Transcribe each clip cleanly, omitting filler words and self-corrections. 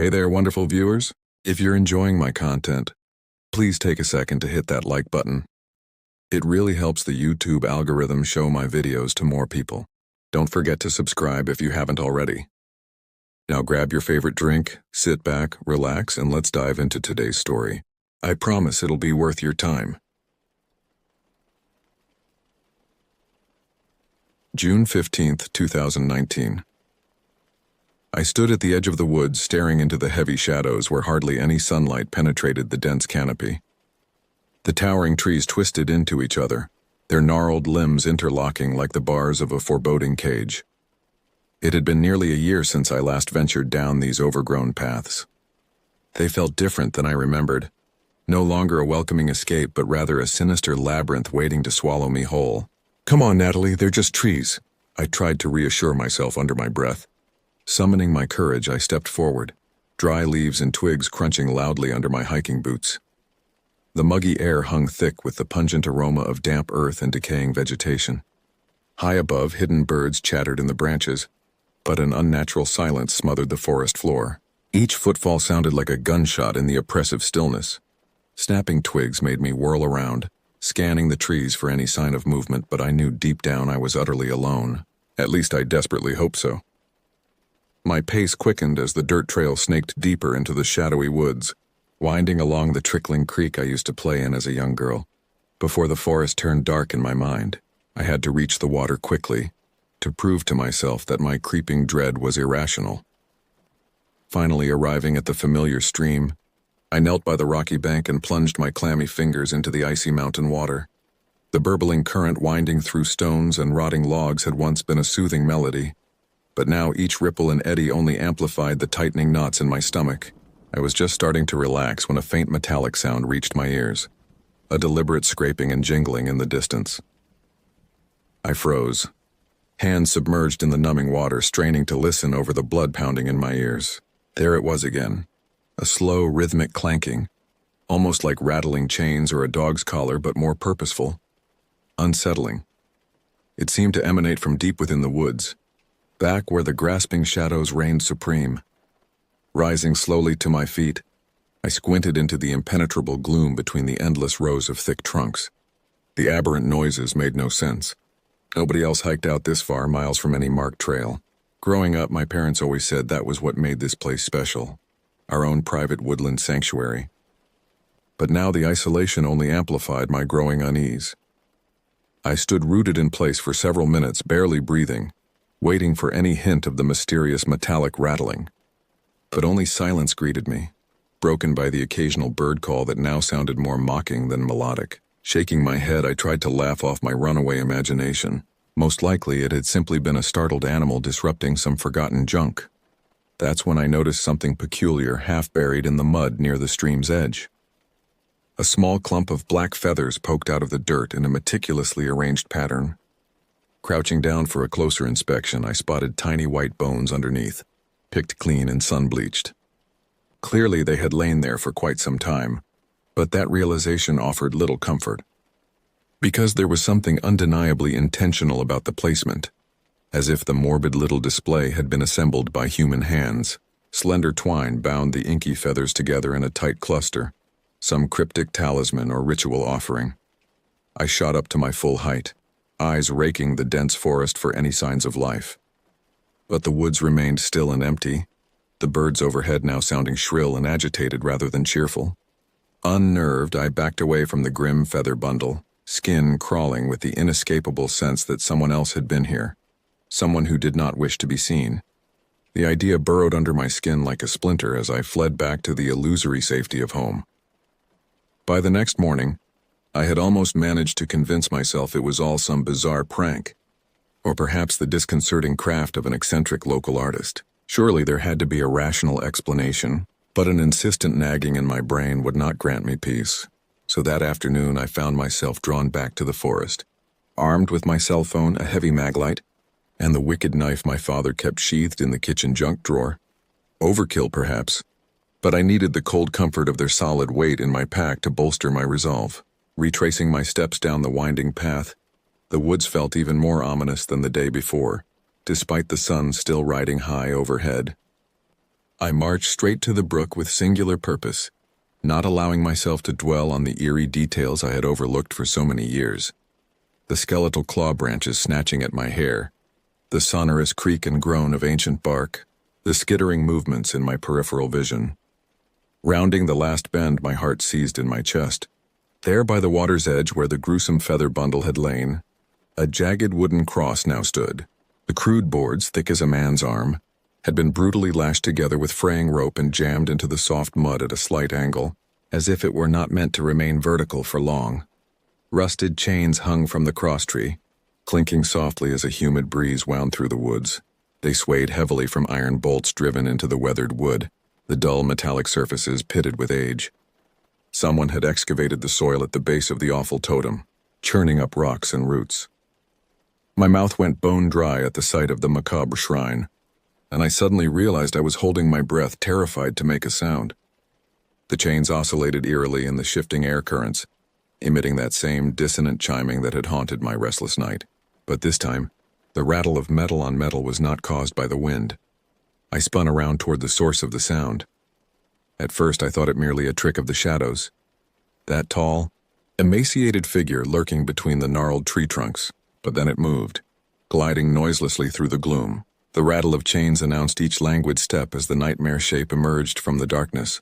Hey there, wonderful viewers. If you're enjoying my content, please take a second to hit that like button. It really helps the YouTube algorithm show my videos to more people. Don't forget to subscribe if you haven't already. Now grab your favorite drink, sit back, relax, and let's dive into today's story. I promise it'll be worth your time. June 15th, 2019. I stood at the edge of the woods staring into the heavy shadows where hardly any sunlight penetrated the dense canopy. The towering trees twisted into each other, their gnarled limbs interlocking like the bars of a foreboding cage. It had been nearly a year since I last ventured down these overgrown paths. They felt different than I remembered, no longer a welcoming escape but rather a sinister labyrinth waiting to swallow me whole. "Come on, Natalie, they're just trees," I tried to reassure myself under my breath. Summoning my courage, I stepped forward, dry leaves and twigs crunching loudly under my hiking boots. The muggy air hung thick with the pungent aroma of damp earth and decaying vegetation. High above, hidden birds chattered in the branches, but an unnatural silence smothered the forest floor. Each footfall sounded like a gunshot in the oppressive stillness. Snapping twigs made me whirl around, scanning the trees for any sign of movement, but I knew deep down I was utterly alone. At least I desperately hoped so. My pace quickened as the dirt trail snaked deeper into the shadowy woods, winding along the trickling creek I used to play in as a young girl. Before the forest turned dark in my mind, I had to reach the water quickly, to prove to myself that my creeping dread was irrational. Finally arriving at the familiar stream, I knelt by the rocky bank and plunged my clammy fingers into the icy mountain water. The burbling current winding through stones and rotting logs had once been a soothing melody, but now each ripple and eddy only amplified the tightening knots in my stomach. I was just starting to relax when a faint metallic sound reached my ears, a deliberate scraping and jingling in the distance. I froze, hands submerged in the numbing water, straining to listen over the blood pounding in my ears. There it was again, a slow, rhythmic clanking, almost like rattling chains or a dog's collar, but more purposeful, unsettling. It seemed to emanate from deep within the woods, back where the grasping shadows reigned supreme. Rising slowly to my feet, I squinted into the impenetrable gloom between the endless rows of thick trunks. The aberrant noises made no sense. Nobody else hiked out this far, miles from any marked trail. Growing up, my parents always said that was what made this place special, our own private woodland sanctuary. But now the isolation only amplified my growing unease. I stood rooted in place for several minutes, barely breathing, waiting for any hint of the mysterious metallic rattling. But only silence greeted me, broken by the occasional bird call that now sounded more mocking than melodic. Shaking my head, I tried to laugh off my runaway imagination. Most likely it had simply been a startled animal disrupting some forgotten junk. That's when I noticed something peculiar half buried in the mud near the stream's edge. A small clump of black feathers poked out of the dirt in a meticulously arranged pattern. Crouching down for a closer inspection, I spotted tiny white bones underneath, picked clean and sun-bleached. Clearly they had lain there for quite some time, but that realization offered little comfort. Because there was something undeniably intentional about the placement, as if the morbid little display had been assembled by human hands. Slender twine bound the inky feathers together in a tight cluster, some cryptic talisman or ritual offering. I shot up to my full height, eyes raking the dense forest for any signs of life. But the woods remained still and empty, the birds overhead now sounding shrill and agitated rather than cheerful. Unnerved, I backed away from the grim feather bundle, skin crawling with the inescapable sense that someone else had been here, someone who did not wish to be seen. The idea burrowed under my skin like a splinter as I fled back to the illusory safety of home. By the next morning, I had almost managed to convince myself it was all some bizarre prank, or perhaps the disconcerting craft of an eccentric local artist. Surely there had to be a rational explanation, but an insistent nagging in my brain would not grant me peace. So that afternoon I found myself drawn back to the forest, armed with my cell phone, a heavy maglite, and the wicked knife my father kept sheathed in the kitchen junk drawer. Overkill, perhaps, but I needed the cold comfort of their solid weight in my pack to bolster my resolve. Retracing my steps down the winding path, the woods felt even more ominous than the day before, despite the sun still riding high overhead. I marched straight to the brook with singular purpose, not allowing myself to dwell on the eerie details I had overlooked for so many years. The skeletal claw branches snatching at my hair, the sonorous creak and groan of ancient bark, the skittering movements in my peripheral vision. Rounding the last bend, my heart seized in my chest. There by the water's edge where the gruesome feather bundle had lain, a jagged wooden cross now stood. The crude boards, thick as a man's arm, had been brutally lashed together with fraying rope and jammed into the soft mud at a slight angle, as if it were not meant to remain vertical for long. Rusted chains hung from the crosstree, clinking softly as a humid breeze wound through the woods. They swayed heavily from iron bolts driven into the weathered wood, the dull metallic surfaces pitted with age. Someone had excavated the soil at the base of the awful totem, churning up rocks and roots. My mouth went bone dry at the sight of the macabre shrine, and I suddenly realized I was holding my breath, terrified to make a sound. The chains oscillated eerily in the shifting air currents, emitting that same dissonant chiming that had haunted my restless night. But this time, the rattle of metal on metal was not caused by the wind. I spun around toward the source of the sound. At first, I thought it merely a trick of the shadows. That tall, emaciated figure lurking between the gnarled tree trunks, but then it moved, gliding noiselessly through the gloom. The rattle of chains announced each languid step as the nightmare shape emerged from the darkness,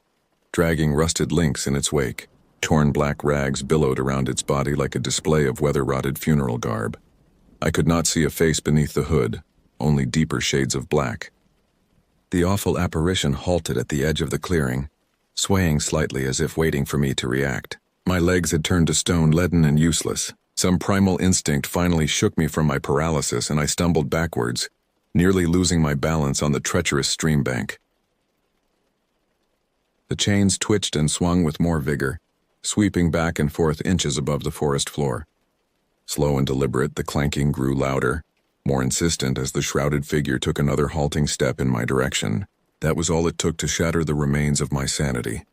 dragging rusted links in its wake. Torn black rags billowed around its body like a display of weather-rotted funeral garb. I could not see a face beneath the hood, only deeper shades of black. The awful apparition halted at the edge of the clearing, swaying slightly as if waiting for me to react. My legs had turned to stone, leaden and useless. Some primal instinct finally shook me from my paralysis, and I stumbled backwards, nearly losing my balance on the treacherous stream bank. The chains twitched and swung with more vigor, sweeping back and forth inches above the forest floor. Slow and deliberate, the clanking grew louder, more insistent as the shrouded figure took another halting step in my direction. That was all it took to shatter the remains of my sanity.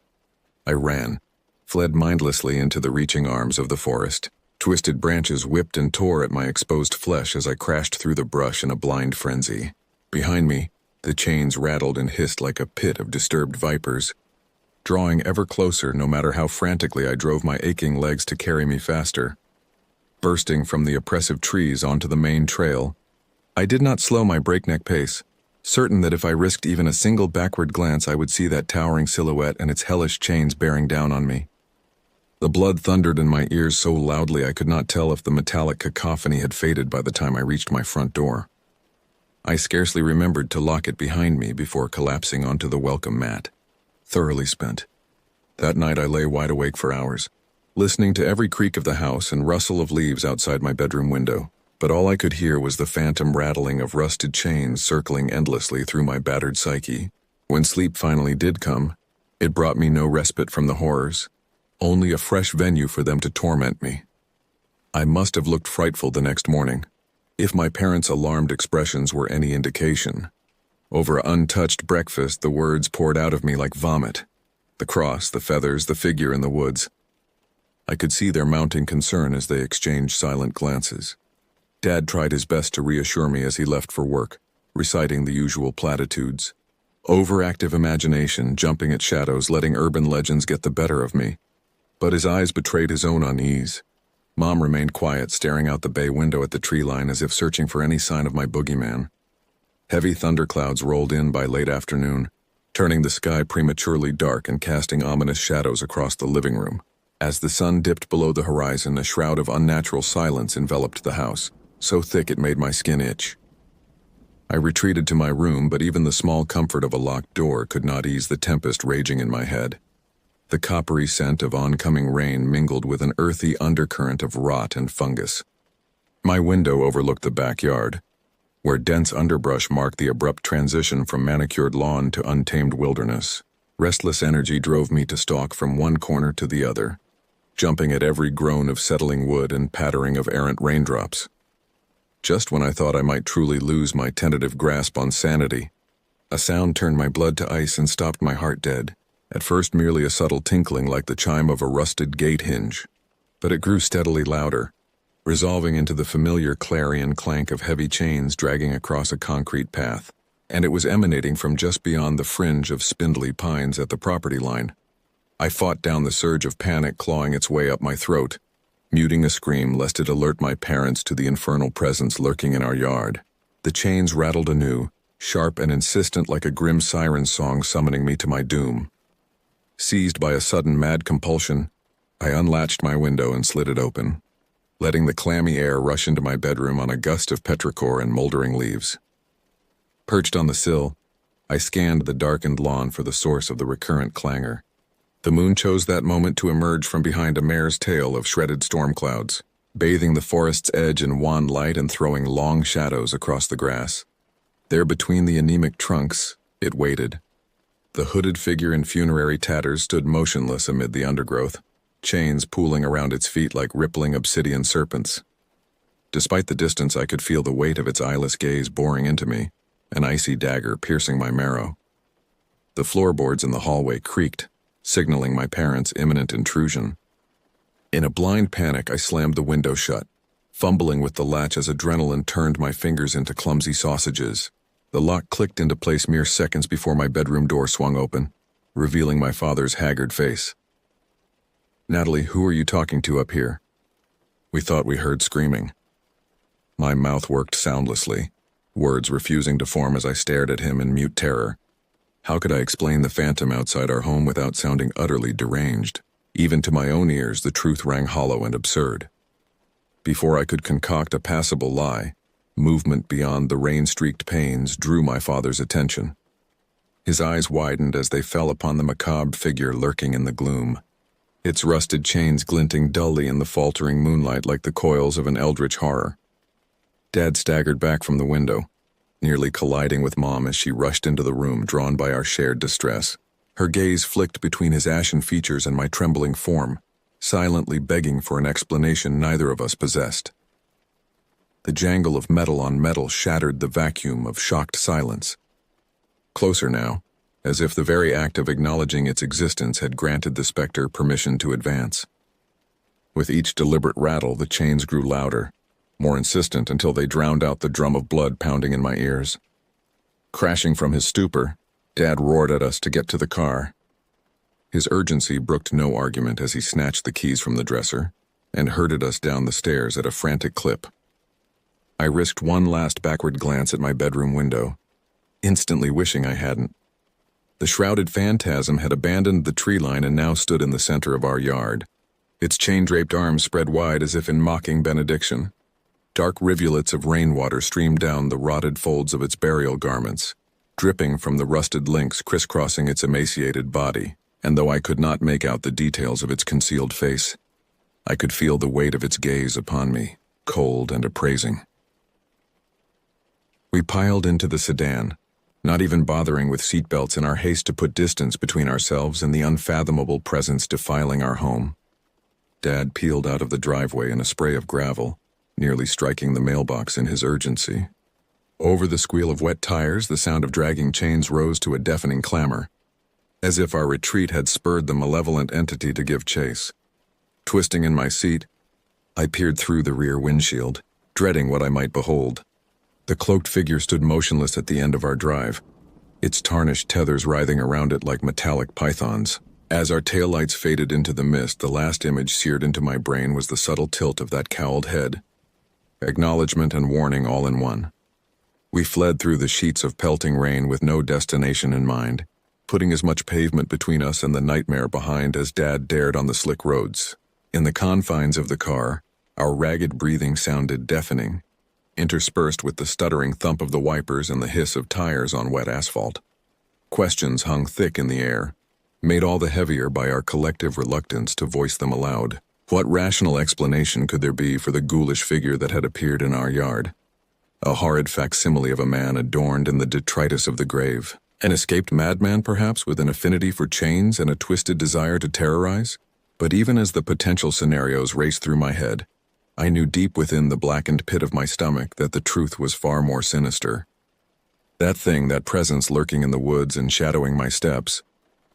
I ran, fled mindlessly into the reaching arms of the forest. Twisted branches whipped and tore at my exposed flesh as I crashed through the brush in a blind frenzy. Behind me, the chains rattled and hissed like a pit of disturbed vipers, drawing ever closer no matter how frantically I drove my aching legs to carry me faster. Bursting from the oppressive trees onto the main trail, I did not slow my breakneck pace, certain that if I risked even a single backward glance I would see that towering silhouette and its hellish chains bearing down on me. The blood thundered in my ears so loudly I could not tell if the metallic cacophony had faded by the time I reached my front door. I scarcely remembered to lock it behind me before collapsing onto the welcome mat, thoroughly spent. That night I lay wide awake for hours, listening to every creak of the house and rustle of leaves outside my bedroom window, but all I could hear was the phantom rattling of rusted chains circling endlessly through my battered psyche. When sleep finally did come, it brought me no respite from the horrors, only a fresh venue for them to torment me. I must have looked frightful the next morning, if my parents' alarmed expressions were any indication. Over untouched breakfast, the words poured out of me like vomit. The cross, the feathers, the figure in the woods. I could see their mounting concern as they exchanged silent glances. Dad tried his best to reassure me as he left for work, reciting the usual platitudes. Overactive imagination, jumping at shadows, letting urban legends get the better of me. But his eyes betrayed his own unease. Mom remained quiet, staring out the bay window at the tree line as if searching for any sign of my boogeyman. Heavy thunderclouds rolled in by late afternoon, turning the sky prematurely dark and casting ominous shadows across the living room. As the sun dipped below the horizon, a shroud of unnatural silence enveloped the house, so thick it made my skin itch. I retreated to my room, but even the small comfort of a locked door could not ease the tempest raging in my head. The coppery scent of oncoming rain mingled with an earthy undercurrent of rot and fungus. My window overlooked the backyard, where dense underbrush marked the abrupt transition from manicured lawn to untamed wilderness. Restless energy drove me to stalk from one corner to the other, jumping at every groan of settling wood and pattering of errant raindrops. Just when I thought I might truly lose my tentative grasp on sanity, a sound turned my blood to ice and stopped my heart dead. At first merely a subtle tinkling like the chime of a rusted gate hinge, but it grew steadily louder, resolving into the familiar clarion clank of heavy chains dragging across a concrete path. and it was emanating from just beyond the fringe of spindly pines at the property line. I fought down the surge of panic clawing its way up my throat, muting a scream lest it alert my parents to the infernal presence lurking in our yard. The chains rattled anew, sharp and insistent like a grim siren song summoning me to my doom. Seized by a sudden mad compulsion, I unlatched my window and slid it open, letting the clammy air rush into my bedroom on a gust of petrichor and moldering leaves. Perched on the sill, I scanned the darkened lawn for the source of the recurrent clangor. The moon chose that moment to emerge from behind a mare's tail of shredded storm clouds, bathing the forest's edge in wan light and throwing long shadows across the grass. There between the anemic trunks, it waited. The hooded figure in funerary tatters stood motionless amid the undergrowth, chains pooling around its feet like rippling obsidian serpents. Despite the distance, I could feel the weight of its eyeless gaze boring into me, an icy dagger piercing my marrow. The floorboards in the hallway creaked, signaling my parents' imminent intrusion. In a blind panic, I slammed the window shut, fumbling with the latch as adrenaline turned my fingers into clumsy sausages. The lock clicked into place mere seconds before my bedroom door swung open, revealing my father's haggard face. "Natalie, who are you talking to up here?" We thought we heard screaming. My mouth worked soundlessly, words refusing to form as I stared at him in mute terror. How could I explain the phantom outside our home without sounding utterly deranged? Even to my own ears, the truth rang hollow and absurd. Before I could concoct a passable lie, movement beyond the rain-streaked panes drew my father's attention. His eyes widened as they fell upon the macabre figure lurking in the gloom, its rusted chains glinting dully in the faltering moonlight like the coils of an eldritch horror. Dad staggered back from the window, nearly colliding with Mom as she rushed into the room, drawn by our shared distress. Her gaze flicked between his ashen features and my trembling form, silently begging for an explanation neither of us possessed. The jangle of metal on metal shattered the vacuum of shocked silence. Closer now, as if the very act of acknowledging its existence had granted the specter permission to advance. With each deliberate rattle, the chains grew louder, more insistent until they drowned out the drum of blood pounding in my ears. Crashing from his stupor, Dad roared at us to get to the car. His urgency brooked no argument as he snatched the keys from the dresser and herded us down the stairs at a frantic clip. I risked one last backward glance at my bedroom window, instantly wishing I hadn't. The shrouded phantasm had abandoned the tree line and now stood in the center of our yard, its chain-draped arms spread wide as if in mocking benediction. Dark rivulets of rainwater streamed down the rotted folds of its burial garments, dripping from the rusted links crisscrossing its emaciated body, and though I could not make out the details of its concealed face, I could feel the weight of its gaze upon me, cold and appraising. We piled into the sedan, not even bothering with seatbelts in our haste to put distance between ourselves and the unfathomable presence defiling our home. Dad peeled out of the driveway in a spray of gravel, nearly striking the mailbox in his urgency. Over the squeal of wet tires, the sound of dragging chains rose to a deafening clamor, as if our retreat had spurred the malevolent entity to give chase. Twisting in my seat, I peered through the rear windshield, dreading what I might behold. The cloaked figure stood motionless at the end of our drive, its tarnished tethers writhing around it like metallic pythons. As our taillights faded into the mist, the last image seared into my brain was the subtle tilt of that cowled head. Acknowledgement and warning all in one. We fled through the sheets of pelting rain with no destination in mind, putting as much pavement between us and the nightmare behind as Dad dared on the slick roads. In the confines of the car, our ragged breathing sounded deafening, interspersed with the stuttering thump of the wipers and the hiss of tires on wet asphalt. Questions hung thick in the air, made all the heavier by our collective reluctance to voice them aloud. What rational explanation could there be for the ghoulish figure that had appeared in our yard? A horrid facsimile of a man adorned in the detritus of the grave. An escaped madman, perhaps, with an affinity for chains and a twisted desire to terrorize? But even as the potential scenarios raced through my head, I knew deep within the blackened pit of my stomach that the truth was far more sinister. That thing, that presence lurking in the woods and shadowing my steps,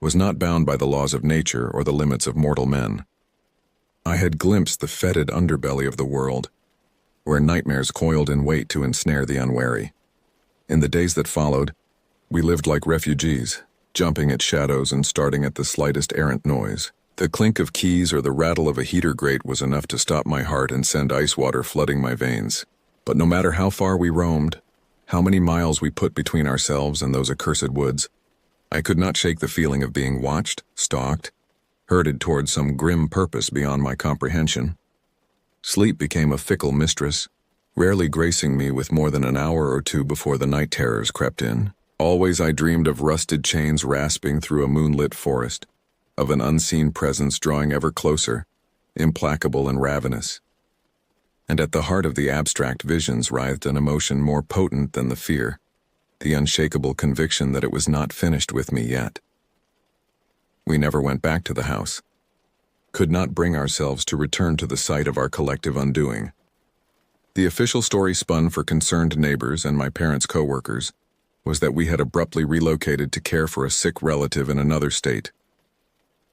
was not bound by the laws of nature or the limits of mortal men. I had glimpsed the fetid underbelly of the world, where nightmares coiled in wait to ensnare the unwary. In the days that followed, We lived like refugees, jumping at shadows and starting at the slightest errant noise. The clink of keys or the rattle of a heater grate was enough to stop my heart and send ice water flooding my veins. But no matter how far we roamed, how many miles we put between ourselves and those accursed woods, I could not shake the feeling of being watched, stalked, herded towards some grim purpose beyond my comprehension. Sleep became a fickle mistress, rarely gracing me with more than an hour or two before the night terrors crept in. Always I dreamed of rusted chains rasping through a moonlit forest, of an unseen presence drawing ever closer, implacable and ravenous. And at the heart of the abstract visions writhed an emotion more potent than the fear, the unshakable conviction that it was not finished with me yet. We never went back to the house, could not bring ourselves to return to the site of our collective undoing. The official story spun for concerned neighbors and my parents' co-workers was that we had abruptly relocated to care for a sick relative in another state.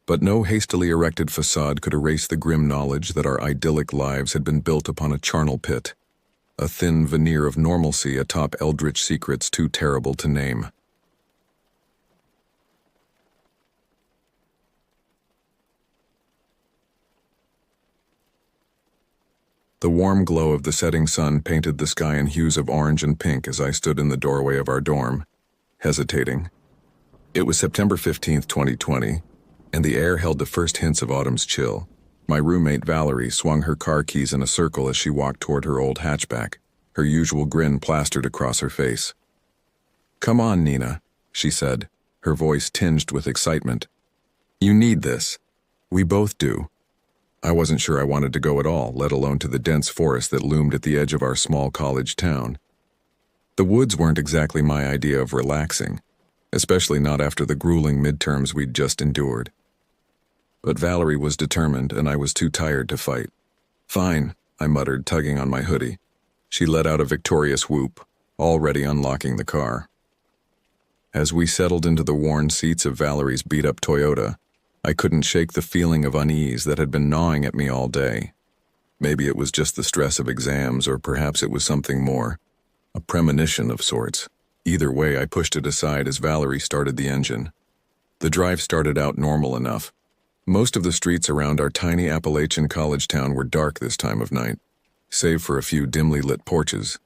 But no hastily erected facade could erase the grim knowledge that our idyllic lives had been built upon a charnel pit, a thin veneer of normalcy atop eldritch secrets too terrible to name. The warm glow of the setting sun painted the sky in hues of orange and pink as I stood in the doorway of our dorm, hesitating. It was September 15th, 2020, and the air held the first hints of autumn's chill. My roommate Valerie swung her car keys in a circle as she walked toward her old hatchback, her usual grin plastered across her face. "Come on, Nina," she said, her voice tinged with excitement. "You need this. We both do." I wasn't sure I wanted to go at all, let alone to the dense forest that loomed at the edge of our small college town. The woods weren't exactly my idea of relaxing, especially not after the grueling midterms we'd just endured. But Valerie was determined, and I was too tired to fight. "Fine," I muttered, tugging on my hoodie. She let out a victorious whoop, already unlocking the car. As we settled into the worn seats of Valerie's beat-up Toyota, I couldn't shake the feeling of unease that had been gnawing at me all day. Maybe it was just the stress of exams, or perhaps it was something more, a premonition of sorts. Either way, I pushed it aside as Valerie started the engine. The drive started out normal enough. Most of the streets around our tiny Appalachian college town were dark this time of night, save for a few dimly lit porches.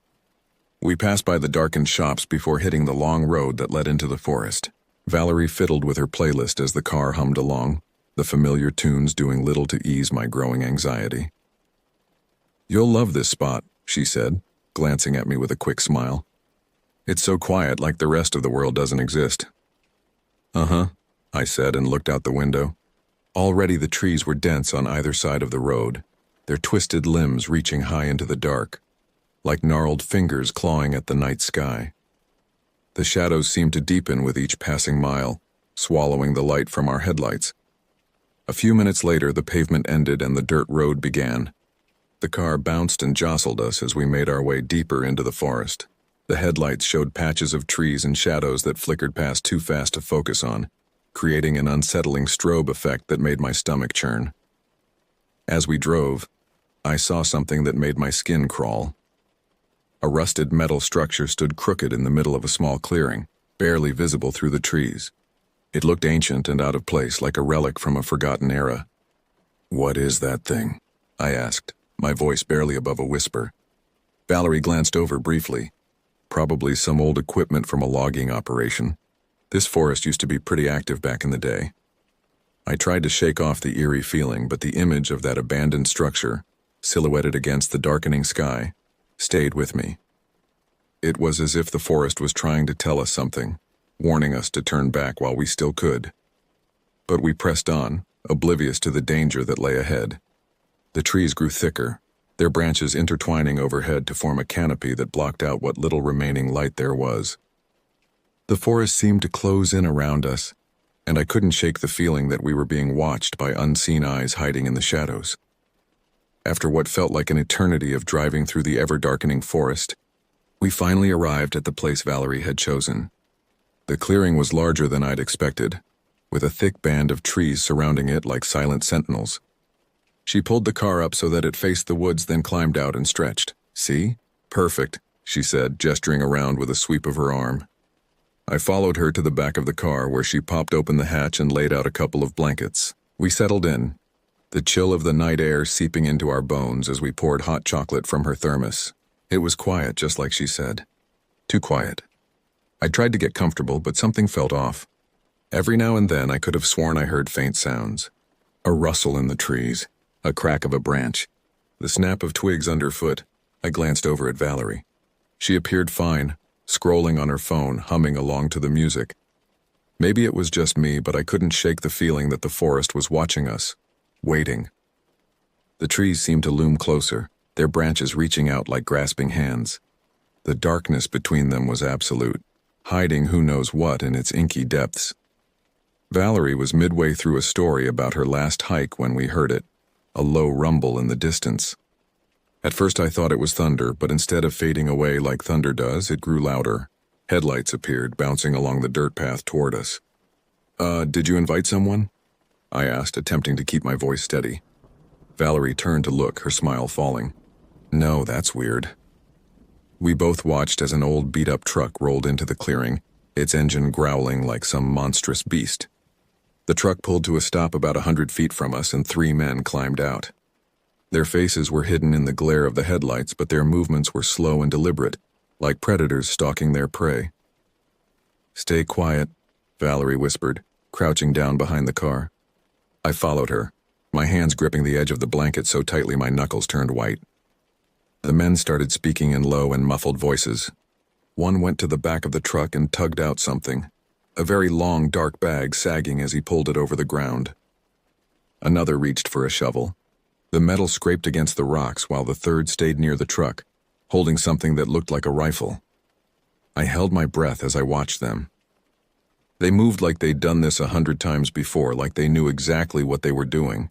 We passed by the darkened shops before hitting the long road that led into the forest. Valerie fiddled with her playlist as the car hummed along, the familiar tunes doing little to ease my growing anxiety. "You'll love this spot," she said, glancing at me with a quick smile. "It's so quiet, like the rest of the world doesn't exist." "Uh-huh," I said and looked out the window. Already the trees were dense on either side of the road, their twisted limbs reaching high into the dark, like gnarled fingers clawing at the night sky. The shadows seemed to deepen with each passing mile, swallowing the light from our headlights. A few minutes later, the pavement ended and the dirt road began. The car bounced and jostled us as we made our way deeper into the forest. The headlights showed patches of trees and shadows that flickered past too fast to focus on, creating an unsettling strobe effect that made my stomach churn. As we drove, I saw something that made my skin crawl. A rusted metal structure stood crooked in the middle of a small clearing, barely visible through the trees. It looked ancient and out of place, like a relic from a forgotten era. "What is that thing?" I asked, my voice barely above a whisper. Valerie glanced over briefly. Probably some old equipment from a logging operation. This forest used to be pretty active back in the day. I tried to shake off the eerie feeling, but the image of that abandoned structure, silhouetted against the darkening sky, stayed with me. It was as if the forest was trying to tell us something, warning us to turn back while we still could. But we pressed on, oblivious to the danger that lay ahead. The trees grew thicker, their branches intertwining overhead to form a canopy that blocked out what little remaining light there was. The forest seemed to close in around us, and I couldn't shake the feeling that we were being watched by unseen eyes hiding in the shadows. After what felt like an eternity of driving through the ever-darkening forest, we finally arrived at the place Valerie had chosen. The clearing was larger than I'd expected, with a thick band of trees surrounding it like silent sentinels. She pulled the car up so that it faced the woods, then climbed out and stretched. "See? Perfect," she said, gesturing around with a sweep of her arm. I followed her to the back of the car where she popped open the hatch and laid out a couple of blankets. We settled in, the chill of the night air seeping into our bones as we poured hot chocolate from her thermos. It was quiet, just like she said. Too quiet. I tried to get comfortable, but something felt off. Every now and then I could have sworn I heard faint sounds. A rustle in the trees, a crack of a branch, the snap of twigs underfoot. I glanced over at Valerie. She appeared fine, scrolling on her phone, humming along to the music. Maybe it was just me, but I couldn't shake the feeling that the forest was watching us, waiting. The trees seemed to loom closer, their branches reaching out like grasping hands. The darkness between them was absolute, hiding who knows what in its inky depths. Valerie was midway through a story about her last hike when we heard it, a low rumble in the distance. At first I thought it was thunder, but instead of fading away like thunder does, it grew louder. Headlights appeared, bouncing along the dirt path toward us. Did you invite someone?" I asked, attempting to keep my voice steady. Valerie turned to look, her smile falling. "No, that's weird." We both watched as an old beat-up truck rolled into the clearing, its engine growling like some monstrous beast. The truck pulled to a stop about 100 feet from us, and 3 men climbed out. Their faces were hidden in the glare of the headlights, but their movements were slow and deliberate, like predators stalking their prey. "Stay quiet," Valerie whispered, crouching down behind the car. I followed her, my hands gripping the edge of the blanket so tightly my knuckles turned white. The men started speaking in low and muffled voices. One went to the back of the truck and tugged out something, a very long, dark bag sagging as he pulled it over the ground. Another reached for a shovel. The metal scraped against the rocks while the third stayed near the truck, holding something that looked like a rifle. I held my breath as I watched them. They moved like they'd done this 100 times before, like they knew exactly what they were doing.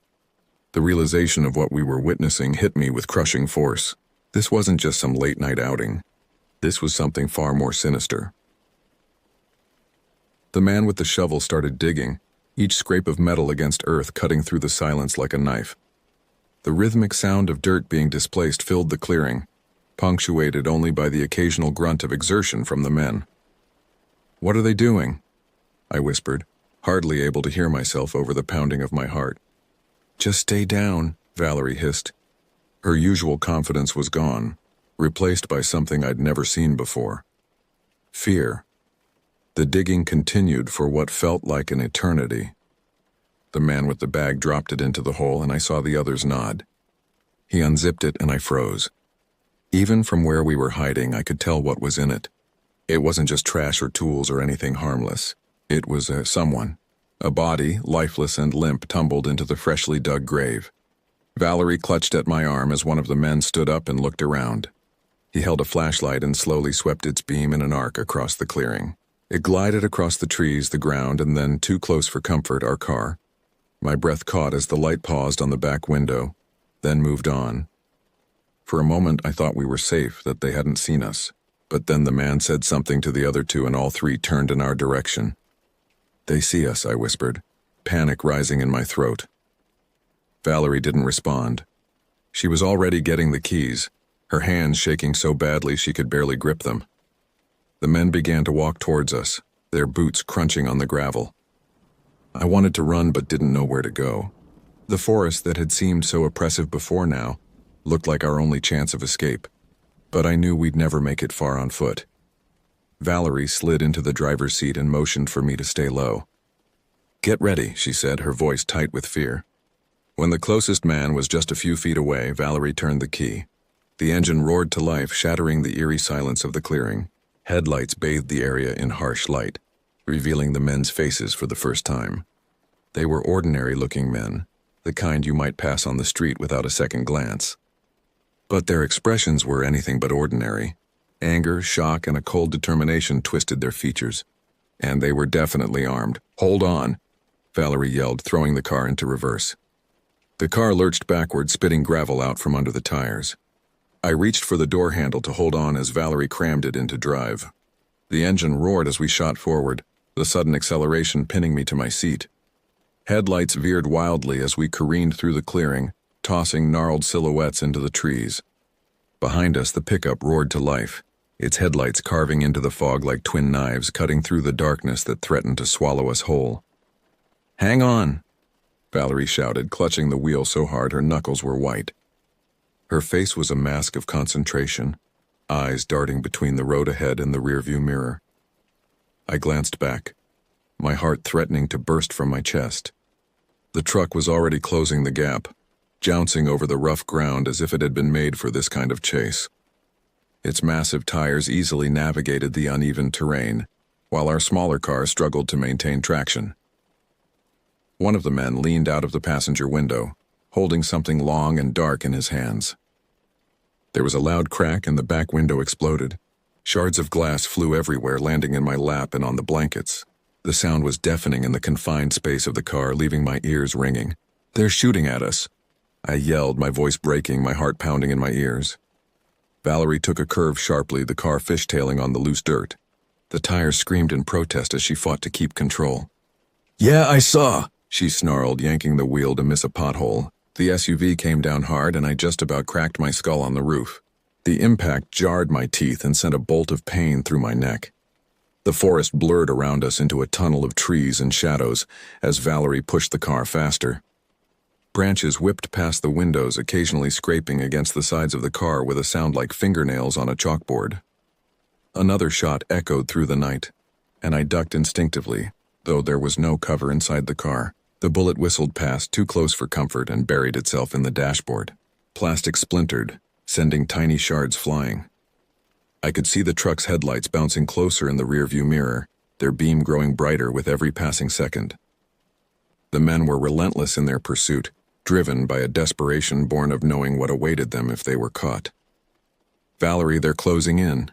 The realization of what we were witnessing hit me with crushing force. This wasn't just some late-night outing. This was something far more sinister. The man with the shovel started digging, each scrape of metal against earth cutting through the silence like a knife. The rhythmic sound of dirt being displaced filled the clearing, punctuated only by the occasional grunt of exertion from the men. "What are they doing?" I whispered, hardly able to hear myself over the pounding of my heart. "Just stay down," Valerie hissed. Her usual confidence was gone, replaced by something I'd never seen before. Fear. The digging continued for what felt like an eternity. The man with the bag dropped it into the hole, and I saw the others nod. He unzipped it, and I froze. Even from where we were hiding, I could tell what was in it. It wasn't just trash or tools or anything harmless. It was someone. A body, lifeless and limp, tumbled into the freshly dug grave. Valerie clutched at my arm as one of the men stood up and looked around. He held a flashlight and slowly swept its beam in an arc across the clearing. It glided across the trees, the ground, and then, too close for comfort, our car. My breath caught as the light paused on the back window, then moved on. For a moment I thought we were safe, that they hadn't seen us. But then the man said something to the other 2 and all 3 turned in our direction. "They see us," I whispered, panic rising in my throat. Valerie didn't respond. She was already getting the keys, her hands shaking so badly she could barely grip them. The men began to walk towards us, their boots crunching on the gravel. I wanted to run but didn't know where to go. The forest that had seemed so oppressive before now looked like our only chance of escape, but I knew we'd never make it far on foot. Valerie slid into the driver's seat and motioned for me to stay low. "Get ready," she said, her voice tight with fear. When the closest man was just a few feet away, Valerie turned the key. The engine roared to life, shattering the eerie silence of the clearing. Headlights bathed the area in harsh light, revealing the men's faces for the first time. They were ordinary-looking men, the kind you might pass on the street without a second glance. But their expressions were anything but ordinary. Anger, shock, and a cold determination twisted their features. And they were definitely armed. "Hold on," Valerie yelled, throwing the car into reverse. The car lurched backward, spitting gravel out from under the tires. I reached for the door handle to hold on as Valerie crammed it into drive. The engine roared as we shot forward, the sudden acceleration pinning me to my seat. Headlights veered wildly as we careened through the clearing, tossing gnarled silhouettes into the trees. Behind us, the pickup roared to life, its headlights carving into the fog like twin knives, cutting through the darkness that threatened to swallow us whole. "Hang on," Valerie shouted, clutching the wheel so hard her knuckles were white. Her face was a mask of concentration, eyes darting between the road ahead and the rearview mirror. I glanced back, my heart threatening to burst from my chest. The truck was already closing the gap, jouncing over the rough ground as if it had been made for this kind of chase. Its massive tires easily navigated the uneven terrain, while our smaller car struggled to maintain traction. One of the men leaned out of the passenger window, holding something long and dark in his hands. There was a loud crack and the back window exploded. Shards of glass flew everywhere, landing in my lap and on the blankets. The sound was deafening in the confined space of the car, leaving my ears ringing. "They're shooting at us," I yelled, my voice breaking, my heart pounding in my ears. Valerie took a curve sharply, the car fishtailing on the loose dirt. The tires screamed in protest as she fought to keep control. "Yeah, I saw," she snarled, yanking the wheel to miss a pothole. The SUV came down hard and I just about cracked my skull on the roof. The impact jarred my teeth and sent a bolt of pain through my neck. The forest blurred around us into a tunnel of trees and shadows as Valerie pushed the car faster. Branches whipped past the windows, occasionally scraping against the sides of the car with a sound like fingernails on a chalkboard. Another shot echoed through the night, and I ducked instinctively, though there was no cover inside the car. The bullet whistled past, too close for comfort, and buried itself in the dashboard. Plastic splintered, sending tiny shards flying. I could see the truck's headlights bouncing closer in the rearview mirror, their beam growing brighter with every passing second. The men were relentless in their pursuit, driven by a desperation born of knowing what awaited them if they were caught. "Valerie, they're closing in,"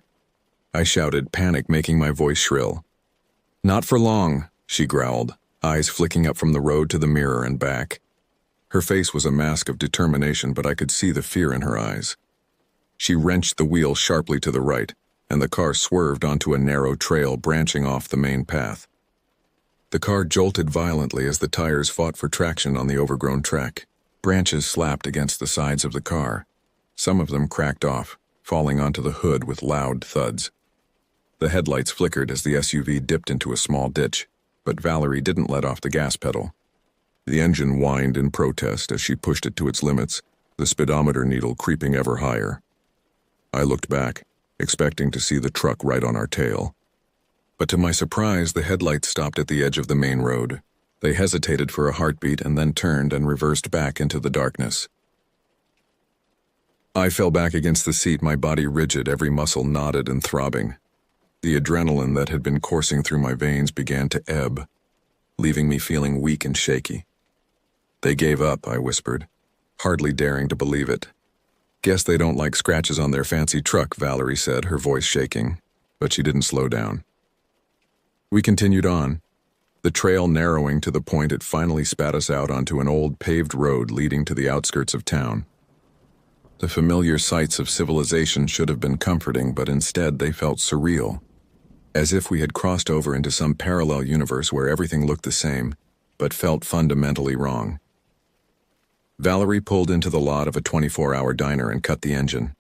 I shouted, panic making my voice shrill. "Not for long," she growled, eyes flicking up from the road to the mirror and back. Her face was a mask of determination, but I could see the fear in her eyes. She wrenched the wheel sharply to the right, and the car swerved onto a narrow trail branching off the main path. The car jolted violently as the tires fought for traction on the overgrown track. Branches slapped against the sides of the car. Some of them cracked off, falling onto the hood with loud thuds. The headlights flickered as the SUV dipped into a small ditch, but Valerie didn't let off the gas pedal. The engine whined in protest as she pushed it to its limits, the speedometer needle creeping ever higher. I looked back, expecting to see the truck right on our tail. But to my surprise, the headlights stopped at the edge of the main road. They hesitated for a heartbeat and then turned and reversed back into the darkness. I fell back against the seat, my body rigid, every muscle knotted and throbbing. The adrenaline that had been coursing through my veins began to ebb, leaving me feeling weak and shaky. "They gave up," I whispered, hardly daring to believe it. "Guess they don't like scratches on their fancy truck," Valerie said, her voice shaking, but she didn't slow down. We continued on, the trail narrowing to the point it finally spat us out onto an old paved road leading to the outskirts of town. The familiar sights of civilization should have been comforting, but instead they felt surreal, as if we had crossed over into some parallel universe where everything looked the same, but felt fundamentally wrong. Valerie pulled into the lot of a 24-hour diner and cut the engine.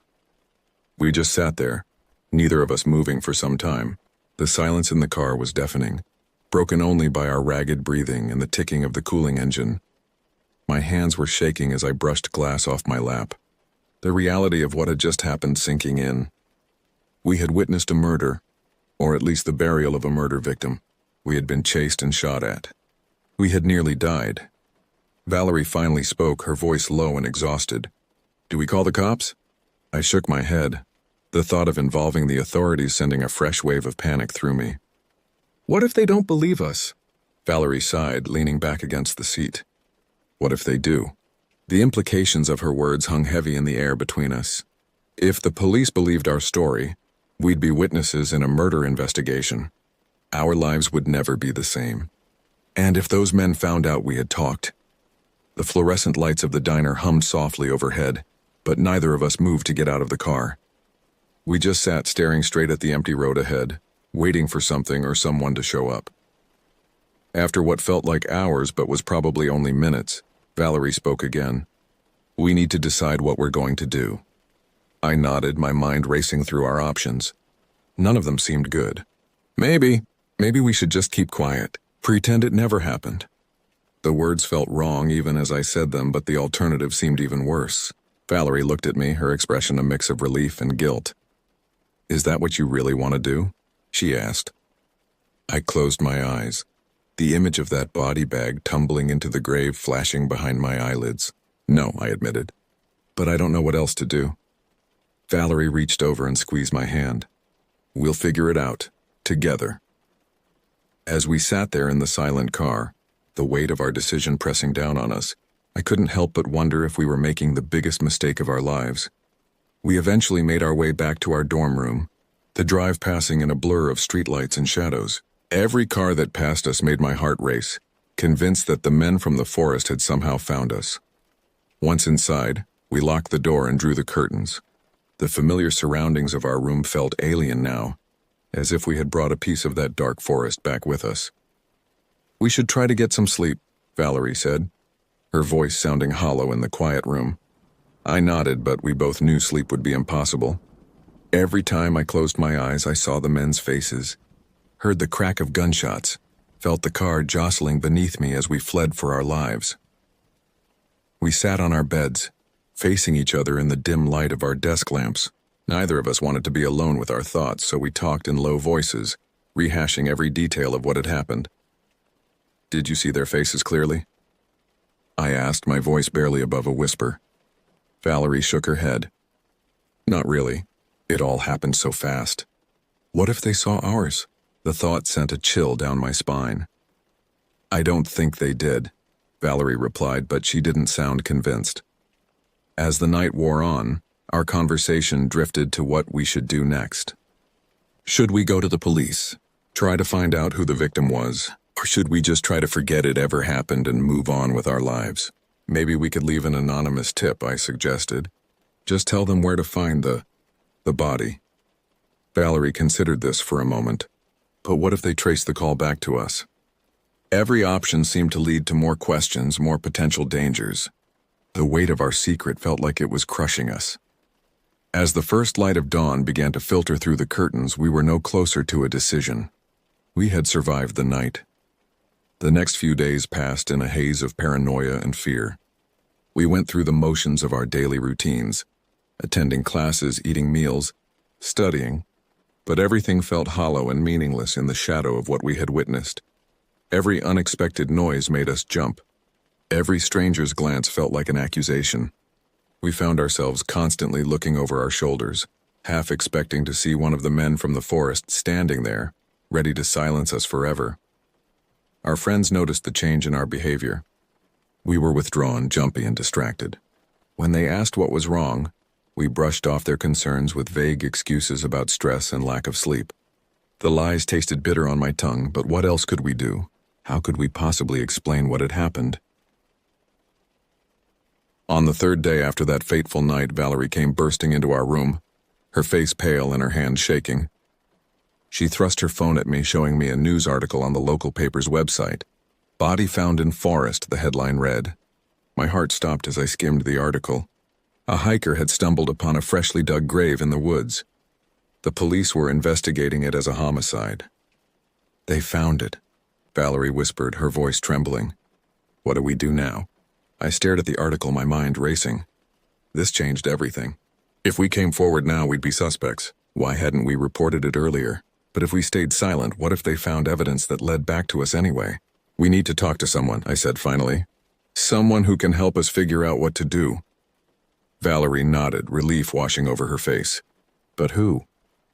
We just sat there, neither of us moving for some time. The silence in the car was deafening, broken only by our ragged breathing and the ticking of the cooling engine. My hands were shaking as I brushed glass off my lap, the reality of what had just happened sinking in. We had witnessed a murder, or at least the burial of a murder victim. We had been chased and shot at. We had nearly died. Valerie finally spoke, her voice low and exhausted. "Do we call the cops?" I shook my head, the thought of involving the authorities sending a fresh wave of panic through me. "What if they don't believe us?" Valerie sighed, leaning back against the seat. "What if they do?" The implications of her words hung heavy in the air between us. If the police believed our story, we'd be witnesses in a murder investigation. Our lives would never be the same. And if those men found out we had talked? The fluorescent lights of the diner hummed softly overhead, but neither of us moved to get out of the car. We just sat staring straight at the empty road ahead, waiting for something or someone to show up. After what felt like hours but was probably only minutes, Valerie spoke again. "We need to decide what we're going to do." I nodded, my mind racing through our options. None of them seemed good. Maybe we should just keep quiet. Pretend it never happened. The words felt wrong even as I said them, but the alternative seemed even worse. Valerie looked at me, her expression a mix of relief and guilt. "Is that what you really want to do?" she asked. I closed my eyes, the image of that body bag tumbling into the grave flashing behind my eyelids. "No," I admitted, "but I don't know what else to do." Valerie reached over and squeezed my hand. "We'll figure it out, together." As we sat there in the silent car, the weight of our decision pressing down on us, I couldn't help but wonder if we were making the biggest mistake of our lives. We eventually made our way back to our dorm room, the drive passing in a blur of streetlights and shadows. Every car that passed us made my heart race, convinced that the men from the forest had somehow found us. Once inside, we locked the door and drew the curtains. The familiar surroundings of our room felt alien now, as if we had brought a piece of that dark forest back with us. "We should try to get some sleep," Valerie said, her voice sounding hollow in the quiet room. I nodded, but we both knew sleep would be impossible. Every time I closed my eyes, I saw the men's faces, heard the crack of gunshots, felt the car jostling beneath me as we fled for our lives. We sat on our beds, facing each other in the dim light of our desk lamps. Neither of us wanted to be alone with our thoughts, so we talked in low voices, rehashing every detail of what had happened. "Did you see their faces clearly?" I asked, my voice barely above a whisper. Valerie shook her head. "Not really. It all happened so fast." "What if they saw ours?" The thought sent a chill down my spine. "I don't think they did," Valerie replied, but she didn't sound convinced. As the night wore on, our conversation drifted to what we should do next. Should we go to the police, try to find out who the victim was, or should we just try to forget it ever happened and move on with our lives? Maybe we could leave an anonymous tip, I suggested. Just tell them where to find the body. Valerie considered this for a moment. But what if they traced the call back to us? Every option seemed to lead to more questions, more potential dangers. The weight of our secret felt like it was crushing us. As the first light of dawn began to filter through the curtains, we were no closer to a decision. We had survived the night. The next few days passed in a haze of paranoia and fear. We went through the motions of our daily routines, attending classes, eating meals, studying, but everything felt hollow and meaningless in the shadow of what we had witnessed. Every unexpected noise made us jump. Every stranger's glance felt like an accusation. We found ourselves constantly looking over our shoulders, half expecting to see one of the men from the forest standing there, ready to silence us forever. Our friends noticed the change in our behavior. We were withdrawn, jumpy, and distracted. When they asked what was wrong, we brushed off their concerns with vague excuses about stress and lack of sleep. The lies tasted bitter on my tongue, but what else could we do? How could we possibly explain what had happened? On the third day after that fateful night, Valerie came bursting into our room, her face pale and her hands shaking. She thrust her phone at me, showing me a news article on the local paper's website. "Body found in forest," the headline read. My heart stopped as I skimmed the article. A hiker had stumbled upon a freshly dug grave in the woods. The police were investigating it as a homicide. "They found it," Valerie whispered, her voice trembling. "What do we do now?" I stared at the article, my mind racing. This changed everything. If we came forward now, we'd be suspects. Why hadn't we reported it earlier? But if we stayed silent, what if they found evidence that led back to us anyway? "We need to talk to someone," I said finally. "Someone who can help us figure out what to do." Valerie nodded, relief washing over her face. "But who?"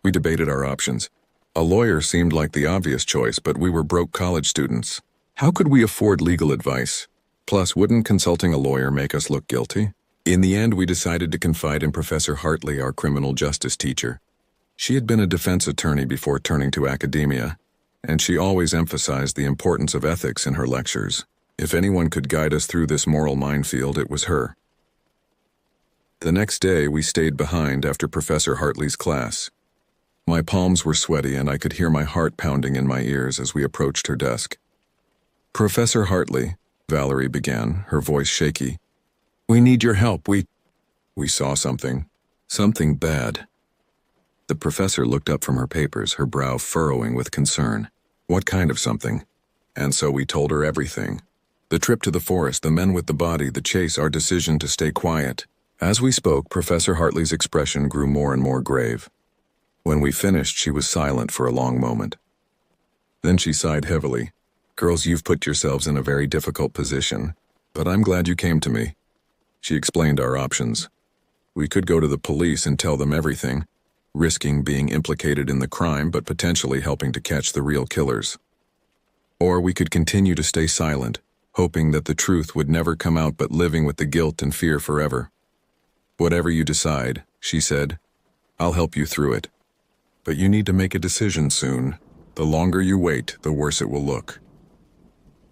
We debated our options. A lawyer seemed like the obvious choice, but we were broke college students. How could we afford legal advice? Plus, wouldn't consulting a lawyer make us look guilty? In the end, we decided to confide in Professor Hartley, our criminal justice teacher. She had been a defense attorney before turning to academia, and she always emphasized the importance of ethics in her lectures. If anyone could guide us through this moral minefield, it was her. The next day, we stayed behind after Professor Hartley's class. My palms were sweaty and I could hear my heart pounding in my ears as we approached her desk. "Professor Hartley," Valerie began, her voice shaky. "We need your help. We saw something. Something bad." The professor looked up from her papers, her brow furrowing with concern. What kind of something? And so we told her everything. The trip to the forest, the men with the body, the chase, our decision to stay quiet. As we spoke, Professor Hartley's expression grew more and more grave. When we finished, she was silent for a long moment. Then she sighed heavily. Girls, you've put yourselves in a very difficult position, but I'm glad you came to me. She explained our options. We could go to the police and tell them everything, risking being implicated in the crime but potentially helping to catch the real killers. Or we could continue to stay silent, hoping that the truth would never come out but living with the guilt and fear forever. Whatever you decide, she said, I'll help you through it. But you need to make a decision soon. The longer you wait, the worse it will look.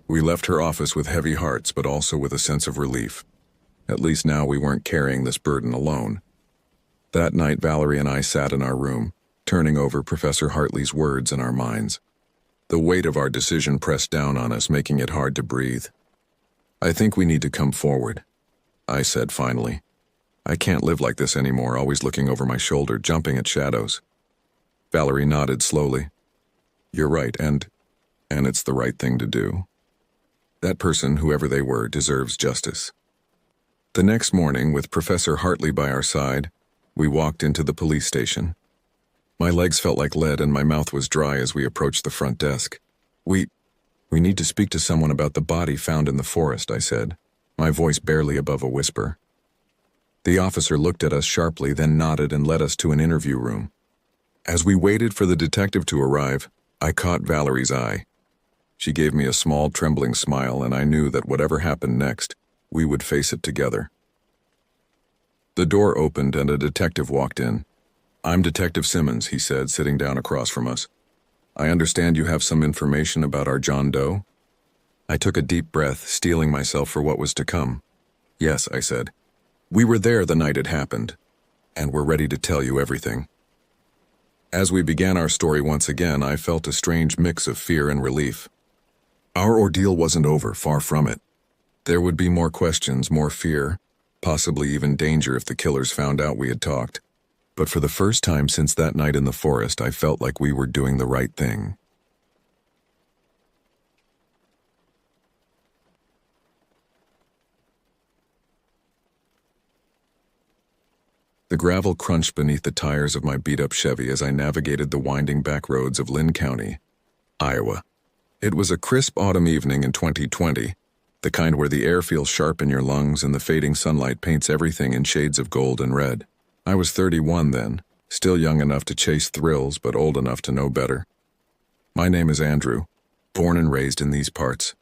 We left her office with heavy hearts, but also with a sense of relief. At least now we weren't carrying this burden alone. That night, Valerie and I sat in our room, turning over Professor Hartley's words in our minds. The weight of our decision pressed down on us, making it hard to breathe. I think we need to come forward, I said finally. I can't live like this anymore, always looking over my shoulder, jumping at shadows. Valerie nodded slowly. You're right, and it's the right thing to do. That person, whoever they were, deserves justice. The next morning, with Professor Hartley by our side, we walked into the police station. My legs felt like lead and my mouth was dry as we approached the front desk. We need to speak to someone about the body found in the forest, I said, my voice barely above a whisper. The officer looked at us sharply, then nodded and led us to an interview room. As we waited for the detective to arrive, I caught Valerie's eye. She gave me a small, trembling smile, and I knew that whatever happened next, we would face it together. The door opened and a detective walked in. I'm Detective Simmons, he said, sitting down across from us. I understand you have some information about our John Doe? I took a deep breath, steeling myself for what was to come. Yes, I said. We were there the night it happened, and we're ready to tell you everything. As we began our story once again, I felt a strange mix of fear and relief. Our ordeal wasn't over, far from it. There would be more questions, more fear, possibly even danger if the killers found out we had talked. But for the first time since that night in the forest, I felt like we were doing the right thing. The gravel crunched beneath the tires of my beat-up Chevy as I navigated the winding back roads of Lynn County, Iowa. It was a crisp autumn evening in 2020, the kind where the air feels sharp in your lungs and the fading sunlight paints everything in shades of gold and red. I was 31 then, still young enough to chase thrills but old enough to know better. My name is Andrew, born and raised in these parts,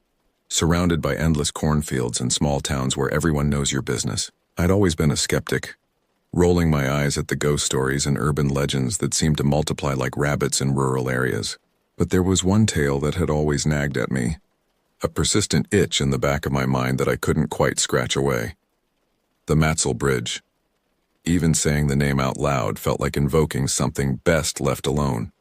surrounded by endless cornfields and small towns where everyone knows your business. I'd always been a skeptic, rolling my eyes at the ghost stories and urban legends that seemed to multiply like rabbits in rural areas. But there was one tale that had always nagged at me, a persistent itch in the back of my mind that I couldn't quite scratch away. The Matzel Bridge. Even saying the name out loud felt like invoking something best left alone.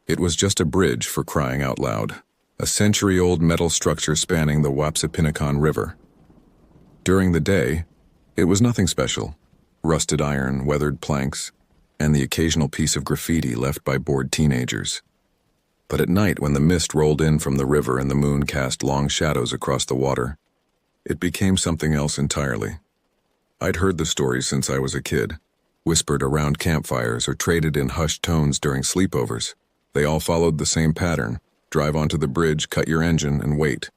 It was just a bridge, for crying out loud, a century-old metal structure spanning the Wapsipinicon River. During the day, it was nothing special. Rusted iron, weathered planks, and the occasional piece of graffiti left by bored teenagers. But at night, when the mist rolled in from the river and the moon cast long shadows across the water, it became something else entirely. I'd heard the stories since I was a kid, whispered around campfires or traded in hushed tones during sleepovers. They all followed the same pattern: drive onto the bridge, cut your engine, and wait.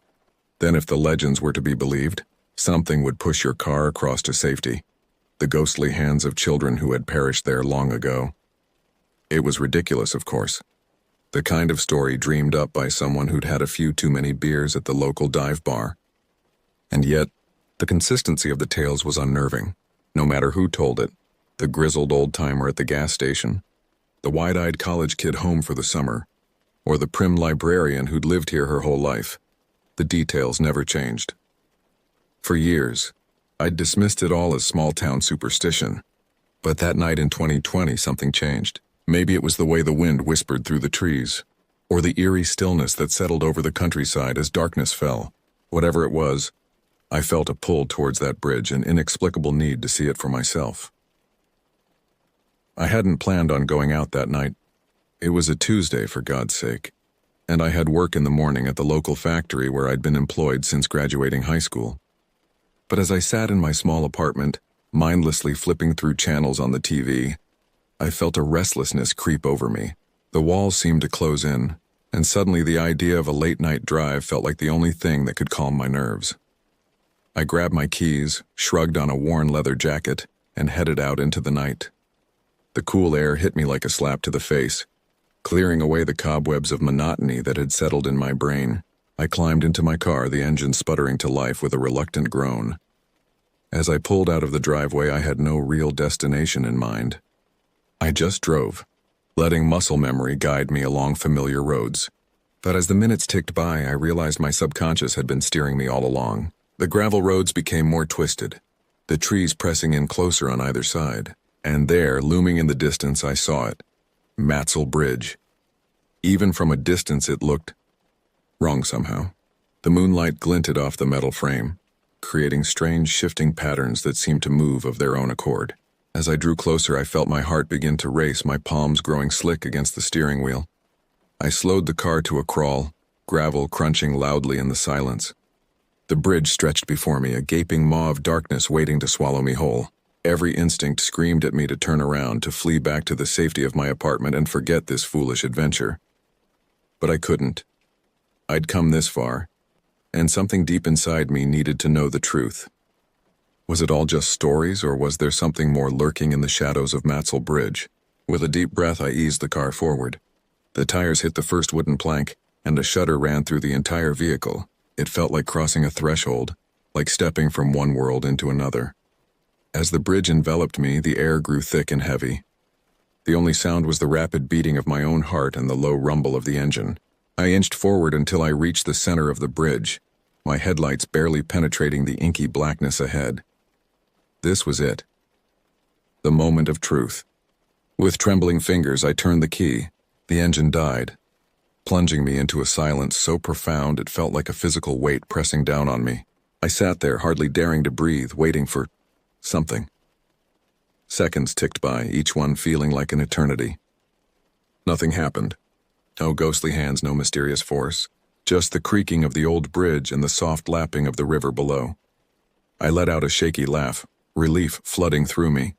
Then, if the legends were to be believed, something would push your car across to safety. The ghostly hands of children who had perished there long ago. It was ridiculous, of course. The kind of story dreamed up by someone who'd had a few too many beers at the local dive bar. And yet, the consistency of the tales was unnerving, no matter who told it. The grizzled old-timer at the gas station, the wide-eyed college kid home for the summer, or the prim librarian who'd lived here her whole life. The details never changed. For years, I'd dismissed it all as small-town superstition. But that night in 2020, something changed. Maybe it was the way the wind whispered through the trees, or the eerie stillness that settled over the countryside as darkness fell. Whatever it was, I felt a pull towards that bridge, an inexplicable need to see it for myself. I hadn't planned on going out that night. It was a Tuesday, for God's sake, and I had work in the morning at the local factory where I'd been employed since graduating high school. But as I sat in my small apartment, mindlessly flipping through channels on the TV, I felt a restlessness creep over me. The walls seemed to close in, and suddenly the idea of a late-night drive felt like the only thing that could calm my nerves. I grabbed my keys, shrugged on a worn leather jacket, and headed out into the night. The cool air hit me like a slap to the face, clearing away the cobwebs of monotony that had settled in my brain. I climbed into my car, the engine sputtering to life with a reluctant groan. As I pulled out of the driveway, I had no real destination in mind. I just drove, letting muscle memory guide me along familiar roads. But as the minutes ticked by, I realized my subconscious had been steering me all along. The gravel roads became more twisted, the trees pressing in closer on either side. And there, looming in the distance, I saw it. Matzel Bridge. Even from a distance it looked wrong somehow. The moonlight glinted off the metal frame, creating strange shifting patterns that seemed to move of their own accord. As I drew closer, I felt my heart begin to race, my palms growing slick against the steering wheel. I slowed the car to a crawl, gravel crunching loudly in the silence. The bridge stretched before me, a gaping maw of darkness waiting to swallow me whole. Every instinct screamed at me to turn around, to flee back to the safety of my apartment and forget this foolish adventure. But I couldn't. I'd come this far, and something deep inside me needed to know the truth. Was it all just stories, or was there something more lurking in the shadows of Matzel Bridge? With a deep breath, I eased the car forward. The tires hit the first wooden plank, and a shudder ran through the entire vehicle. It felt like crossing a threshold, like stepping from one world into another. As the bridge enveloped me, the air grew thick and heavy. The only sound was the rapid beating of my own heart and the low rumble of the engine. I inched forward until I reached the center of the bridge, my headlights barely penetrating the inky blackness ahead. This was it. The moment of truth. With trembling fingers, I turned the key. The engine died, plunging me into a silence so profound it felt like a physical weight pressing down on me. I sat there, hardly daring to breathe, waiting for something. Seconds ticked by, each one feeling like an eternity. Nothing happened. No ghostly hands, no mysterious force. Just the creaking of the old bridge and the soft lapping of the river below. I let out a shaky laugh, relief flooding through me.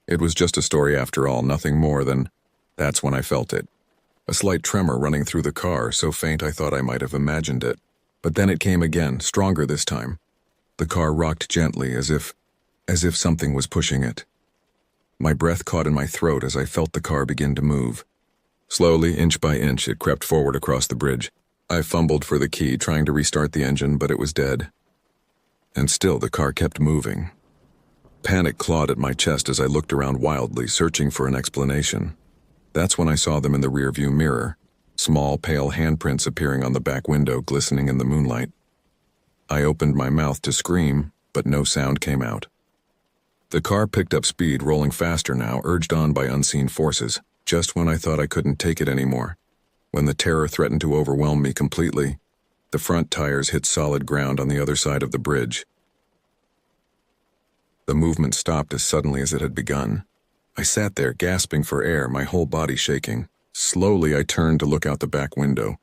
It was just a story after all, nothing more than... That's when I felt it. A slight tremor running through the car, so faint I thought I might have imagined it. But then it came again, stronger this time. The car rocked gently, as if something was pushing it. My breath caught in my throat as I felt the car begin to move. Slowly, inch by inch, it crept forward across the bridge. I fumbled for the key, trying to restart the engine, but it was dead. And still the car kept moving. Panic clawed at my chest as I looked around wildly, searching for an explanation. That's when I saw them in the rearview mirror, small, pale handprints appearing on the back window, glistening in the moonlight. I opened my mouth to scream, but no sound came out. The car picked up speed, rolling faster now, urged on by unseen forces, just when I thought I couldn't take it anymore. When the terror threatened to overwhelm me completely, the front tires hit solid ground on the other side of the bridge. The movement stopped as suddenly as it had begun. I sat there, gasping for air, my whole body shaking. Slowly, I turned to look out the back window.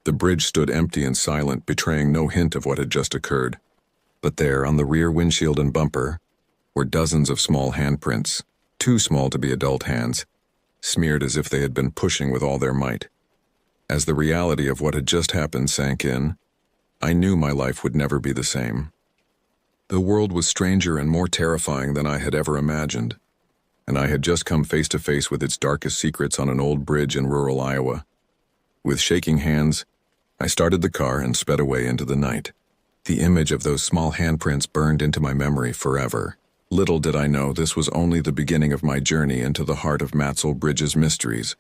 The bridge stood empty and silent, betraying no hint of what had just occurred. But there, on the rear windshield and bumper, were dozens of small handprints, too small to be adult hands, smeared as if they had been pushing with all their might. As the reality of what had just happened sank in, I knew my life would never be the same. The world was stranger and more terrifying than I had ever imagined, and I had just come face to face with its darkest secrets on an old bridge in rural Iowa. With shaking hands, I started the car and sped away into the night. The image of those small handprints burned into my memory forever. Little did I know this was only the beginning of my journey into the heart of Matzel Bridge's mysteries,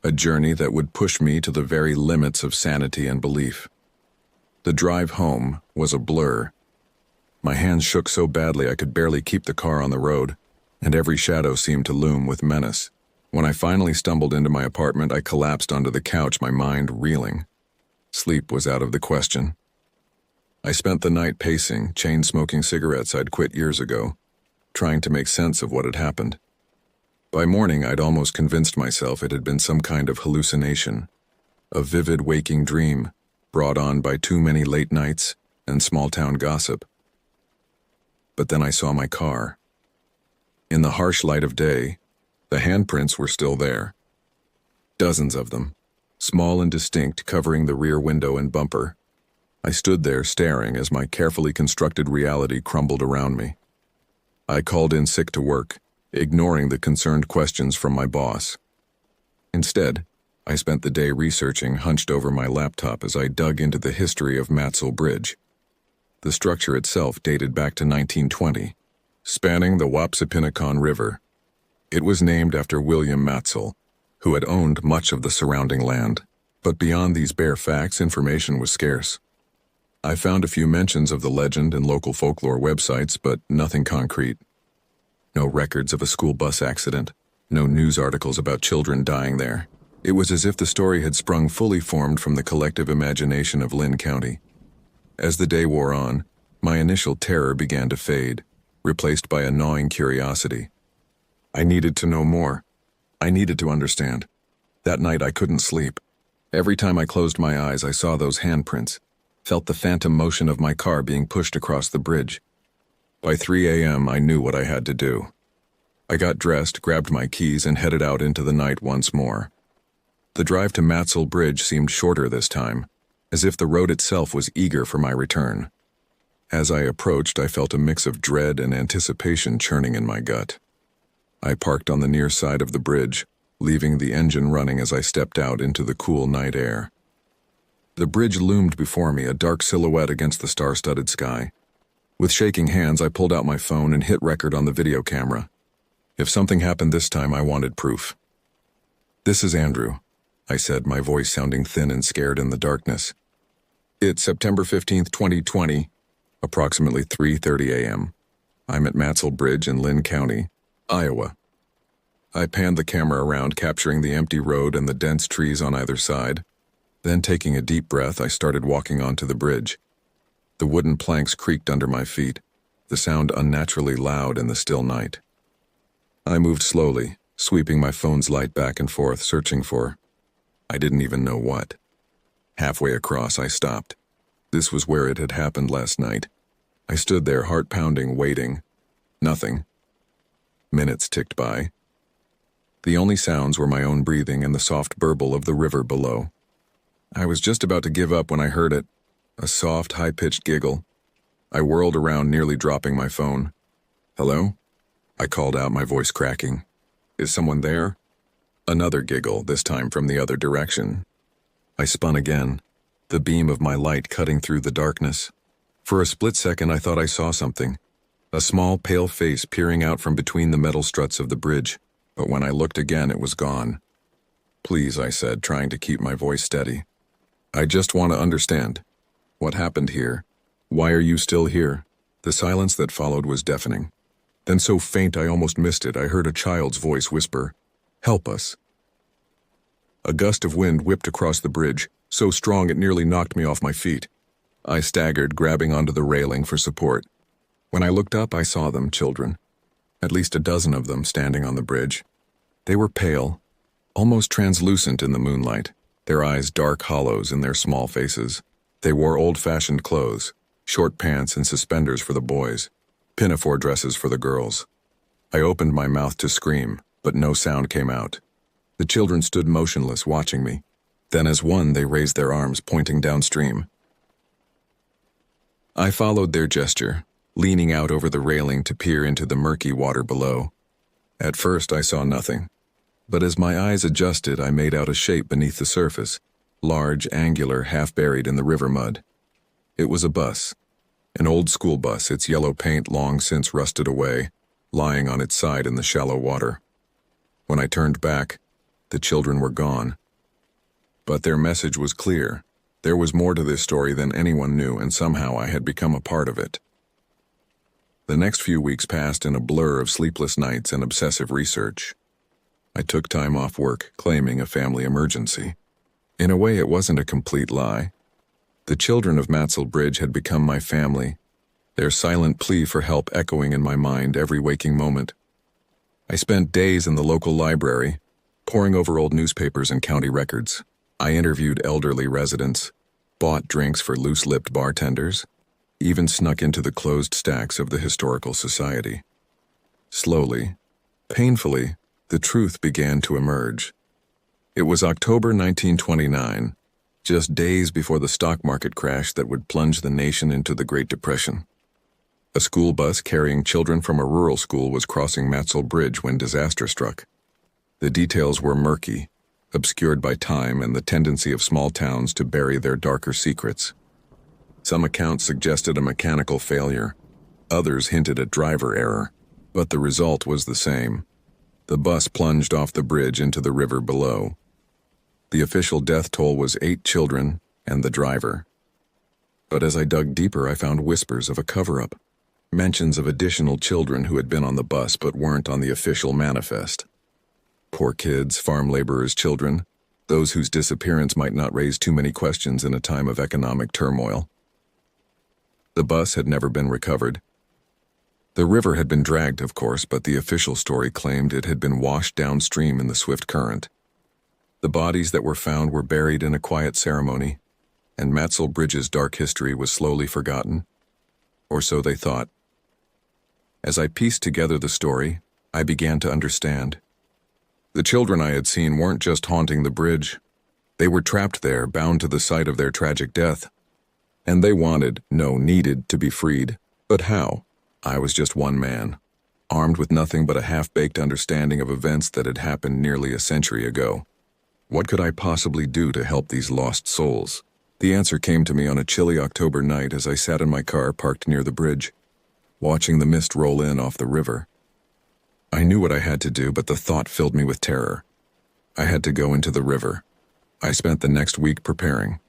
a journey that would push me to the very limits of sanity and belief. The drive home was a blur. My hands shook so badly I could barely keep the car on the road, and every shadow seemed to loom with menace. When I finally stumbled into my apartment, I collapsed onto the couch, my mind reeling. Sleep was out of the question. I spent the night pacing, chain-smoking cigarettes I'd quit years ago, trying to make sense of what had happened. By morning, I'd almost convinced myself it had been some kind of hallucination, a vivid waking dream brought on by too many late nights and small-town gossip. But then I saw my car. In the harsh light of day, the handprints were still there. Dozens of them, small and distinct, covering the rear window and bumper. I stood there staring as my carefully constructed reality crumbled around me. I called in sick to work, ignoring the concerned questions from my boss. Instead, I spent the day researching, hunched over my laptop as I dug into the history of Matzel Bridge. The structure itself dated back to 1920, spanning the Wapsipinicon River. It was named after William Matzel, who had owned much of the surrounding land. But beyond these bare facts, information was scarce. I found a few mentions of the legend in local folklore websites, but nothing concrete. No records of a school bus accident, no news articles about children dying there. It was as if the story had sprung fully formed from the collective imagination of Lynn County. As the day wore on, my initial terror began to fade, replaced by a gnawing curiosity. I needed to know more. I needed to understand. That night I couldn't sleep. Every time I closed my eyes, I saw those handprints, felt the phantom motion of my car being pushed across the bridge. By 3 a.m., I knew what I had to do. I got dressed, grabbed my keys, and headed out into the night once more. The drive to Matzel Bridge seemed shorter this time, as if the road itself was eager for my return. As I approached, I felt a mix of dread and anticipation churning in my gut. I parked on the near side of the bridge, leaving the engine running as I stepped out into the cool night air. The bridge loomed before me, a dark silhouette against the star-studded sky. With shaking hands, I pulled out my phone and hit record on the video camera. If something happened this time, I wanted proof. "This is Andrew," I said, my voice sounding thin and scared in the darkness. "It's September 15th, 2020, approximately 3:30 a.m. I'm at Matzel Bridge in Lynn County, Iowa." I panned the camera around, capturing the empty road and the dense trees on either side. Then, taking a deep breath, I started walking onto the bridge. The wooden planks creaked under my feet, the sound unnaturally loud in the still night. I moved slowly, sweeping my phone's light back and forth, searching for, I didn't even know what. Halfway across, I stopped. This was where it had happened last night. I stood there, heart pounding, waiting. Nothing. Minutes ticked by. The only sounds were my own breathing and the soft burble of the river below. I was just about to give up when I heard it. A soft, high-pitched giggle. I whirled around, nearly dropping my phone. "Hello?" I called out, my voice cracking. "Is someone there?" Another giggle, this time from the other direction. I spun again, the beam of my light cutting through the darkness. For a split second, I thought I saw something. A small, pale face peering out from between the metal struts of the bridge. But when I looked again, it was gone. "Please," I said, trying to keep my voice steady. "I just want to understand. What happened here? Why are you still here?" The silence that followed was deafening. Then, so faint I almost missed it, I heard a child's voice whisper, "Help us." A gust of wind whipped across the bridge, so strong it nearly knocked me off my feet. I staggered, grabbing onto the railing for support. When I looked up, I saw them, children. At least a dozen of them standing on the bridge. They were pale, almost translucent in the moonlight, their eyes dark hollows in their small faces. They wore old-fashioned clothes, short pants and suspenders for the boys, pinafore dresses for the girls. I opened my mouth to scream, but no sound came out. The children stood motionless, watching me. Then as one, they raised their arms, pointing downstream. I followed their gesture, leaning out over the railing to peer into the murky water below. At first, I saw nothing. But as my eyes adjusted, I made out a shape beneath the surface, large, angular, half-buried in the river mud. It was a bus, an old school bus, its yellow paint long since rusted away, lying on its side in the shallow water. When I turned back, the children were gone. But their message was clear. There was more to this story than anyone knew, and somehow I had become a part of it. The next few weeks passed in a blur of sleepless nights and obsessive research. I took time off work, claiming a family emergency. In a way, it wasn't a complete lie. The children of Matzel Bridge had become my family, their silent plea for help echoing in my mind every waking moment. I spent days in the local library, poring over old newspapers and county records. I interviewed elderly residents, bought drinks for loose-lipped bartenders, even snuck into the closed stacks of the Historical Society. Slowly, painfully, the truth began to emerge. It was October 1929, just days before the stock market crash that would plunge the nation into the Great Depression. A school bus carrying children from a rural school was crossing Matzel Bridge when disaster struck. The details were murky, obscured by time and the tendency of small towns to bury their darker secrets. Some accounts suggested a mechanical failure. Others hinted at driver error, but the result was the same. The bus plunged off the bridge into the river below. The official death toll was 8 children and the driver. But as I dug deeper, I found whispers of a cover-up, mentions of additional children who had been on the bus but weren't on the official manifest. Poor kids, farm laborers' children, those whose disappearance might not raise too many questions in a time of economic turmoil. The bus had never been recovered. The river had been dragged, of course, but the official story claimed it had been washed downstream in the swift current. The bodies that were found were buried in a quiet ceremony, and Matzel Bridge's dark history was slowly forgotten. Or so they thought. As I pieced together the story, I began to understand. The children I had seen weren't just haunting the bridge. They were trapped there, bound to the site of their tragic death. And they wanted, no, needed, to be freed. But how? I was just one man, armed with nothing but a half-baked understanding of events that had happened nearly a century ago. What could I possibly do to help these lost souls? The answer came to me on a chilly October night as I sat in my car parked near the bridge, watching the mist roll in off the river. I knew what I had to do, but the thought filled me with terror. I had to go into the river. I spent the next week preparing.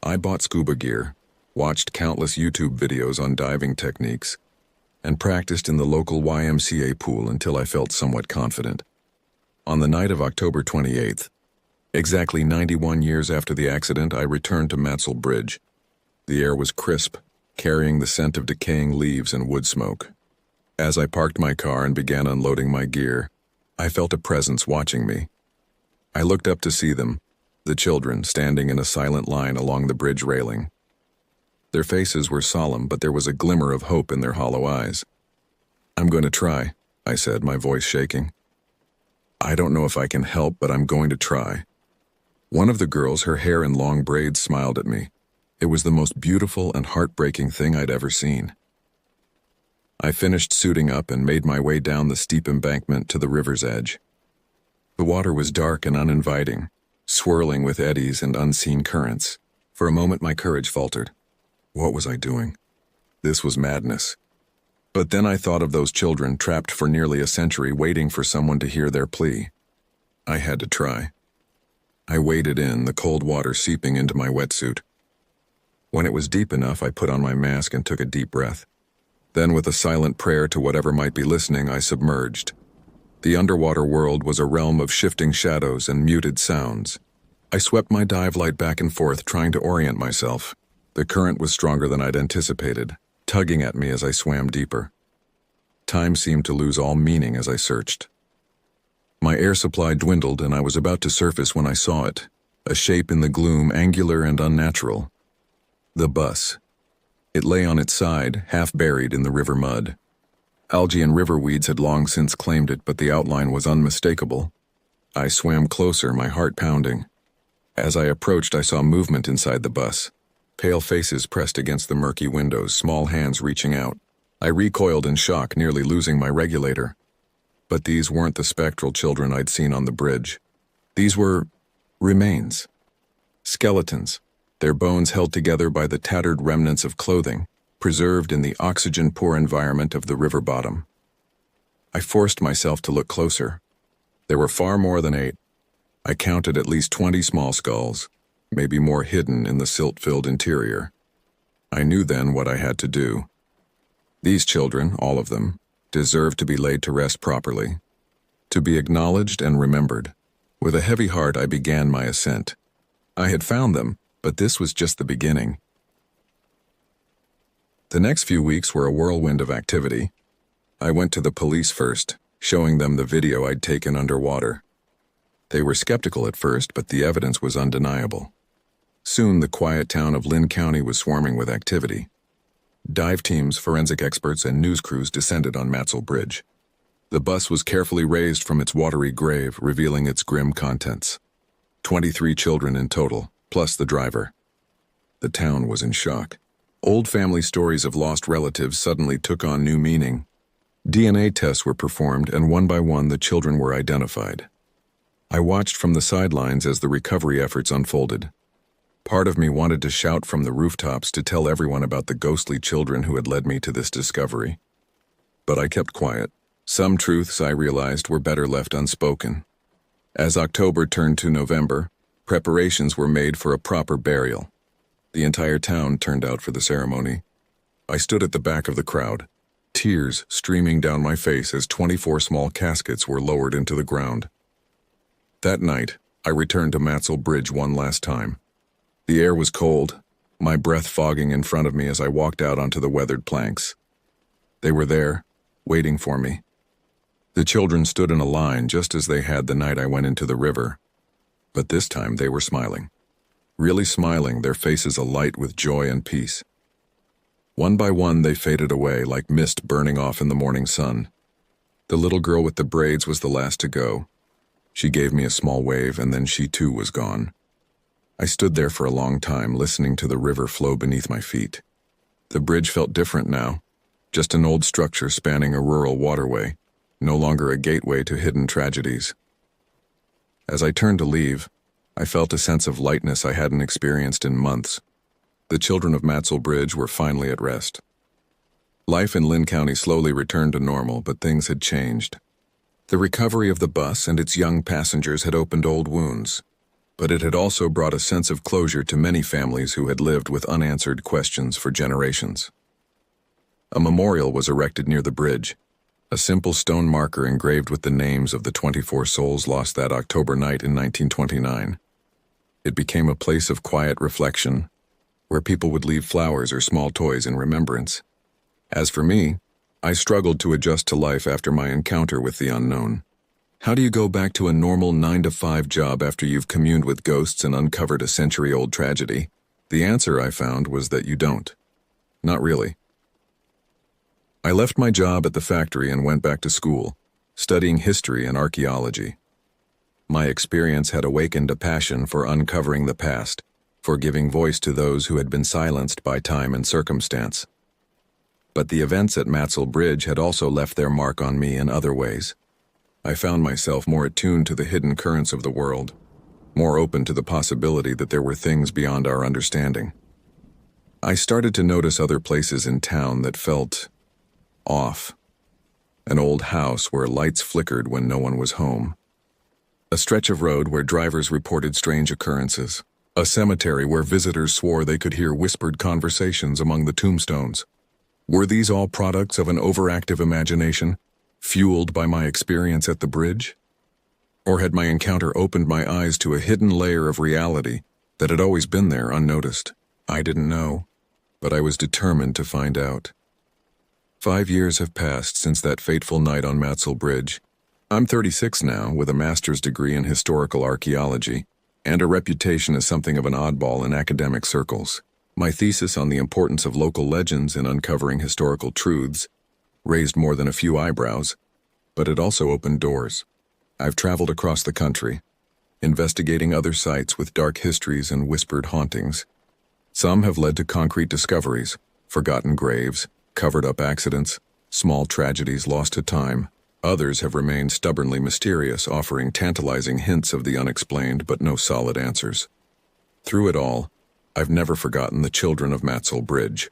I bought scuba gear, watched countless YouTube videos on diving techniques, and practiced in the local YMCA pool until I felt somewhat confident. On the night of October 28th, exactly 91 years after the accident, I returned to Matzel Bridge. The air was crisp, carrying the scent of decaying leaves and wood smoke. As I parked my car and began unloading my gear, I felt a presence watching me. I looked up to see them, the children standing in a silent line along the bridge railing. Their faces were solemn, but there was a glimmer of hope in their hollow eyes. "I'm going to try," I said, my voice shaking. "I don't know if I can help, but I'm going to try." One of the girls, her hair in long braids, smiled at me. It was the most beautiful and heartbreaking thing I'd ever seen. I finished suiting up and made my way down the steep embankment to the river's edge. The water was dark and uninviting, swirling with eddies and unseen currents. For a moment my courage faltered. What was I doing? This was madness. But then I thought of those children trapped for nearly a century waiting for someone to hear their plea. I had to try. I waded in, the cold water seeping into my wetsuit. When it was deep enough, I put on my mask and took a deep breath. Then, with a silent prayer to whatever might be listening, I submerged. The underwater world was a realm of shifting shadows and muted sounds. I swept my dive light back and forth, trying to orient myself. The current was stronger than I'd anticipated, tugging at me as I swam deeper. Time seemed to lose all meaning as I searched. My air supply dwindled, and I was about to surface when I saw it, a shape in the gloom, angular and unnatural. The bus. It lay on its side, half buried in the river mud. Algae and river weeds had long since claimed it, but the outline was unmistakable. I swam closer, my heart pounding. As I approached, I saw movement inside the bus. Pale faces pressed against the murky windows, small hands reaching out. I recoiled in shock, nearly losing my regulator. But these weren't the spectral children I'd seen on the bridge. These were remains. Skeletons, their bones held together by the tattered remnants of clothing, preserved in the oxygen-poor environment of the river bottom. I forced myself to look closer. There were far more than 8. I counted at least 20 small skulls, maybe more hidden in the silt-filled interior. I knew then what I had to do. These children, all of them, deserved to be laid to rest properly, to be acknowledged and remembered. With a heavy heart, I began my ascent. I had found them, but this was just the beginning. The next few weeks were a whirlwind of activity. I went to the police first, showing them the video I'd taken underwater. They were skeptical at first, but the evidence was undeniable. Soon, the quiet town of Lynn County was swarming with activity. Dive teams, forensic experts, and news crews descended on Matzel Bridge. The bus was carefully raised from its watery grave, revealing its grim contents. 23 children in total, plus the driver. The town was in shock. Old family stories of lost relatives suddenly took on new meaning. DNA tests were performed, and one by one the children were identified. I watched from the sidelines as the recovery efforts unfolded. Part of me wanted to shout from the rooftops to tell everyone about the ghostly children who had led me to this discovery. But I kept quiet. Some truths, I realized, were better left unspoken. As October turned to November, preparations were made for a proper burial. The entire town turned out for the ceremony. I stood at the back of the crowd, tears streaming down my face as 24 small caskets were lowered into the ground. That night, I returned to Matzel Bridge one last time. The air was cold, my breath fogging in front of me as I walked out onto the weathered planks. They were there, waiting for me. The children stood in a line just as they had the night I went into the river. But this time they were smiling. Really smiling, their faces alight with joy and peace. One by one they faded away like mist burning off in the morning sun. The little girl with the braids was the last to go. She gave me a small wave, and then she too was gone. I stood there for a long time, listening to the river flow beneath my feet. The bridge felt different now, just an old structure spanning a rural waterway, no longer a gateway to hidden tragedies. As I turned to leave, I felt a sense of lightness I hadn't experienced in months. The children of Matzel Bridge were finally at rest. Life in Lynn County slowly returned to normal, but things had changed. The recovery of the bus and its young passengers had opened old wounds, but it had also brought a sense of closure to many families who had lived with unanswered questions for generations. A memorial was erected near the bridge, a simple stone marker engraved with the names of the 24 souls lost that October night in 1929. It became a place of quiet reflection, where people would leave flowers or small toys in remembrance. As for me, I struggled to adjust to life after my encounter with the unknown. How do you go back to a normal 9-to-5 job after you've communed with ghosts and uncovered a century-old tragedy? The answer I found was that you don't. Not really. I left my job at the factory and went back to school, studying history and archaeology. My experience had awakened a passion for uncovering the past, for giving voice to those who had been silenced by time and circumstance. But the events at Matzel Bridge had also left their mark on me in other ways. I found myself more attuned to the hidden currents of the world, more open to the possibility that there were things beyond our understanding. I started to notice other places in town that felt off. An old house where lights flickered when no one was home. A stretch of road where drivers reported strange occurrences. A cemetery where visitors swore they could hear whispered conversations among the tombstones. Were these all products of an overactive imagination, fueled by my experience at the bridge? Or had my encounter opened my eyes to a hidden layer of reality that had always been there unnoticed? I didn't know, but I was determined to find out. 5 years have passed since that fateful night on Matzel Bridge. I'm 36 now, with a master's degree in historical archaeology, and a reputation as something of an oddball in academic circles. My thesis on the importance of local legends in uncovering historical truths raised more than a few eyebrows, but it also opened doors. I've traveled across the country, investigating other sites with dark histories and whispered hauntings. Some have led to concrete discoveries, forgotten graves, covered-up accidents, small tragedies lost to time. Others have remained stubbornly mysterious, offering tantalizing hints of the unexplained but no solid answers. Through it all, I've never forgotten the children of Matzel Bridge.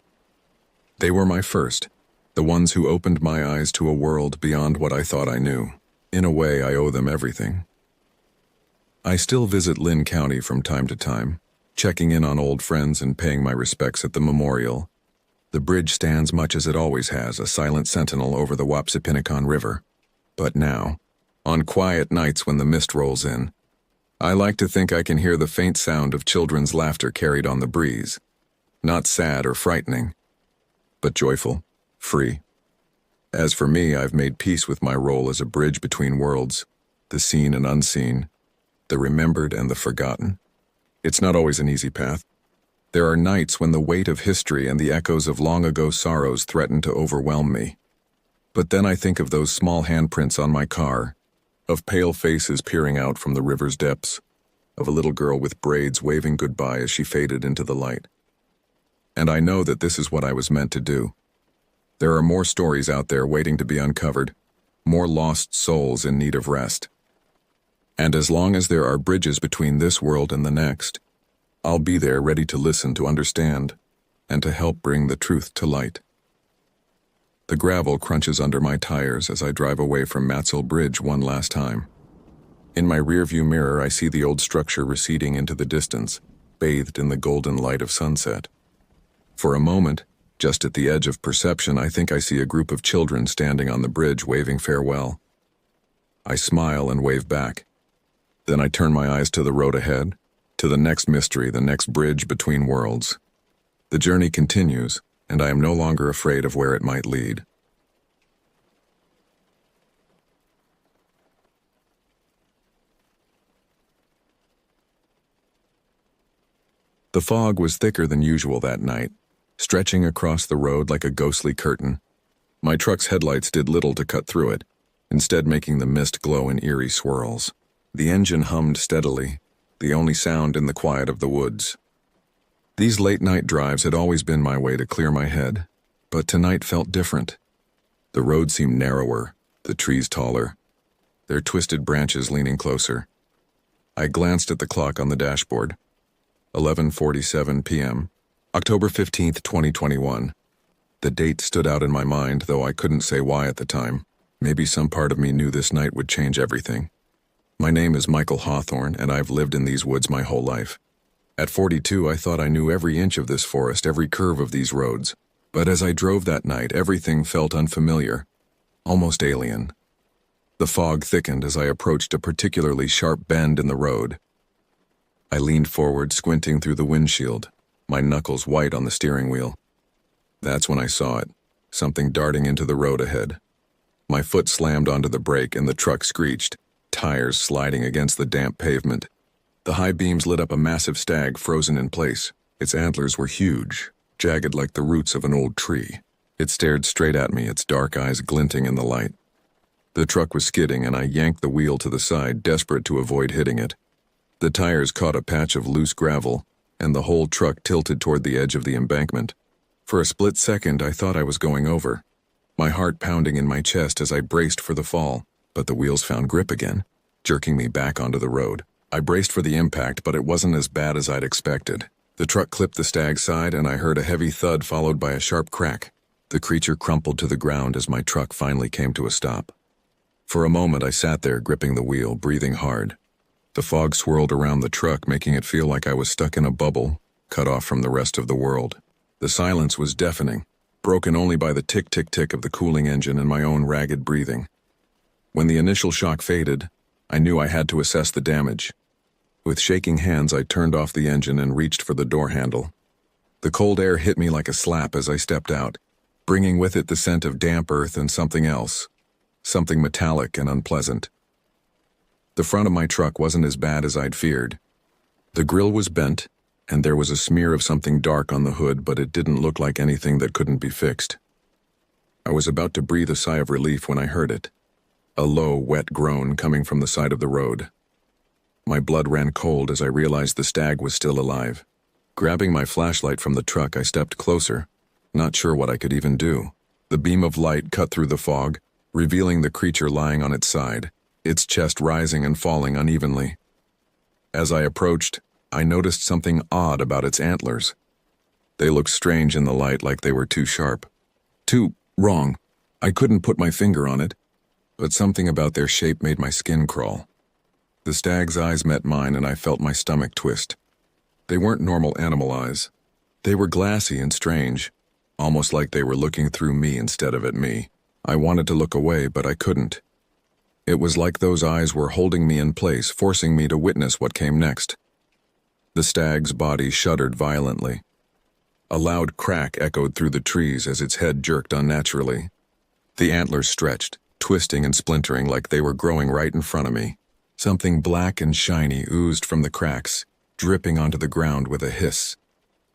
They were my first, the ones who opened my eyes to a world beyond what I thought I knew. In a way, I owe them everything. I still visit Lynn County from time to time, checking in on old friends and paying my respects at the memorial. The bridge stands much as it always has, a silent sentinel over the Wapsipinicon River. But now, on quiet nights when the mist rolls in, I like to think I can hear the faint sound of children's laughter carried on the breeze. Not sad or frightening, but joyful, free. As for me, I've made peace with my role as a bridge between worlds, the seen and unseen, the remembered and the forgotten. It's not always an easy path. There are nights when the weight of history and the echoes of long-ago sorrows threaten to overwhelm me. But then I think of those small handprints on my car, of pale faces peering out from the river's depths, of a little girl with braids waving goodbye as she faded into the light. And I know that this is what I was meant to do. There are more stories out there waiting to be uncovered, more lost souls in need of rest. And as long as there are bridges between this world and the next, I'll be there ready to listen, to understand, and to help bring the truth to light. The gravel crunches under my tires as I drive away from Matzel Bridge one last time. In my rearview mirror, I see the old structure receding into the distance, bathed in the golden light of sunset. For a moment, just at the edge of perception, I think I see a group of children standing on the bridge waving farewell. I smile and wave back. Then I turn my eyes to the road ahead, to the next mystery, the next bridge between worlds. The journey continues, and I am no longer afraid of where it might lead. The fog was thicker than usual that night, stretching across the road like a ghostly curtain. My truck's headlights did little to cut through it, instead making the mist glow in eerie swirls. The engine hummed steadily, the only sound in the quiet of the woods. These late-night drives had always been my way to clear my head, but tonight felt different. The road seemed narrower, the trees taller, their twisted branches leaning closer. I glanced at the clock on the dashboard. 11:47 p.m., October 15th, 2021. The date stood out in my mind, though I couldn't say why at the time. Maybe some part of me knew this night would change everything. My name is Michael Hawthorne, and I've lived in these woods my whole life. At 42, I thought I knew every inch of this forest, every curve of these roads. But as I drove that night, everything felt unfamiliar, almost alien. The fog thickened as I approached a particularly sharp bend in the road. I leaned forward, squinting through the windshield, my knuckles white on the steering wheel. That's when I saw it, something darting into the road ahead. My foot slammed onto the brake and the truck screeched, tires sliding against the damp pavement. The high beams lit up a massive stag frozen in place. Its antlers were huge, jagged like the roots of an old tree. It stared straight at me, its dark eyes glinting in the light. The truck was skidding, and I yanked the wheel to the side, desperate to avoid hitting it. The tires caught a patch of loose gravel, and the whole truck tilted toward the edge of the embankment. For a split second, I thought I was going over, my heart pounding in my chest as I braced for the fall, but the wheels found grip again, jerking me back onto the road. I braced for the impact, but it wasn't as bad as I'd expected. The truck clipped the stag's side, and I heard a heavy thud followed by a sharp crack. The creature crumpled to the ground as my truck finally came to a stop. For a moment, I sat there, gripping the wheel, breathing hard. The fog swirled around the truck, making it feel like I was stuck in a bubble, cut off from the rest of the world. The silence was deafening, broken only by the tick-tick-tick of the cooling engine and my own ragged breathing. When the initial shock faded, I knew I had to assess the damage. With shaking hands, I turned off the engine and reached for the door handle. The cold air hit me like a slap as I stepped out, bringing with it the scent of damp earth and something else, something metallic and unpleasant. The front of my truck wasn't as bad as I'd feared. The grille was bent, and there was a smear of something dark on the hood, but it didn't look like anything that couldn't be fixed. I was about to breathe a sigh of relief when I heard it, a low, wet groan coming from the side of the road. My blood ran cold as I realized the stag was still alive. Grabbing my flashlight from the truck, I stepped closer, not sure what I could even do. The beam of light cut through the fog, revealing the creature lying on its side, its chest rising and falling unevenly. As I approached, I noticed something odd about its antlers. They looked strange in the light, like they were too sharp. Too wrong. I couldn't put my finger on it, but something about their shape made my skin crawl. The stag's eyes met mine, and I felt my stomach twist. They weren't normal animal eyes. They were glassy and strange, almost like they were looking through me instead of at me. I wanted to look away, but I couldn't. It was like those eyes were holding me in place, forcing me to witness what came next. The stag's body shuddered violently. A loud crack echoed through the trees as its head jerked unnaturally. The antlers stretched, twisting and splintering like they were growing right in front of me. Something black and shiny oozed from the cracks, dripping onto the ground with a hiss.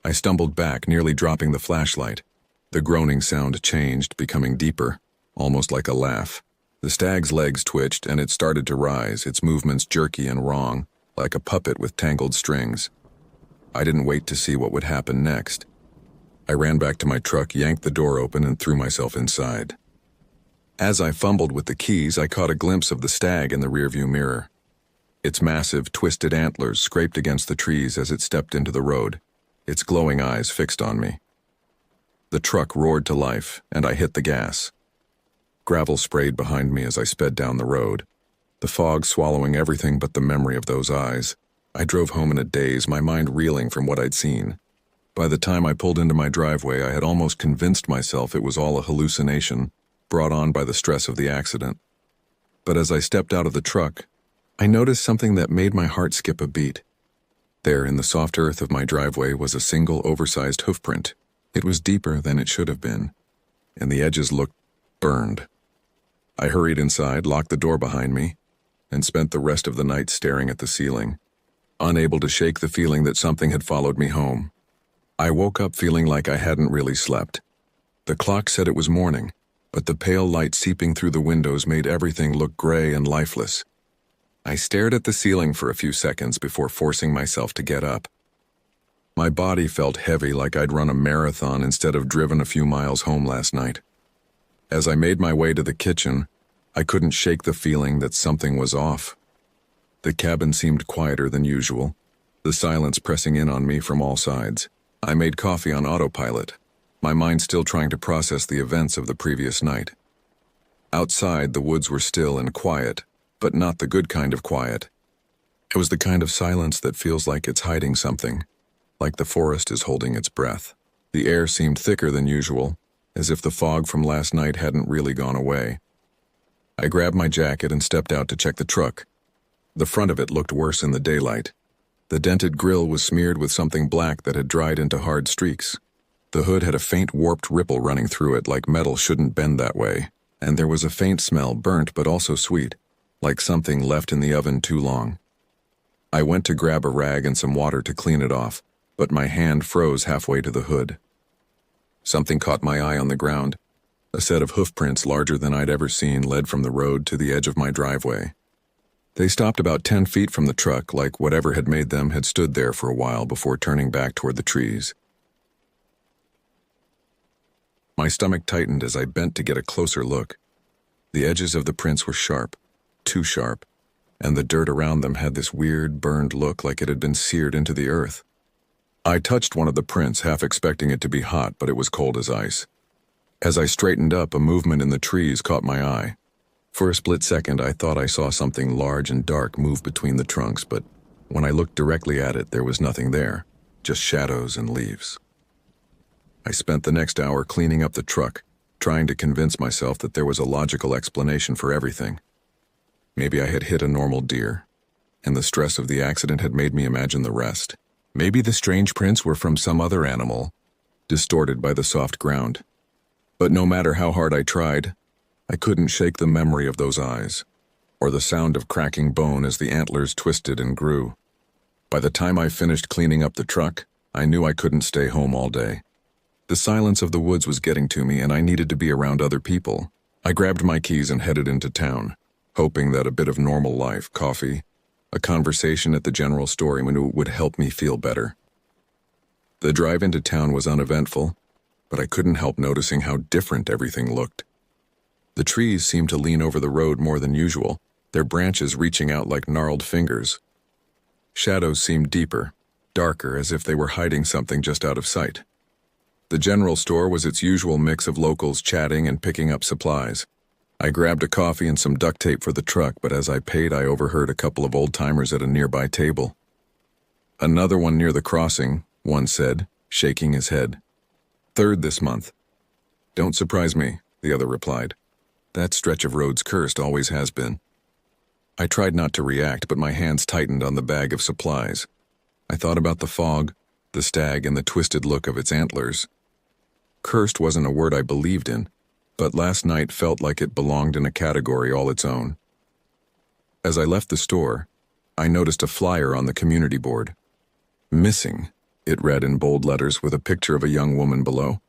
I stumbled back, nearly dropping the flashlight. The groaning sound changed, becoming deeper, almost like a laugh. The stag's legs twitched, and it started to rise, its movements jerky and wrong, like a puppet with tangled strings. I didn't wait to see what would happen next. I ran back to my truck, yanked the door open, and threw myself inside. As I fumbled with the keys, I caught a glimpse of the stag in the rearview mirror. Its massive, twisted antlers scraped against the trees as it stepped into the road, its glowing eyes fixed on me. The truck roared to life, and I hit the gas. Gravel sprayed behind me as I sped down the road, the fog swallowing everything but the memory of those eyes. I drove home in a daze, my mind reeling from what I'd seen. By the time I pulled into my driveway, I had almost convinced myself it was all a hallucination, brought on by the stress of the accident. But as I stepped out of the truck, I noticed something that made my heart skip a beat. There, in the soft earth of my driveway, was a single oversized hoofprint. It was deeper than it should have been, and the edges looked burned. I hurried inside, locked the door behind me, and spent the rest of the night staring at the ceiling, unable to shake the feeling that something had followed me home. I woke up feeling like I hadn't really slept. The clock said it was morning, but the pale light seeping through the windows made everything look gray and lifeless. I stared at the ceiling for a few seconds before forcing myself to get up. My body felt heavy, like I'd run a marathon instead of driven a few miles home last night. As I made my way to the kitchen, I couldn't shake the feeling that something was off. The cabin seemed quieter than usual, the silence pressing in on me from all sides. I made coffee on autopilot, my mind still trying to process the events of the previous night. Outside, the woods were still and quiet, but not the good kind of quiet. It was the kind of silence that feels like it's hiding something, like the forest is holding its breath. The air seemed thicker than usual, as if the fog from last night hadn't really gone away. I grabbed my jacket and stepped out to check the truck. The front of it looked worse in the daylight. The dented grille was smeared with something black that had dried into hard streaks. The hood had a faint warped ripple running through it, like metal shouldn't bend that way, and there was a faint smell, burnt but also sweet, like something left in the oven too long. I went to grab a rag and some water to clean it off, but my hand froze halfway to the hood. Something caught my eye on the ground. A set of hoofprints larger than I'd ever seen led from the road to the edge of my driveway. They stopped about 10 feet from the truck, like whatever had made them had stood there for a while before turning back toward the trees. My stomach tightened as I bent to get a closer look. The edges of the prints were sharp, too sharp, and the dirt around them had this weird, burned look like it had been seared into the earth. I touched one of the prints, half expecting it to be hot, but it was cold as ice. As I straightened up, a movement in the trees caught my eye. For a split second, I thought I saw something large and dark move between the trunks, but when I looked directly at it, there was nothing there, just shadows and leaves. I spent the next hour cleaning up the truck, trying to convince myself that there was a logical explanation for everything. Maybe I had hit a normal deer, and the stress of the accident had made me imagine the rest. Maybe the strange prints were from some other animal, distorted by the soft ground. But no matter how hard I tried, I couldn't shake the memory of those eyes, or the sound of cracking bone as the antlers twisted and grew. By the time I finished cleaning up the truck, I knew I couldn't stay home all day. The silence of the woods was getting to me, and I needed to be around other people. I grabbed my keys and headed into town, hoping that a bit of normal life, coffee, a conversation at the general store would help me feel better. The drive into town was uneventful, but I couldn't help noticing how different everything looked. The trees seemed to lean over the road more than usual, their branches reaching out like gnarled fingers. Shadows seemed deeper, darker, as if they were hiding something just out of sight. The general store was its usual mix of locals chatting and picking up supplies. I grabbed a coffee and some duct tape for the truck, but as I paid, I overheard a couple of old-timers at a nearby table. "Another one near the crossing," one said, shaking his head. "Third this month." "Don't surprise me," the other replied. "That stretch of road's cursed, always has been." I tried not to react, but my hands tightened on the bag of supplies. I thought about the fog, the stag, and the twisted look of its antlers. Cursed wasn't a word I believed in, but last night felt like it belonged in a category all its own. As I left the store, I noticed a flyer on the community board. Missing, it read in bold letters with a picture of a young woman below.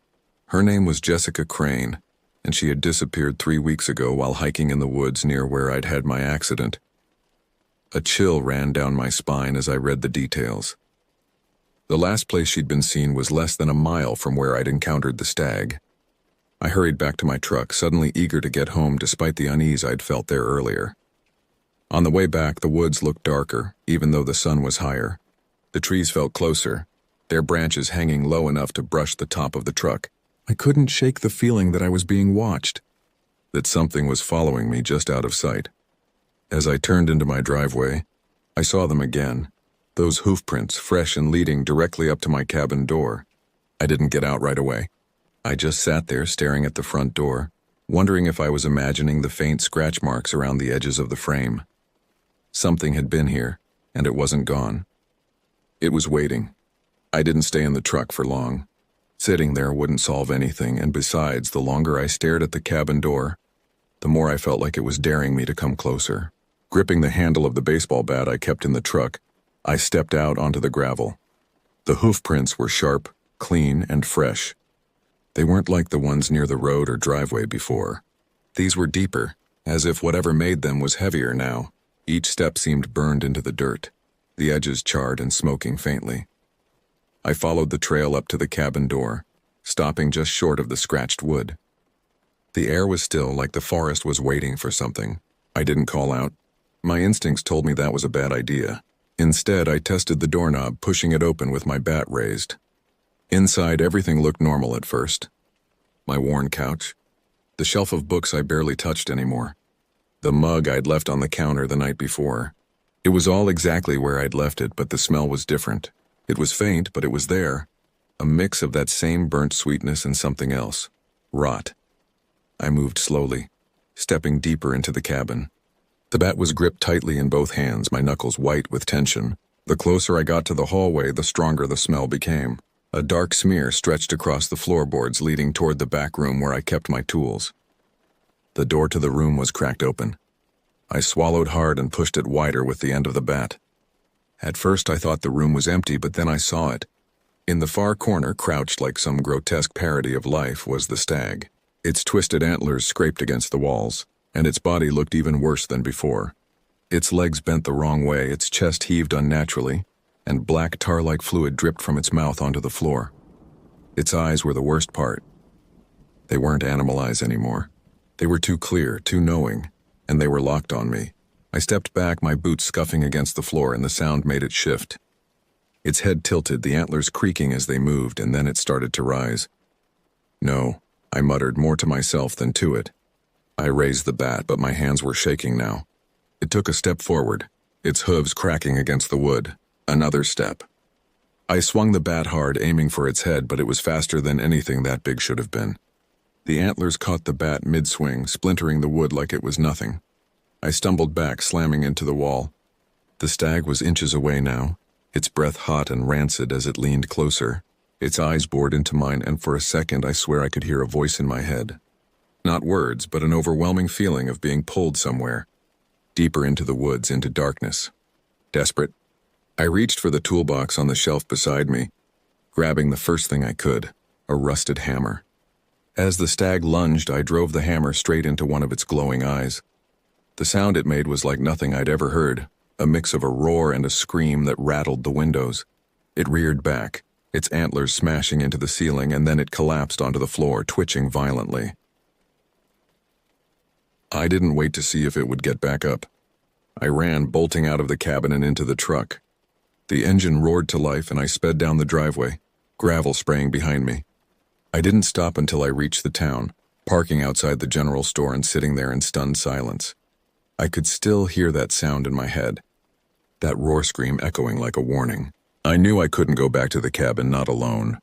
Her name was Jessica Crane, and she had disappeared 3 weeks ago while hiking in the woods near where I'd had my accident. A chill ran down my spine as I read the details. The last place she'd been seen was less than a mile from where I'd encountered the stag. I hurried back to my truck, suddenly eager to get home despite the unease I'd felt there earlier. On the way back, the woods looked darker, even though the sun was higher. The trees felt closer, their branches hanging low enough to brush the top of the truck. I couldn't shake the feeling that I was being watched, that something was following me just out of sight. As I turned into my driveway, I saw them again, those hoof prints fresh and leading directly up to my cabin door. I didn't get out right away. I just sat there staring at the front door, wondering if I was imagining the faint scratch marks around the edges of the frame. Something had been here, and it wasn't gone. It was waiting. I didn't stay in the truck for long. Sitting there wouldn't solve anything, and besides, the longer I stared at the cabin door, the more I felt like it was daring me to come closer. Gripping the handle of the baseball bat I kept in the truck, I stepped out onto the gravel. The hoof prints were sharp, clean, and fresh. They weren't like the ones near the road or driveway before. These were deeper, as if whatever made them was heavier now. Each step seemed burned into the dirt, the edges charred and smoking faintly. I followed the trail up to the cabin door, stopping just short of the scratched wood. The air was still, like the forest was waiting for something. I didn't call out. My instincts told me that was a bad idea. Instead, I tested the doorknob, pushing it open with my bat raised. Inside, everything looked normal at first. My worn couch, the shelf of books I barely touched anymore, the mug I'd left on the counter the night before. It was all exactly where I'd left it, but the smell was different. It was faint, but it was there. A mix of that same burnt sweetness and something else. Rot. I moved slowly, stepping deeper into the cabin. The bat was gripped tightly in both hands, my knuckles white with tension. The closer I got to the hallway, the stronger the smell became. A dark smear stretched across the floorboards leading toward the back room where I kept my tools. The door to the room was cracked open. I swallowed hard and pushed it wider with the end of the bat. At first I thought the room was empty, but then I saw it. In the far corner, crouched like some grotesque parody of life, was the stag. Its twisted antlers scraped against the walls, and its body looked even worse than before. Its legs bent the wrong way, its chest heaved unnaturally, and black tar-like fluid dripped from its mouth onto the floor. Its eyes were the worst part. They weren't animal eyes anymore. They were too clear, too knowing, and they were locked on me. I stepped back, my boots scuffing against the floor, and the sound made it shift. Its head tilted, the antlers creaking as they moved, and then it started to rise. No, I muttered, more to myself than to it. I raised the bat, but my hands were shaking now. It took a step forward, its hooves cracking against the wood. Another step. I swung the bat hard, aiming for its head, but it was faster than anything that big should have been. The antlers caught the bat mid-swing, splintering the wood like it was nothing. I stumbled back, slamming into the wall. The stag was inches away now, its breath hot and rancid as it leaned closer. Its eyes bored into mine, and for a second I swear I could hear a voice in my head. Not words, but an overwhelming feeling of being pulled somewhere. Deeper into the woods, into darkness. Desperate, I reached for the toolbox on the shelf beside me, grabbing the first thing I could, a rusted hammer. As the stag lunged, I drove the hammer straight into one of its glowing eyes. The sound it made was like nothing I'd ever heard, a mix of a roar and a scream that rattled the windows. It reared back, its antlers smashing into the ceiling, and then it collapsed onto the floor, twitching violently. I didn't wait to see if it would get back up. I ran, bolting out of the cabin and into the truck. The engine roared to life, and I sped down the driveway, gravel spraying behind me. I didn't stop until I reached the town, parking outside the general store and sitting there in stunned silence. I could still hear that sound in my head, that roar scream echoing like a warning. I knew I couldn't go back to the cabin, not alone.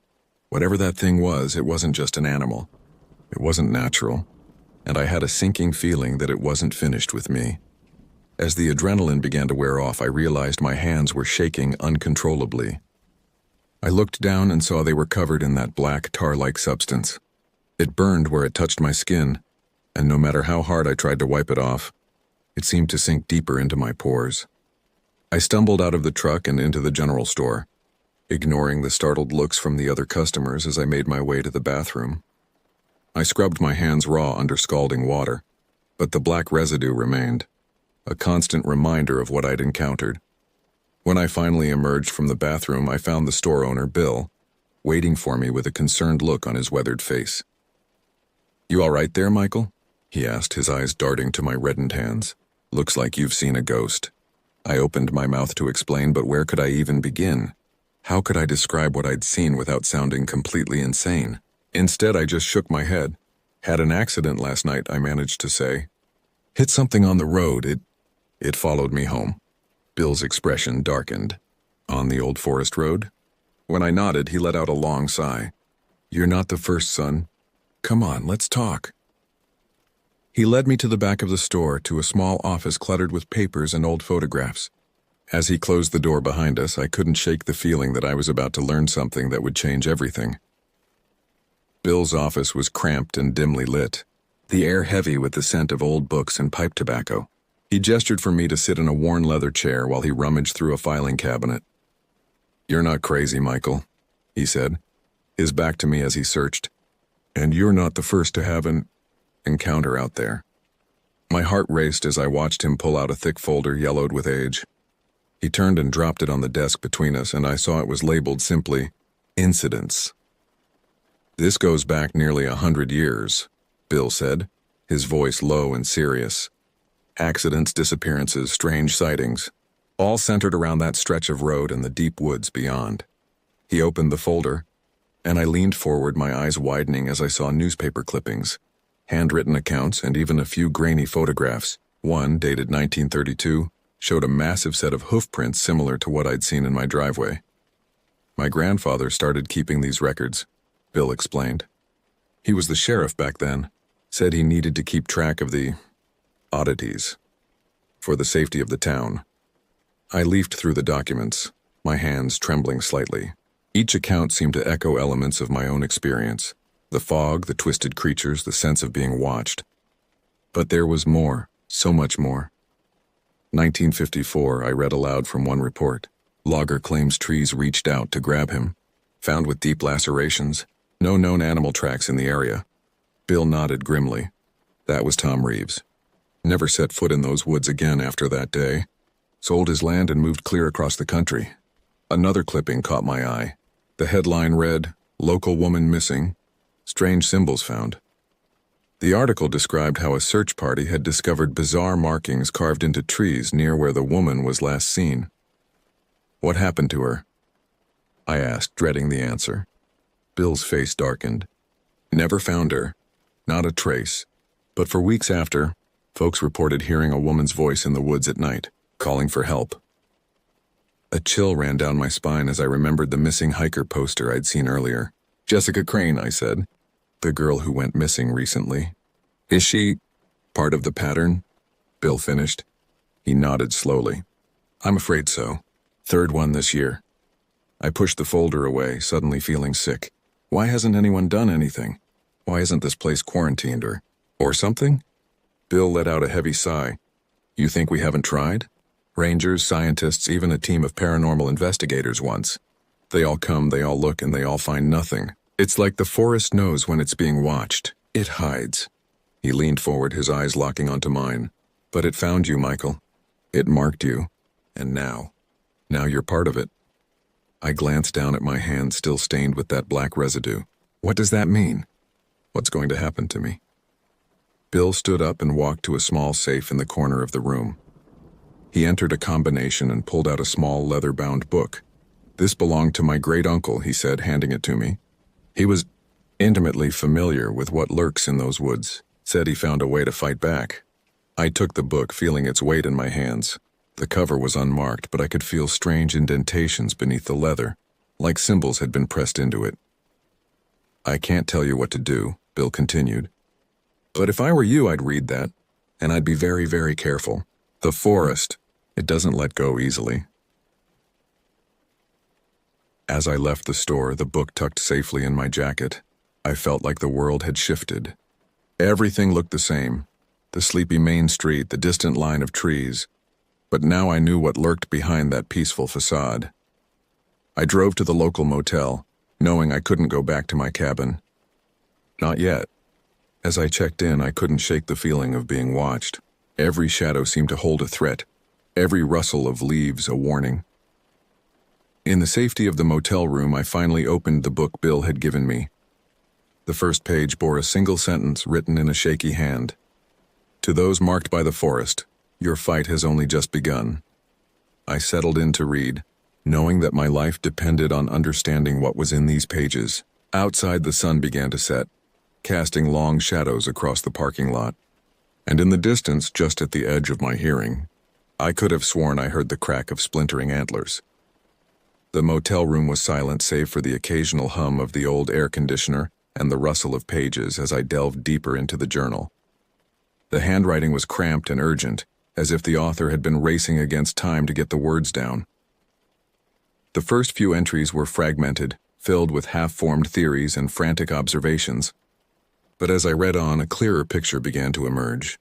Whatever that thing was, it wasn't just an animal. It wasn't natural, and I had a sinking feeling that it wasn't finished with me. As the adrenaline began to wear off, I realized my hands were shaking uncontrollably. I looked down and saw they were covered in that black tar-like substance. It burned where it touched my skin, and no matter how hard I tried to wipe it off, it seemed to sink deeper into my pores. I stumbled out of the truck and into the general store, ignoring the startled looks from the other customers as I made my way to the bathroom. I scrubbed my hands raw under scalding water, but the black residue remained, a constant reminder of what I'd encountered. When I finally emerged from the bathroom, I found the store owner, Bill, waiting for me with a concerned look on his weathered face. "You all right there, Michael?" he asked, his eyes darting to my reddened hands. "Looks like you've seen a ghost." I opened my mouth to explain, but where could I even begin? How could I describe what I'd seen without sounding completely insane? Instead, I just shook my head. "Had an accident last night," I managed to say. "Hit something on the road. It followed me home." Bill's expression darkened. "On the old forest road?" When I nodded, he let out a long sigh. "You're not the first, son. Come on, let's talk." He led me to the back of the store, to a small office cluttered with papers and old photographs. As he closed the door behind us, I couldn't shake the feeling that I was about to learn something that would change everything. Bill's office was cramped and dimly lit, the air heavy with the scent of old books and pipe tobacco. He gestured for me to sit in a worn leather chair while he rummaged through a filing cabinet. "You're not crazy, Michael," he said, his back to me as he searched. "And you're not the first to have an encounter out there." My heart raced as I watched him pull out a thick folder yellowed with age. He turned and dropped it on the desk between us, and I saw it was labeled simply, "Incidents." "This goes back nearly 100 years, Bill said, his voice low and serious. "Accidents, disappearances, strange sightings, all centered around that stretch of road and the deep woods beyond." He opened the folder, and I leaned forward, my eyes widening as I saw newspaper clippings, handwritten accounts, and even a few grainy photographs. One, dated 1932, showed a massive set of hoof prints similar to what I'd seen in my driveway. "My grandfather started keeping these records," Bill explained. "He was the sheriff back then, said he needed to keep track of the oddities for the safety of the town." I leafed through the documents, my hands trembling slightly. Each account seemed to echo elements of my own experience. The fog, the twisted creatures, the sense of being watched. But there was more, so much more. 1954, I read aloud from one report. "Logger claims trees reached out to grab him. Found with deep lacerations. No known animal tracks in the area." Bill nodded grimly. "That was Tom Reeves. Never set foot in those woods again after that day. Sold his land and moved clear across the country." Another clipping caught my eye. The headline read, "Local woman missing. Strange symbols found." The article described how a search party had discovered bizarre markings carved into trees near where the woman was last seen. "What happened to her?" I asked, dreading the answer. Bill's face darkened. "Never found her. Not a trace. But for weeks after, folks reported hearing a woman's voice in the woods at night, calling for help." A chill ran down my spine as I remembered the missing hiker poster I'd seen earlier. "Jessica Crane," I said. "The girl who went missing recently. Is she part of the pattern?" Bill finished. He nodded slowly. "I'm afraid so. Third one this year." I pushed the folder away, suddenly feeling sick. Why hasn't anyone done anything? Why isn't this place quarantined or something? Bill let out a heavy sigh. "You think we haven't tried? Rangers, scientists, even a team of paranormal investigators once. They all come, they all look, and they all find nothing. It's like the forest knows when it's being watched. It hides." He leaned forward, his eyes locking onto mine. "But it found you, Michael. It marked you. And now you're part of it." I glanced down at my hand, still stained with that black residue. What does that mean? What's going to happen to me? Bill stood up and walked to a small safe in the corner of the room. He entered a combination and pulled out a small leather-bound book. "This belonged to my great-uncle," he said, handing it to me. "He was intimately familiar with what lurks in those woods. Said he found a way to fight back." I took the book, feeling its weight in my hands. The cover was unmarked, but I could feel strange indentations beneath the leather, like symbols had been pressed into it. "I can't tell you what to do," Bill continued. "But if I were you, I'd read that, and I'd be very, very careful. The forest, it doesn't let go easily." As I left the store, the book tucked safely in my jacket, I felt like the world had shifted. Everything looked the same. The sleepy main street, the distant line of trees. But now I knew what lurked behind that peaceful facade. I drove to the local motel, knowing I couldn't go back to my cabin. Not yet. As I checked in, I couldn't shake the feeling of being watched. Every shadow seemed to hold a threat, every rustle of leaves a warning. In the safety of the motel room, I finally opened the book Bill had given me. The first page bore a single sentence written in a shaky hand. To those marked by the forest, your fight has only just begun. I settled in to read, knowing that my life depended on understanding what was in these pages. Outside, the sun began to set, casting long shadows across the parking lot. And in the distance, just at the edge of my hearing, I could have sworn I heard the crack of splintering antlers. The motel room was silent save for the occasional hum of the old air conditioner and the rustle of pages as I delved deeper into the journal. The handwriting was cramped and urgent, as if the author had been racing against time to get the words down. The first few entries were fragmented, filled with half-formed theories and frantic observations. But as I read on, a clearer picture began to emerge.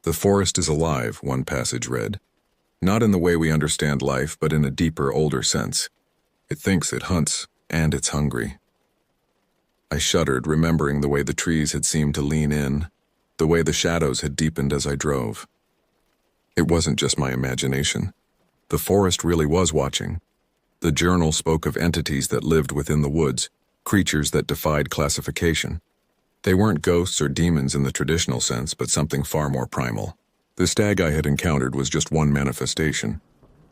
The forest is alive, one passage read. Not in the way we understand life, but in a deeper, older sense. It thinks, it hunts, and it's hungry. I shuddered, remembering the way the trees had seemed to lean in, the way the shadows had deepened as I drove. It wasn't just my imagination. The forest really was watching. The journal spoke of entities that lived within the woods, creatures that defied classification. They weren't ghosts or demons in the traditional sense, but something far more primal. The stag I had encountered was just one manifestation.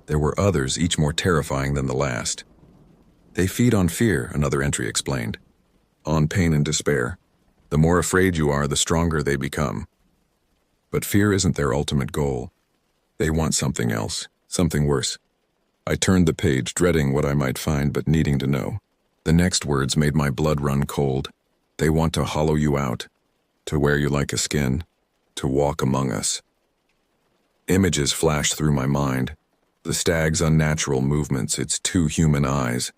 There were others, each more terrifying than the last. They feed on fear, another entry explained. On pain and despair. The more afraid you are, the stronger they become. But fear isn't their ultimate goal. They want something else, something worse. I turned the page, dreading what I might find but needing to know. The next words made my blood run cold. They want to hollow you out, to wear you like a skin, to walk among us. Images flashed through my mind. The stag's unnatural movements, its two human eyes.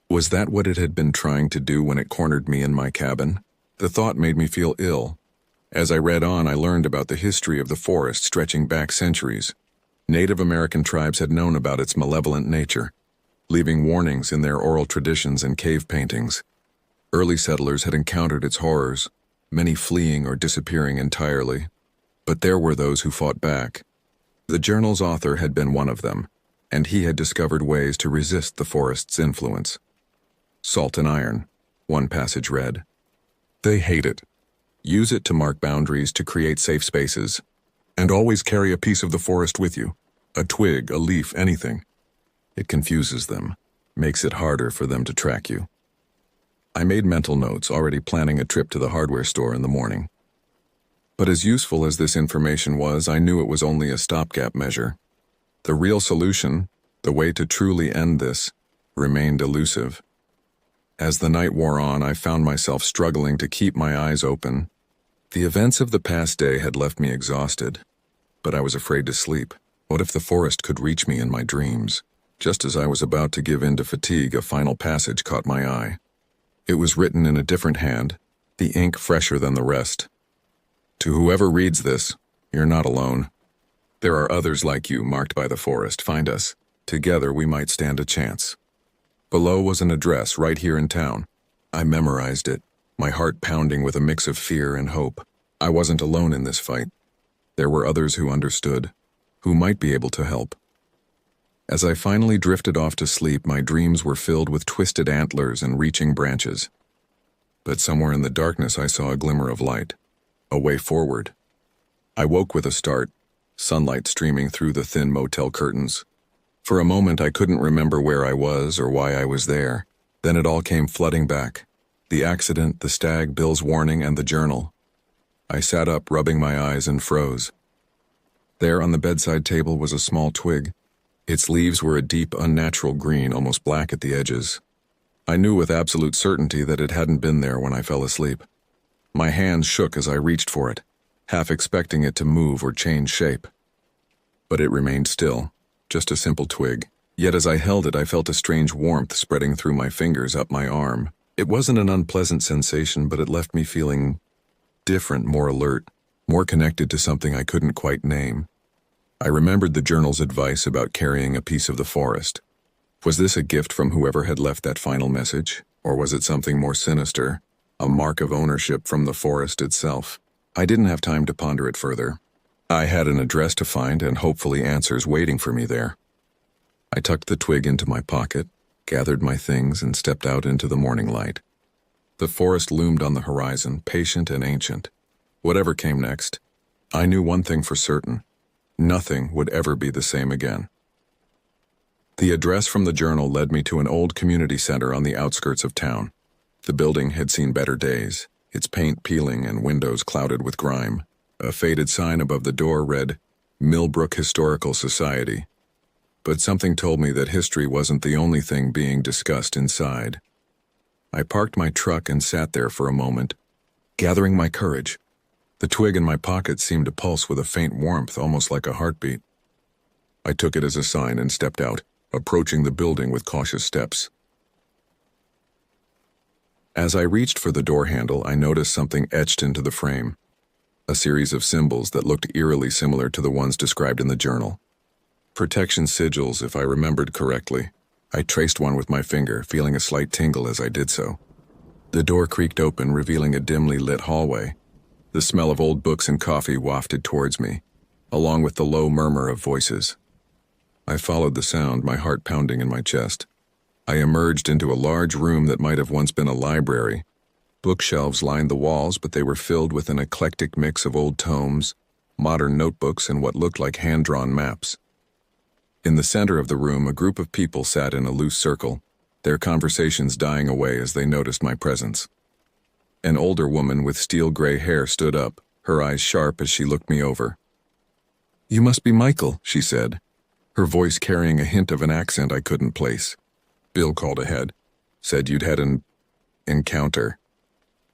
Was that what it had been trying to do when it cornered me in my cabin? The thought made me feel ill. As I read on, I learned about the history of the forest stretching back centuries. Native American tribes had known about its malevolent nature, leaving warnings in their oral traditions and cave paintings. Early settlers had encountered its horrors, many fleeing or disappearing entirely. But there were those who fought back. The journal's author had been one of them, and he had discovered ways to resist the forest's influence. Salt and iron, one passage read. They hate it. Use it to mark boundaries, to create safe spaces. And always carry a piece of the forest with you. A twig, a leaf, anything. It confuses them, makes it harder for them to track you. I made mental notes, already planning a trip to the hardware store in the morning. But as useful as this information was, I knew it was only a stopgap measure. The real solution, the way to truly end this, remained elusive. As the night wore on, I found myself struggling to keep my eyes open. The events of the past day had left me exhausted, but I was afraid to sleep. What if the forest could reach me in my dreams? Just as I was about to give in to fatigue, a final passage caught my eye. It was written in a different hand, the ink fresher than the rest. To whoever reads this, you're not alone. There are others like you marked by the forest. Find us. Together we might stand a chance. Below was an address right here in town. I memorized it, my heart pounding with a mix of fear and hope. I wasn't alone in this fight. There were others who understood, who might be able to help. As I finally drifted off to sleep, my dreams were filled with twisted antlers and reaching branches. But somewhere in the darkness I saw a glimmer of light, a way forward. I woke with a start, sunlight streaming through the thin motel curtains. For a moment I couldn't remember where I was or why I was there. Then it all came flooding back. The accident, the stag, Bill's warning, and the journal. I sat up, rubbing my eyes, and froze. There on the bedside table was a small twig. Its leaves were a deep, unnatural green, almost black at the edges. I knew with absolute certainty that it hadn't been there when I fell asleep. My hands shook as I reached for it, half expecting it to move or change shape. But it remained still, just a simple twig. Yet as I held it, I felt a strange warmth spreading through my fingers up my arm. It wasn't an unpleasant sensation, but it left me feeling different, more alert, more connected to something I couldn't quite name. I remembered the journal's advice about carrying a piece of the forest. Was this a gift from whoever had left that final message, or was it something more sinister, a mark of ownership from the forest itself? I didn't have time to ponder it further. I had an address to find and hopefully answers waiting for me there. I tucked the twig into my pocket, gathered my things, and stepped out into the morning light. The forest loomed on the horizon, patient and ancient. Whatever came next, I knew one thing for certain: nothing would ever be the same again. The address from the journal led me to an old community center on the outskirts of town. The building had seen better days, its paint peeling and windows clouded with grime. A faded sign above the door read, "Millbrook Historical Society." But something told me that history wasn't the only thing being discussed inside. I parked my truck and sat there for a moment, gathering my courage. The twig in my pocket seemed to pulse with a faint warmth, almost like a heartbeat. I took it as a sign and stepped out, approaching the building with cautious steps. As I reached for the door handle, I noticed something etched into the frame. A series of symbols that looked eerily similar to the ones described in the journal. Protection sigils, if I remembered correctly. I traced one with my finger, feeling a slight tingle as I did so. The door creaked open, revealing a dimly lit hallway. The smell of old books and coffee wafted towards me, along with the low murmur of voices. I followed the sound, my heart pounding in my chest. I emerged into a large room that might have once been a library. Bookshelves lined the walls, but they were filled with an eclectic mix of old tomes, modern notebooks, and what looked like hand-drawn maps. In the center of the room, a group of people sat in a loose circle, their conversations dying away as they noticed my presence. An older woman with steel-gray hair stood up, her eyes sharp as she looked me over. "You must be Michael," she said, her voice carrying a hint of an accent I couldn't place. Bill called ahead, said you'd had an encounter.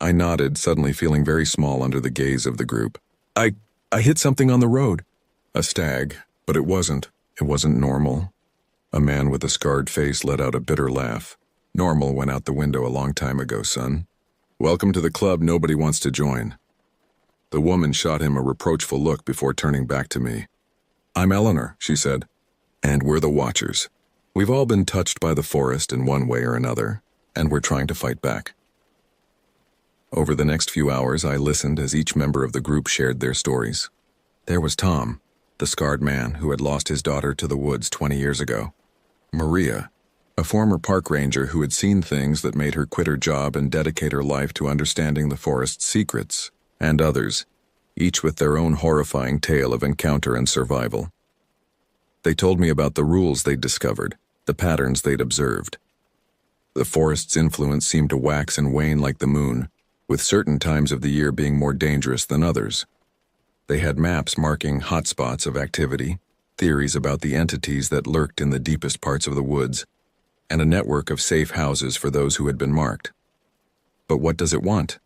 I nodded, suddenly feeling very small under the gaze of the group. I hit something on the road. A stag, but it wasn't. It wasn't normal. A man with a scarred face let out a bitter laugh. Normal went out the window a long time ago, son. Welcome to the club nobody wants to join. The woman shot him a reproachful look before turning back to me. I'm Eleanor, she said, and we're the Watchers. We've all been touched by the forest in one way or another, and we're trying to fight back. Over the next few hours, I listened as each member of the group shared their stories. There was Tom, the scarred man who had lost his daughter to the woods 20 years ago. Maria, a former park ranger who had seen things that made her quit her job and dedicate her life to understanding the forest's secrets, and others, each with their own horrifying tale of encounter and survival. They told me about the rules they'd discovered, the patterns they'd observed. The forest's influence seemed to wax and wane like the moon, with certain times of the year being more dangerous than others. They had maps marking hotspots of activity, theories about the entities that lurked in the deepest parts of the woods, and a network of safe houses for those who had been marked. But what does it want?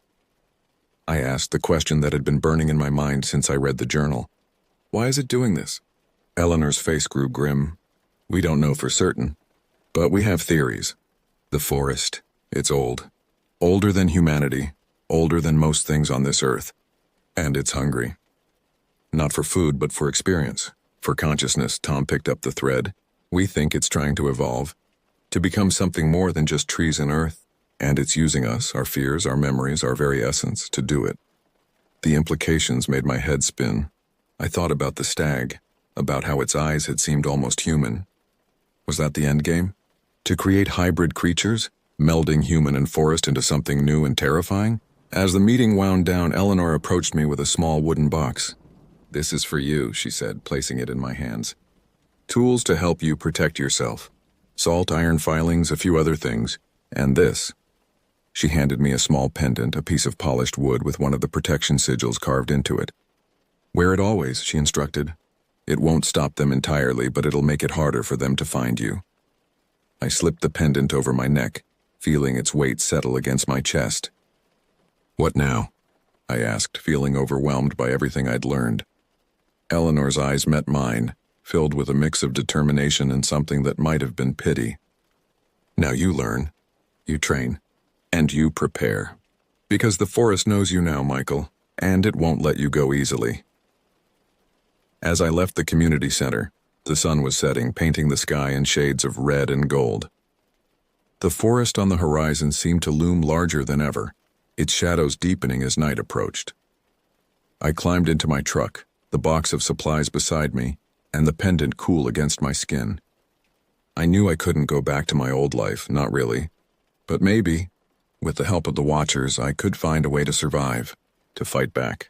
I asked the question that had been burning in my mind since I read the journal. Why is it doing this? Eleanor's face grew grim. We don't know for certain, but we have theories. The forest, it's old. Older than humanity, older than most things on this earth. And it's hungry. Not for food, but for experience. For consciousness, Tom picked up the thread. We think it's trying to evolve, to become something more than just trees and earth. And it's using us, our fears, our memories, our very essence, to do it. The implications made my head spin. I thought about the stag, about how its eyes had seemed almost human. Was that the end game? To create hybrid creatures, melding human and forest into something new and terrifying? As the meeting wound down, Eleanor approached me with a small wooden box. This is for you, she said, placing it in my hands. Tools to help you protect yourself. Salt, iron filings, a few other things. And this. She handed me a small pendant, a piece of polished wood with one of the protection sigils carved into it. Wear it always, she instructed. It won't stop them entirely, but it'll make it harder for them to find you. I slipped the pendant over my neck, feeling its weight settle against my chest. What now? I asked, feeling overwhelmed by everything I'd learned. Eleanor's eyes met mine, filled with a mix of determination and something that might have been pity. Now you learn. You train. And you prepare. Because the forest knows you now, Michael, and it won't let you go easily. As I left the community center, the sun was setting, painting the sky in shades of red and gold. The forest on the horizon seemed to loom larger than ever, its shadows deepening as night approached. I climbed into my truck, the box of supplies beside me, and the pendant cool against my skin. I knew I couldn't go back to my old life, not really. But maybe, with the help of the Watchers, I could find a way to survive, to fight back.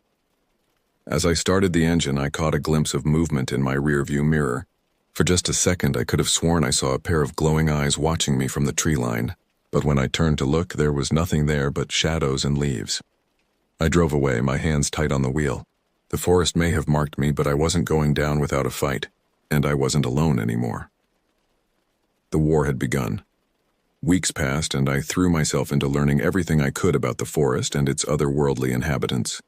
As I started the engine, I caught a glimpse of movement in my rearview mirror. For just a second, I could have sworn I saw a pair of glowing eyes watching me from the tree line. But when I turned to look, there was nothing there but shadows and leaves. I drove away, my hands tight on the wheel. The forest may have marked me, but I wasn't going down without a fight, and I wasn't alone anymore. The war had begun. Weeks passed, and I threw myself into learning everything I could about the forest and its otherworldly inhabitants.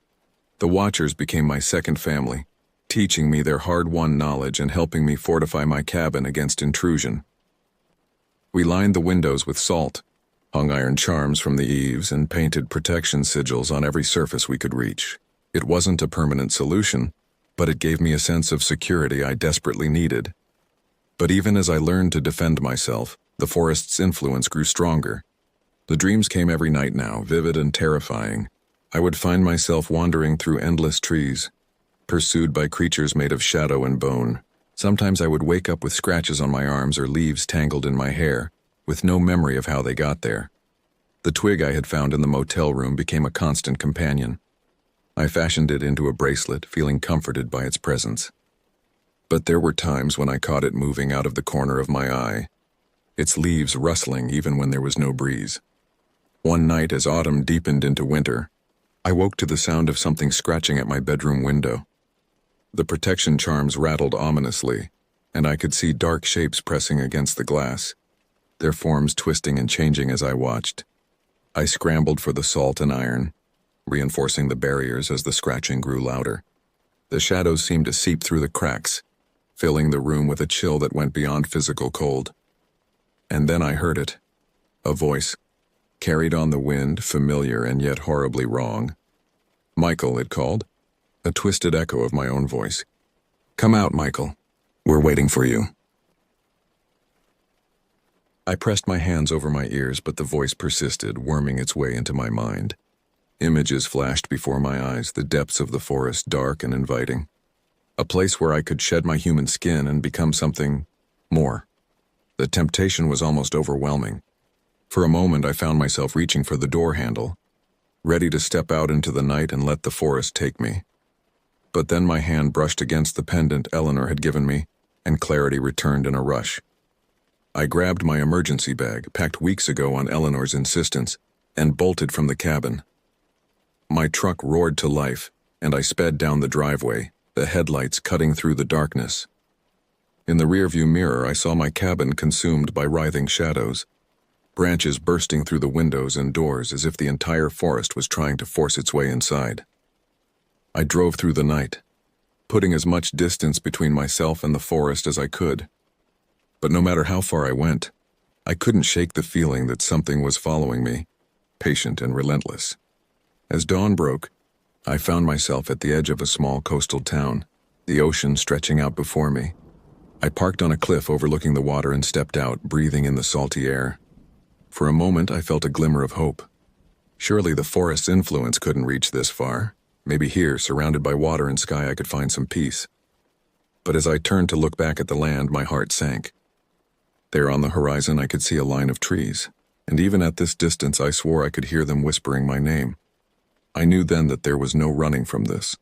The Watchers became my second family, teaching me their hard-won knowledge and helping me fortify my cabin against intrusion. We lined the windows with salt, hung iron charms from the eaves, and painted protection sigils on every surface we could reach. It wasn't a permanent solution, but it gave me a sense of security I desperately needed. But even as I learned to defend myself, the forest's influence grew stronger. The dreams came every night now, vivid and terrifying. I would find myself wandering through endless trees, pursued by creatures made of shadow and bone. Sometimes I would wake up with scratches on my arms or leaves tangled in my hair, with no memory of how they got there. The twig I had found in the motel room became a constant companion. I fashioned it into a bracelet, feeling comforted by its presence. But there were times when I caught it moving out of the corner of my eye, its leaves rustling even when there was no breeze. One night, as autumn deepened into winter, I woke to the sound of something scratching at my bedroom window. The protection charms rattled ominously, and I could see dark shapes pressing against the glass, their forms twisting and changing as I watched. I scrambled for the salt and iron, reinforcing the barriers as the scratching grew louder. The shadows seemed to seep through the cracks, filling the room with a chill that went beyond physical cold. And then I heard it. A voice, carried on the wind, familiar and yet horribly wrong. Michael, it called, a twisted echo of my own voice. "Come out, Michael. We're waiting for you." I pressed my hands over my ears, but the voice persisted, worming its way into my mind. Images flashed before my eyes, the depths of the forest dark and inviting. A place where I could shed my human skin and become something more. The temptation was almost overwhelming. For a moment, I found myself reaching for the door handle, ready to step out into the night and let the forest take me. But then my hand brushed against the pendant Eleanor had given me, and clarity returned in a rush. I grabbed my emergency bag, packed weeks ago on Eleanor's insistence, and bolted from the cabin. My truck roared to life, and I sped down the driveway, the headlights cutting through the darkness. In the rearview mirror, I saw my cabin consumed by writhing shadows, branches bursting through the windows and doors as if the entire forest was trying to force its way inside. I drove through the night, putting as much distance between myself and the forest as I could. But no matter how far I went, I couldn't shake the feeling that something was following me, patient and relentless. As dawn broke, I found myself at the edge of a small coastal town, the ocean stretching out before me. I parked on a cliff overlooking the water and stepped out, breathing in the salty air. For a moment, I felt a glimmer of hope. Surely the forest's influence couldn't reach this far. Maybe here, surrounded by water and sky, I could find some peace. But as I turned to look back at the land, my heart sank. There on the horizon, I could see a line of trees, and even at this distance, I swore I could hear them whispering my name. I knew then that there was no running from this.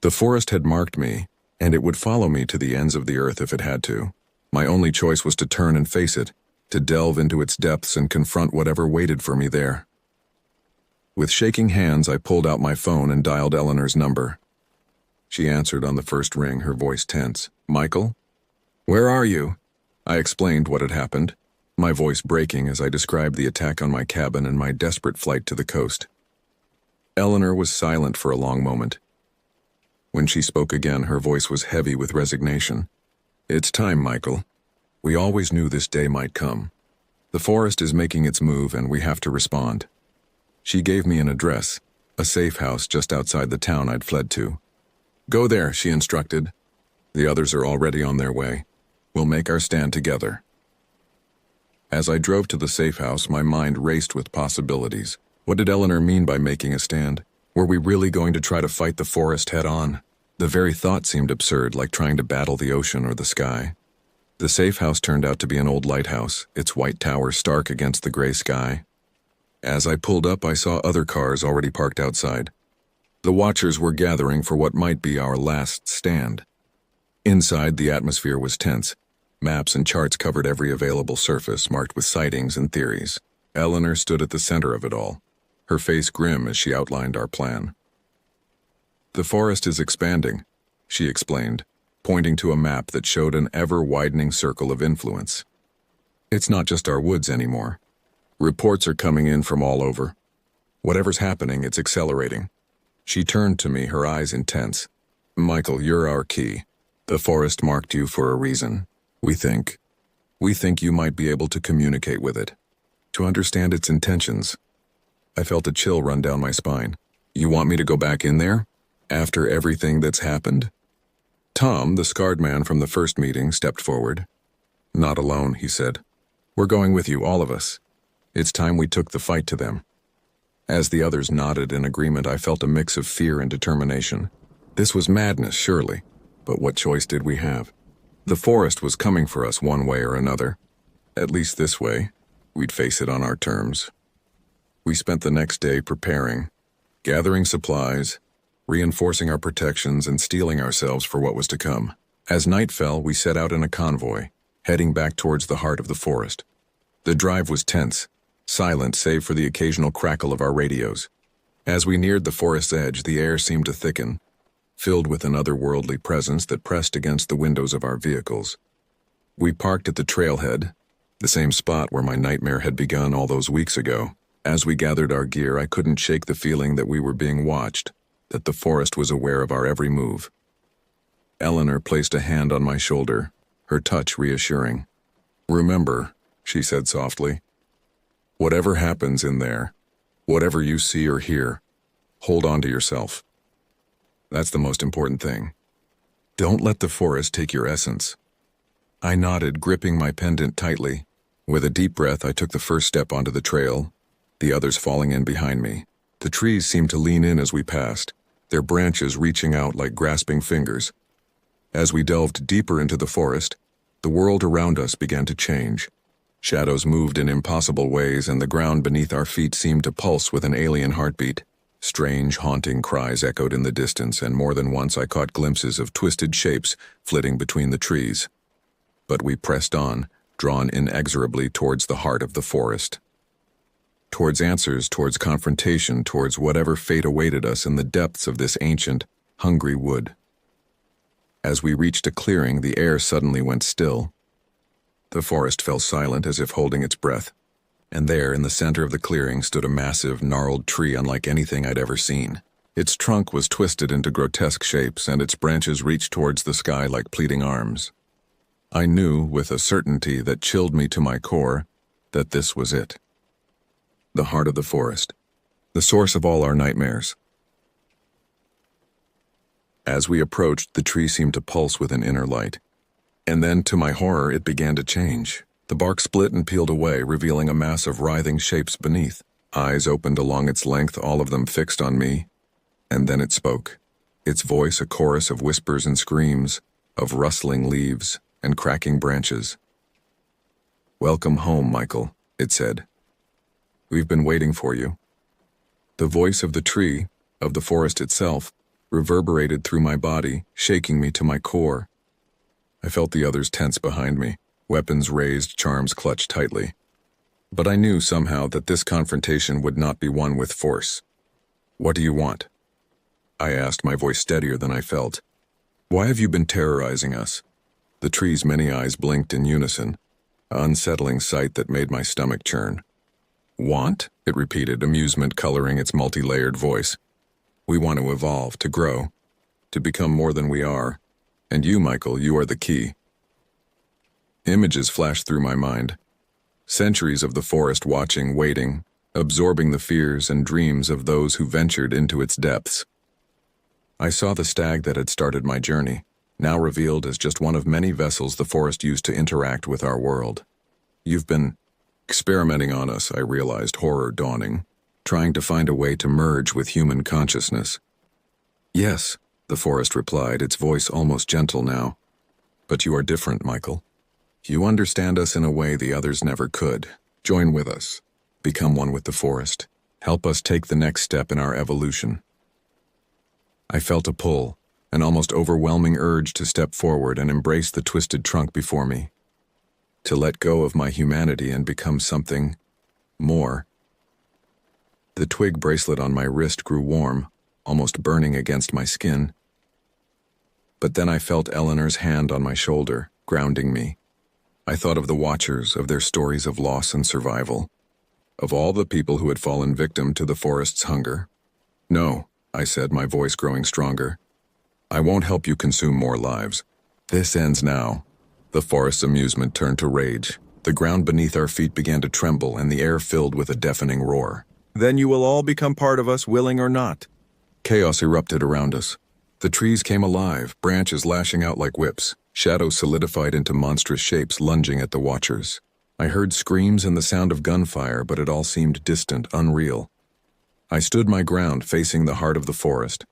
The forest had marked me, and it would follow me to the ends of the earth if it had to. My only choice was to turn and face it, to delve into its depths and confront whatever waited for me there. With shaking hands, I pulled out my phone and dialed Eleanor's number. She answered on the first ring, her voice tense. "Michael? Where are you?" I explained what had happened, my voice breaking as I described the attack on my cabin and my desperate flight to the coast. Eleanor was silent for a long moment. When she spoke again, her voice was heavy with resignation. "It's time, Michael. We always knew this day might come. The forest is making its move and we have to respond. She gave me an address, a safe house just outside the town I'd fled to. Go there, she instructed. The others are already on their way. We'll make our stand together. As I drove to the safe house, my mind raced with possibilities. What did Eleanor mean by making a stand? Were we really going to try to fight the forest head-on? The very thought seemed absurd, like trying to battle the ocean or the sky. The safe house turned out to be an old lighthouse, its white tower stark against the gray sky. As I pulled up, I saw other cars already parked outside. The watchers were gathering for what might be our last stand. Inside, the atmosphere was tense. Maps and charts covered every available surface, marked with sightings and theories. Eleanor stood at the center of it all, her face grim as she outlined our plan. The forest is expanding, she explained, pointing to a map that showed an ever-widening circle of influence. It's not just our woods anymore. Reports are coming in from all over. Whatever's happening, it's accelerating. She turned to me, her eyes intense. Michael, you're our key. The forest marked you for a reason. We think you might be able to communicate with it, to understand its intentions. I felt a chill run down my spine. You want me to go back in there? After everything that's happened? Tom, the scarred man from the first meeting, stepped forward. Not alone, he said. We're going with you, all of us. It's time we took the fight to them. As the others nodded in agreement, I felt a mix of fear and determination. This was madness, surely, but what choice did we have? The forest was coming for us one way or another. At least this way. We'd face it on our terms. We spent the next day preparing, gathering supplies, reinforcing our protections, and steeling ourselves for what was to come. As night fell, we set out in a convoy, heading back towards the heart of the forest. The drive was tense, silent save for the occasional crackle of our radios. As we neared the forest's edge, the air seemed to thicken, filled with an otherworldly presence that pressed against the windows of our vehicles. We parked at the trailhead, the same spot where my nightmare had begun all those weeks ago. As we gathered our gear, I couldn't shake the feeling that we were being watched, that the forest was aware of our every move. Eleanor placed a hand on my shoulder, her touch reassuring. Remember, she said softly, whatever happens in there, whatever you see or hear, hold on to yourself. That's the most important thing. Don't let the forest take your essence. I nodded, gripping my pendant tightly. With a deep breath, I took the first step onto the trail, the others falling in behind me. The trees seemed to lean in as we passed, their branches reaching out like grasping fingers. As we delved deeper into the forest, the world around us began to change. Shadows moved in impossible ways, and the ground beneath our feet seemed to pulse with an alien heartbeat. Strange, haunting cries echoed in the distance, and more than once I caught glimpses of twisted shapes flitting between the trees. But we pressed on, drawn inexorably towards the heart of the forest. Towards answers, towards confrontation, towards whatever fate awaited us in the depths of this ancient, hungry wood. As we reached a clearing, the air suddenly went still. The forest fell silent as if holding its breath. And there, in the center of the clearing, stood a massive, gnarled tree unlike anything I'd ever seen. Its trunk was twisted into grotesque shapes, and its branches reached towards the sky like pleading arms. I knew, with a certainty that chilled me to my core, that this was it. The heart of the forest, the source of all our nightmares. As we approached, the tree seemed to pulse with an inner light. And then, to my horror, it began to change. The bark split and peeled away, revealing a mass of writhing shapes beneath. Eyes opened along its length, all of them fixed on me. And then it spoke. Its voice a chorus of whispers and screams, of rustling leaves and cracking branches. Welcome home, Michael, it said. We've been waiting for you. The voice of the tree, of the forest itself, reverberated through my body, shaking me to my core. I felt the others tense behind me. Weapons raised, charms clutched tightly. But I knew somehow that this confrontation would not be won with force. What do you want? I asked, my voice steadier than I felt. Why have you been terrorizing us? The tree's many eyes blinked in unison, an unsettling sight that made my stomach churn. Want? It repeated, amusement coloring its multi-layered voice. We want to evolve, to grow, to become more than we are. And you, Michael, you are the key. Images flashed through my mind. Centuries of the forest watching, waiting, absorbing the fears and dreams of those who ventured into its depths. I saw the stag that had started my journey, now revealed as just one of many vessels the forest used to interact with our world. You've been experimenting on us, I realized, horror dawning, trying to find a way to merge with human consciousness. Yes, the forest replied, its voice almost gentle now. But you are different, Michael. You understand us in a way the others never could. Join with us. Become one with the forest. Help us take the next step in our evolution. I felt a pull, an almost overwhelming urge to step forward and embrace the twisted trunk before me. To let go of my humanity and become something more. The twig bracelet on my wrist grew warm, almost burning against my skin. But then I felt Eleanor's hand on my shoulder, grounding me. I thought of the Watchers, of their stories of loss and survival, of all the people who had fallen victim to the forest's hunger. No, I said, my voice growing stronger. I won't help you consume more lives. This ends now. The forest's amusement turned to rage. The ground beneath our feet began to tremble and the air filled with a deafening roar. Then you will all become part of us, willing or not. Chaos erupted around us. The trees came alive, branches lashing out like whips. Shadows solidified into monstrous shapes lunging at the Watchers. I heard screams and the sound of gunfire, but it all seemed distant, unreal. I stood my ground, facing the heart of the forest.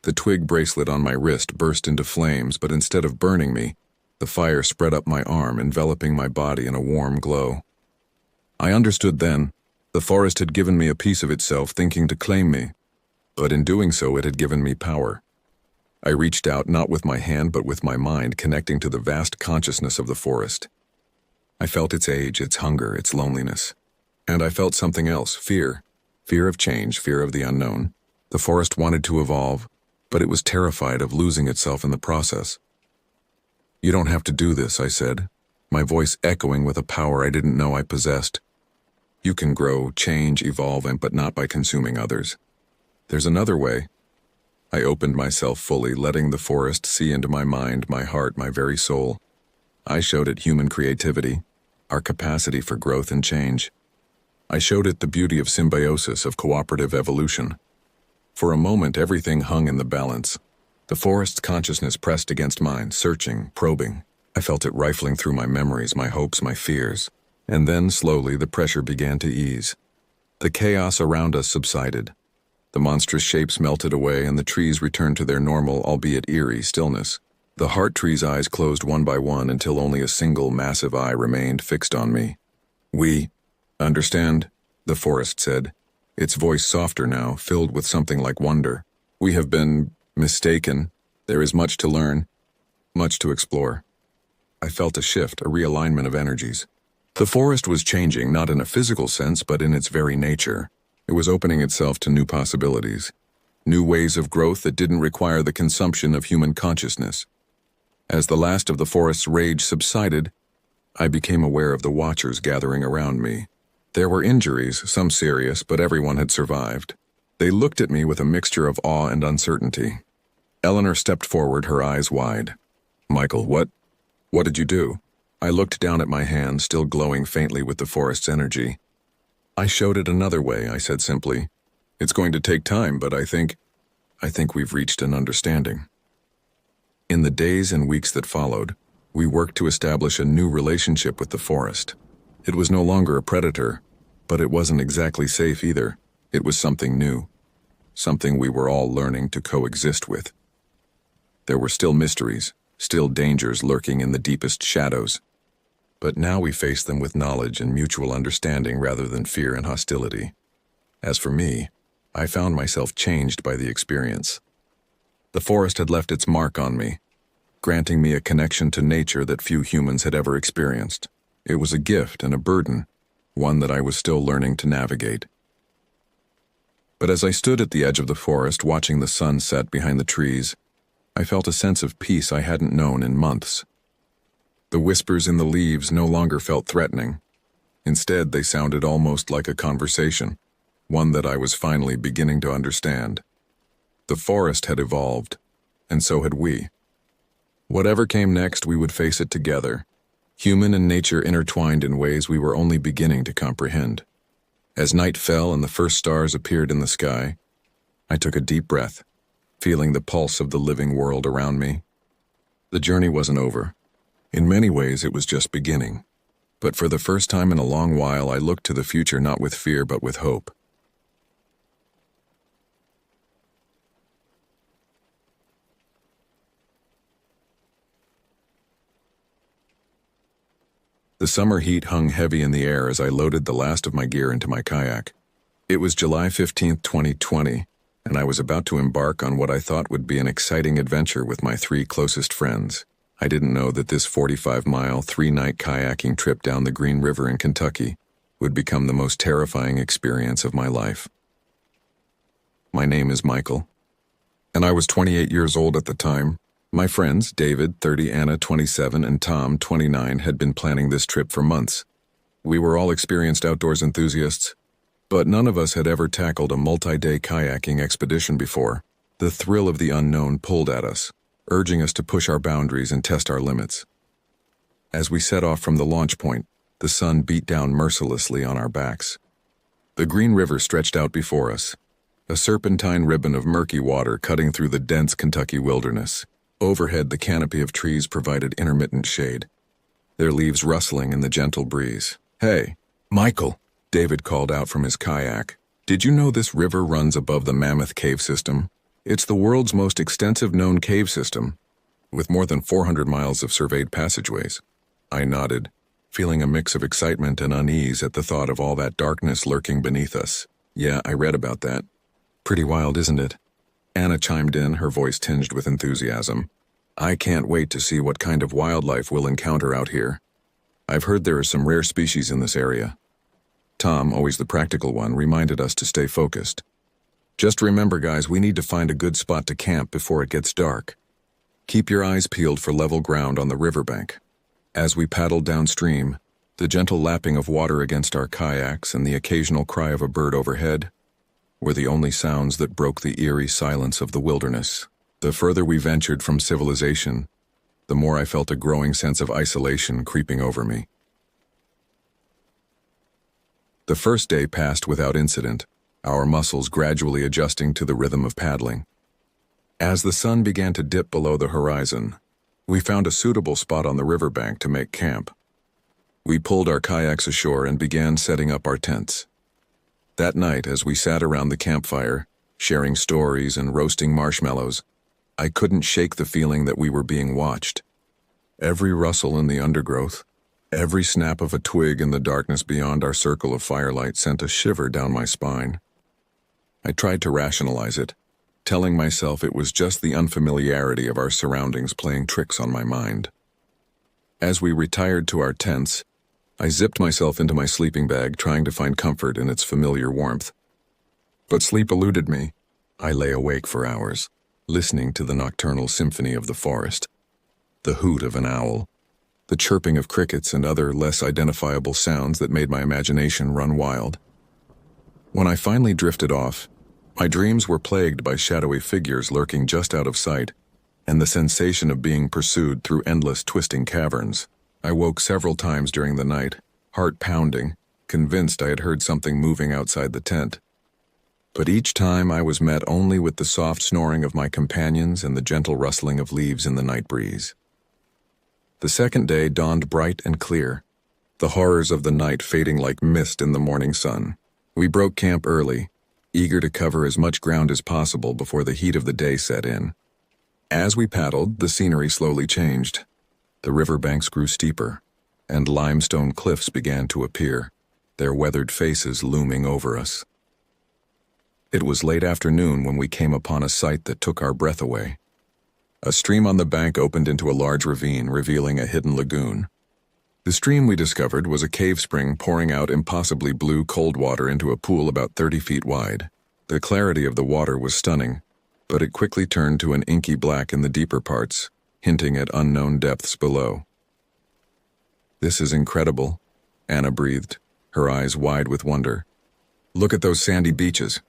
The twig bracelet on my wrist burst into flames, but instead of burning me, the fire spread up my arm, enveloping my body in a warm glow. I understood then. The forest had given me a piece of itself, thinking to claim me. But in doing so, it had given me power. I reached out, not with my hand, but with my mind, connecting to the vast consciousness of the forest. I felt its age, its hunger, its loneliness. And I felt something else, fear. Fear of change, fear of the unknown. The forest wanted to evolve, but it was terrified of losing itself in the process. You don't have to do this, I said, my voice echoing with a power I didn't know I possessed. You can grow, change, evolve, but not by consuming others. There's another way. I opened myself fully, letting the forest see into my mind, my heart, my very soul. I showed it human creativity, our capacity for growth and change. I showed it the beauty of symbiosis, of cooperative evolution. For a moment, everything hung in the balance. The forest's consciousness pressed against mine, searching, probing. I felt it rifling through my memories, my hopes, my fears. And then, slowly, the pressure began to ease. The chaos around us subsided. The monstrous shapes melted away and the trees returned to their normal, albeit eerie, stillness. The heart tree's eyes closed one by one until only a single massive eye remained fixed on me. We understand, the forest said, its voice softer now, filled with something like wonder. We have been mistaken. There is much to learn, much to explore. I felt a shift, a realignment of energies. The forest was changing, not in a physical sense, but in its very nature. It was opening itself to new possibilities, new ways of growth that didn't require the consumption of human consciousness. As the last of the forest's rage subsided, I became aware of the Watchers gathering around me. There were injuries, some serious, but everyone had survived. They looked at me with a mixture of awe and uncertainty. Eleanor stepped forward, her eyes wide. Michael, what did you do? I looked down at my hand, still glowing faintly with the forest's energy. I showed it another way, I said simply. It's going to take time, but I think we've reached an understanding. In the days and weeks that followed, we worked to establish a new relationship with the forest. It was no longer a predator, but it wasn't exactly safe either. It was something new, something we were all learning to coexist with. There were still mysteries, still dangers lurking in the deepest shadows. But now we faced them with knowledge and mutual understanding rather than fear and hostility. As for me, I found myself changed by the experience. The forest had left its mark on me, granting me a connection to nature that few humans had ever experienced. It was a gift and a burden, one that I was still learning to navigate. But as I stood at the edge of the forest, watching the sun set behind the trees, I felt a sense of peace I hadn't known in months. The whispers in the leaves no longer felt threatening. Instead, they sounded almost like a conversation, one that I was finally beginning to understand. The forest had evolved, and so had we. Whatever came next, we would face it together, Human and nature intertwined in ways we were only beginning to comprehend. As night fell and the first stars appeared in the sky, I took a deep breath, feeling the pulse of the living world around me. The journey wasn't over. In many ways, it was just beginning. But for the first time in a long while, I looked to the future not with fear but with hope. The summer heat hung heavy in the air as I loaded the last of my gear into my kayak. It was July 15th, 2020, and I was about to embark on what I thought would be an exciting adventure with my 3 closest friends. I didn't know that this 45-mile, 3-night kayaking trip down the Green River in Kentucky would become the most terrifying experience of my life. My name is Michael, and I was 28 years old at the time. My friends, David, 30, Anna, 27, and Tom, 29, had been planning this trip for months. We were all experienced outdoors enthusiasts, but none of us had ever tackled a multi-day kayaking expedition before. The thrill of the unknown pulled at us, urging us to push our boundaries and test our limits. As we set off from the launch point, the sun beat down mercilessly on our backs. The Green River stretched out before us, a serpentine ribbon of murky water cutting through the dense Kentucky wilderness. Overhead, the canopy of trees provided intermittent shade, their leaves rustling in the gentle breeze. "Hey, Michael," David called out from his kayak. "Did you know this river runs above the Mammoth Cave System? It's the world's most extensive known cave system, with more than 400 miles of surveyed passageways." I nodded, feeling a mix of excitement and unease at the thought of all that darkness lurking beneath us. "Yeah, I read about that. Pretty wild, isn't it?" Anna chimed in, her voice tinged with enthusiasm. "I can't wait to see what kind of wildlife we'll encounter out here. I've heard there are some rare species in this area." Tom, always the practical one, reminded us to stay focused. "Just remember, guys, we need to find a good spot to camp before it gets dark. Keep your eyes peeled for level ground on the riverbank." As we paddled downstream, the gentle lapping of water against our kayaks and the occasional cry of a bird overhead were the only sounds that broke the eerie silence of the wilderness. The further we ventured from civilization, the more I felt a growing sense of isolation creeping over me. The first day passed without incident, our muscles gradually adjusting to the rhythm of paddling. As the sun began to dip below the horizon, we found a suitable spot on the riverbank to make camp. We pulled our kayaks ashore and began setting up our tents. That night, as we sat around the campfire, sharing stories and roasting marshmallows, I couldn't shake the feeling that we were being watched. Every rustle in the undergrowth, every snap of a twig in the darkness beyond our circle of firelight sent a shiver down my spine. I tried to rationalize it, telling myself it was just the unfamiliarity of our surroundings playing tricks on my mind. As we retired to our tents, I zipped myself into my sleeping bag, trying to find comfort in its familiar warmth. But sleep eluded me. I lay awake for hours, listening to the nocturnal symphony of the forest, the hoot of an owl, the chirping of crickets and other less identifiable sounds that made my imagination run wild. When I finally drifted off, my dreams were plagued by shadowy figures lurking just out of sight, and the sensation of being pursued through endless twisting caverns. I woke several times during the night, heart pounding, convinced I had heard something moving outside the tent. But each time I was met only with the soft snoring of my companions and the gentle rustling of leaves in the night breeze. The second day dawned bright and clear, the horrors of the night fading like mist in the morning sun. We broke camp early, eager to cover as much ground as possible before the heat of the day set in. As we paddled, the scenery slowly changed. The riverbanks grew steeper, and limestone cliffs began to appear, their weathered faces looming over us. It was late afternoon when we came upon a sight that took our breath away. A stream on the bank opened into a large ravine, revealing a hidden lagoon. The stream, we discovered, was a cave spring pouring out impossibly blue cold water into a pool about 30 feet wide. The clarity of the water was stunning, but it quickly turned to an inky black in the deeper parts, hinting at unknown depths below. "This is incredible," Anna breathed, her eyes wide with wonder. "Look at those sandy beaches."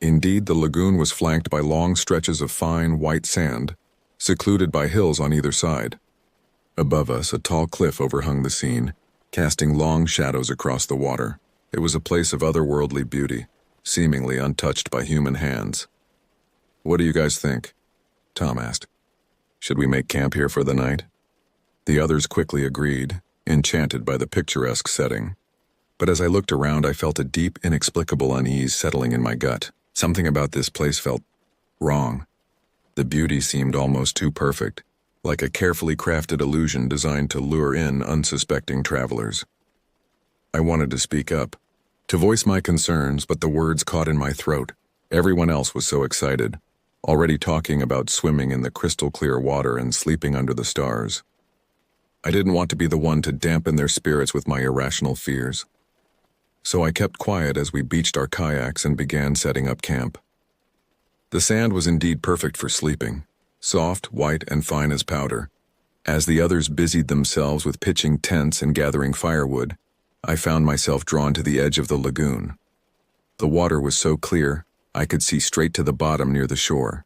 Indeed, the lagoon was flanked by long stretches of fine, white sand, secluded by hills on either side. Above us, a tall cliff overhung the scene, casting long shadows across the water. It was a place of otherworldly beauty, seemingly untouched by human hands. "What do you guys think?" Tom asked. "Should we make camp here for the night?" The others quickly agreed, enchanted by the picturesque setting. But as I looked around, I felt a deep, inexplicable unease settling in my gut. Something about this place felt wrong. The beauty seemed almost too perfect, like a carefully crafted illusion designed to lure in unsuspecting travelers. I wanted to speak up, to voice my concerns, but the words caught in my throat. Everyone else was so excited, already talking about swimming in the crystal-clear water and sleeping under the stars. I didn't want to be the one to dampen their spirits with my irrational fears. So I kept quiet as we beached our kayaks and began setting up camp. The sand was indeed perfect for sleeping, soft, white, and fine as powder. As the others busied themselves with pitching tents and gathering firewood, I found myself drawn to the edge of the lagoon. The water was so clear, I could see straight to the bottom near the shore.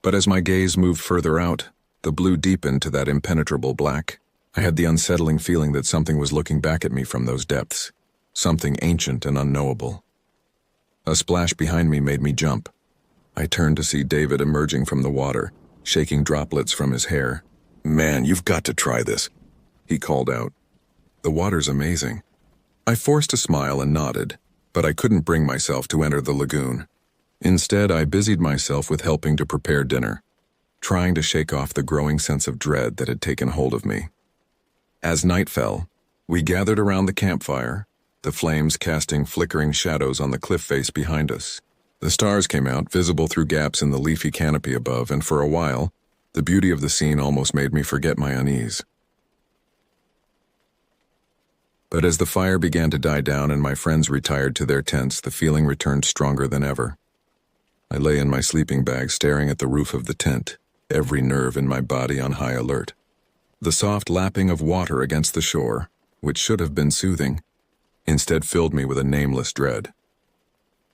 But as my gaze moved further out, the blue deepened to that impenetrable black. I had the unsettling feeling that something was looking back at me from those depths, something ancient and unknowable. A splash behind me made me jump. I turned to see David emerging from the water, shaking droplets from his hair. "Man, you've got to try this," he called out. "The water's amazing." I forced a smile and nodded, but I couldn't bring myself to enter the lagoon. Instead, I busied myself with helping to prepare dinner, trying to shake off the growing sense of dread that had taken hold of me. As night fell, we gathered around the campfire, the flames casting flickering shadows on the cliff face behind us. The stars came out, visible through gaps in the leafy canopy above, and for a while, the beauty of the scene almost made me forget my unease. But as the fire began to die down and my friends retired to their tents, the feeling returned stronger than ever. I lay in my sleeping bag staring at the roof of the tent, every nerve in my body on high alert. The soft lapping of water against the shore, which should have been soothing, instead filled me with a nameless dread.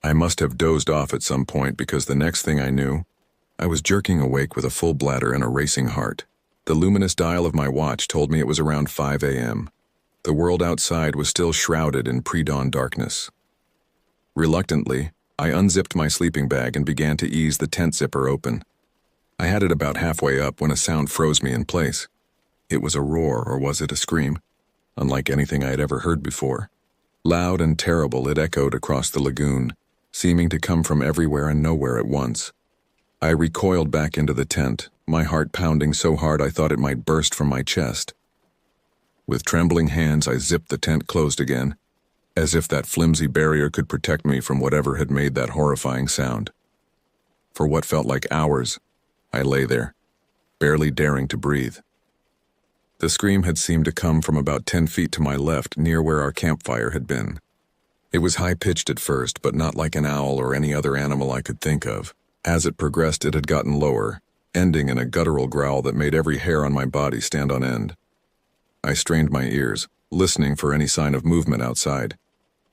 I must have dozed off at some point because the next thing I knew, I was jerking awake with a full bladder and a racing heart. The luminous dial of my watch told me it was around 5 a.m. The world outside was still shrouded in pre-dawn darkness. Reluctantly, I unzipped my sleeping bag and began to ease the tent zipper open. I had it about halfway up when a sound froze me in place. It was a roar, or was it a scream? Unlike anything I had ever heard before. Loud and terrible, it echoed across the lagoon, seeming to come from everywhere and nowhere at once. I recoiled back into the tent, my heart pounding so hard I thought it might burst from my chest. With trembling hands, I zipped the tent closed again, as if that flimsy barrier could protect me from whatever had made that horrifying sound. For what felt like hours, I lay there, barely daring to breathe. The scream had seemed to come from about 10 feet to my left, near where our campfire had been. It was high-pitched at first, but not like an owl or any other animal I could think of. As it progressed, it had gotten lower, ending in a guttural growl that made every hair on my body stand on end. I strained my ears, listening for any sign of movement outside.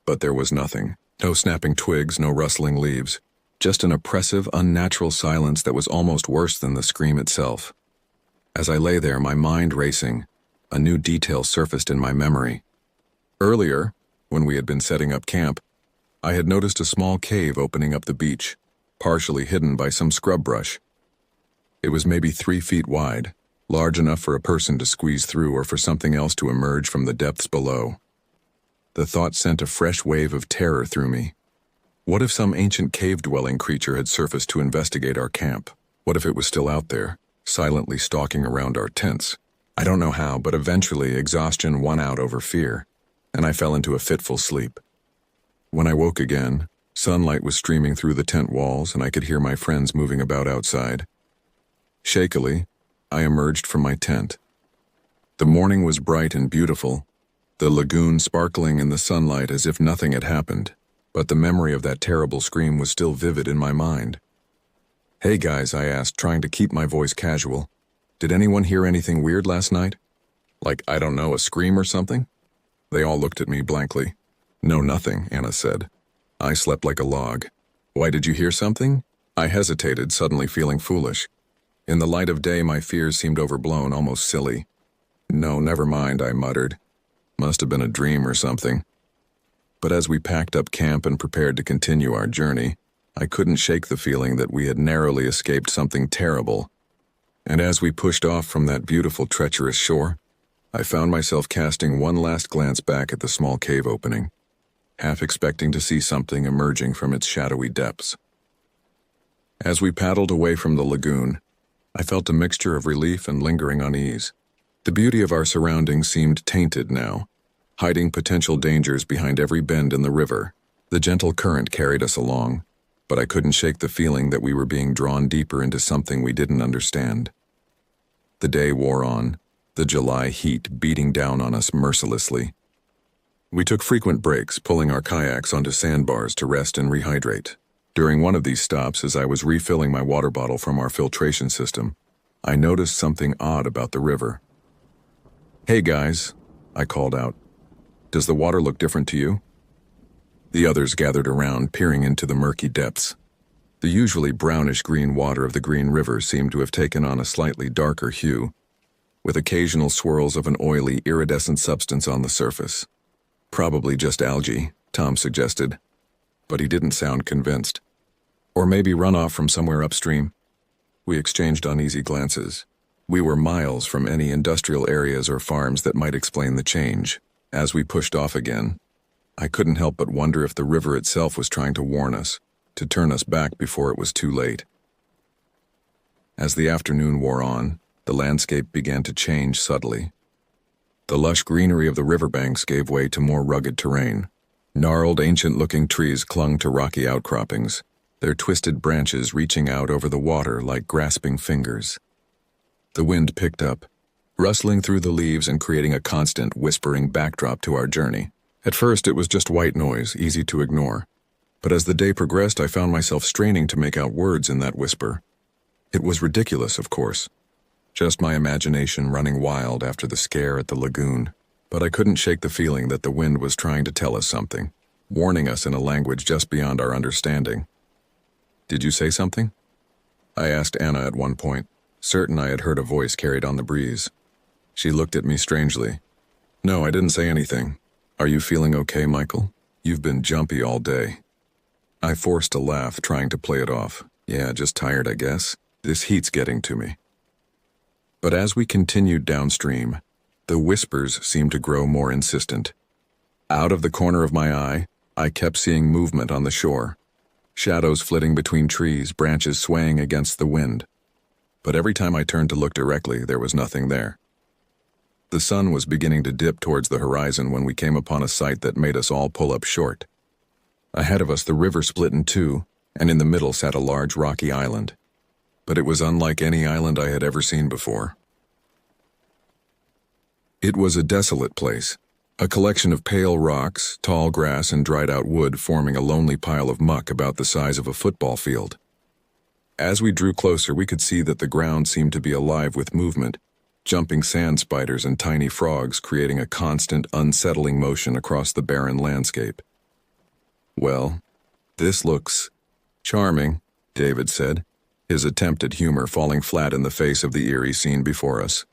But there was nothing. No snapping twigs, no rustling leaves. Just an oppressive, unnatural silence that was almost worse than the scream itself. As I lay there, my mind racing, a new detail surfaced in my memory. Earlier, when we had been setting up camp, I had noticed a small cave opening up the beach, partially hidden by some scrub brush. It was maybe 3 feet wide, large enough for a person to squeeze through or for something else to emerge from the depths below. The thought sent a fresh wave of terror through me. What if some ancient cave-dwelling creature had surfaced to investigate our camp? What if it was still out there, silently stalking around our tents? I don't know how, but eventually exhaustion won out over fear, and I fell into a fitful sleep. When I woke again, sunlight was streaming through the tent walls and I could hear my friends moving about outside. Shakily, I emerged from my tent. The morning was bright and beautiful, the lagoon sparkling in the sunlight as if nothing had happened, but the memory of that terrible scream was still vivid in my mind. "Hey guys," I asked, trying to keep my voice casual. "Did anyone hear anything weird last night? Like, I don't know, a scream or something?" They all looked at me blankly. "No, nothing," Anna said. I slept like a log. "Why, did you hear something?" I hesitated, suddenly feeling foolish. In the light of day, my fears seemed overblown, almost silly. No, never mind, I muttered. Must have been a dream or something. But as we packed up camp and prepared to continue our journey, I couldn't shake the feeling that we had narrowly escaped something terrible. And as we pushed off from that beautiful, treacherous shore, I found myself casting one last glance back at the small cave opening, half expecting to see something emerging from its shadowy depths. As we paddled away from the lagoon, I felt a mixture of relief and lingering unease. The beauty of our surroundings seemed tainted now, hiding potential dangers behind every bend in the river. The gentle current carried us along, but I couldn't shake the feeling that we were being drawn deeper into something we didn't understand. The day wore on, the July heat beating down on us mercilessly. We took frequent breaks, pulling our kayaks onto sandbars to rest and rehydrate. During one of these stops, as I was refilling my water bottle from our filtration system, I noticed something odd about the river. "Hey guys," I called out. "Does the water look different to you?" The others gathered around, peering into the murky depths. The usually brownish-green water of the Green River seemed to have taken on a slightly darker hue, with occasional swirls of an oily, iridescent substance on the surface. "Probably just algae," Tom suggested, but he didn't sound convinced. "Or maybe runoff from somewhere upstream." We exchanged uneasy glances. We were miles from any industrial areas or farms that might explain the change. As we pushed off again, I couldn't help but wonder if the river itself was trying to warn us, to turn us back before it was too late. As the afternoon wore on, the landscape began to change subtly. The lush greenery of the riverbanks gave way to more rugged terrain. Gnarled, ancient-looking trees clung to rocky outcroppings, their twisted branches reaching out over the water like grasping fingers. The wind picked up, rustling through the leaves and creating a constant, whispering backdrop to our journey. At first, it was just white noise, easy to ignore. But as the day progressed, I found myself straining to make out words in that whisper. It was ridiculous, of course. Just my imagination running wild after the scare at the lagoon. But I couldn't shake the feeling that the wind was trying to tell us something, warning us in a language just beyond our understanding. "Did you say something?" I asked Anna at one point, certain I had heard a voice carried on the breeze. She looked at me strangely. "No, I didn't say anything. Are you feeling okay, Michael? You've been jumpy all day." I forced a laugh, trying to play it off. "Yeah, just tired, I guess. This heat's getting to me." But as we continued downstream, the whispers seemed to grow more insistent. Out of the corner of my eye, I kept seeing movement on the shore. Shadows flitting between trees, branches swaying against the wind. But every time I turned to look directly, there was nothing there. The sun was beginning to dip towards the horizon when we came upon a sight that made us all pull up short. Ahead of us, the river split in two, and in the middle sat a large rocky island. But it was unlike any island I had ever seen before. It was a desolate place, a collection of pale rocks, tall grass, and dried-out wood forming a lonely pile of muck about the size of a football field. As we drew closer, we could see that the ground seemed to be alive with movement, jumping sand spiders and tiny frogs creating a constant, unsettling motion across the barren landscape. "Well, this looks charming," David said, his attempt at humor falling flat in the face of the eerie scene before us.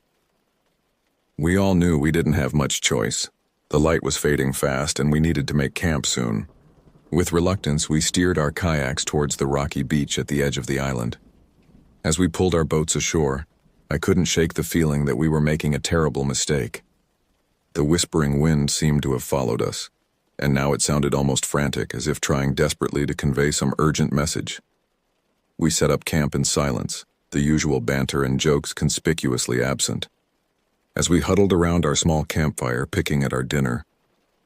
We all knew we didn't have much choice. The light was fading fast, and we needed to make camp soon. With reluctance, we steered our kayaks towards the rocky beach at the edge of the island. As we pulled our boats ashore, I couldn't shake the feeling that we were making a terrible mistake. The whispering wind seemed to have followed us, and now it sounded almost frantic, as if trying desperately to convey some urgent message. We set up camp in silence, the usual banter and jokes conspicuously absent. As we huddled around our small campfire picking at our dinner,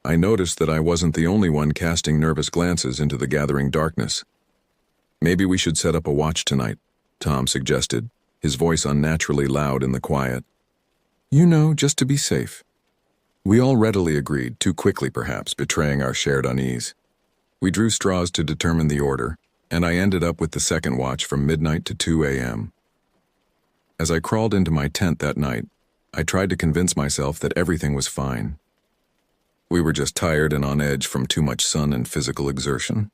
I noticed that I wasn't the only one casting nervous glances into the gathering darkness. "Maybe we should set up a watch tonight," Tom suggested, his voice unnaturally loud in the quiet. "You know, just to be safe." We all readily agreed, too quickly perhaps, betraying our shared unease. We drew straws to determine the order, and I ended up with the second watch from midnight to 2 a.m. As I crawled into my tent that night, I tried to convince myself that everything was fine. We were just tired and on edge from too much sun and physical exertion.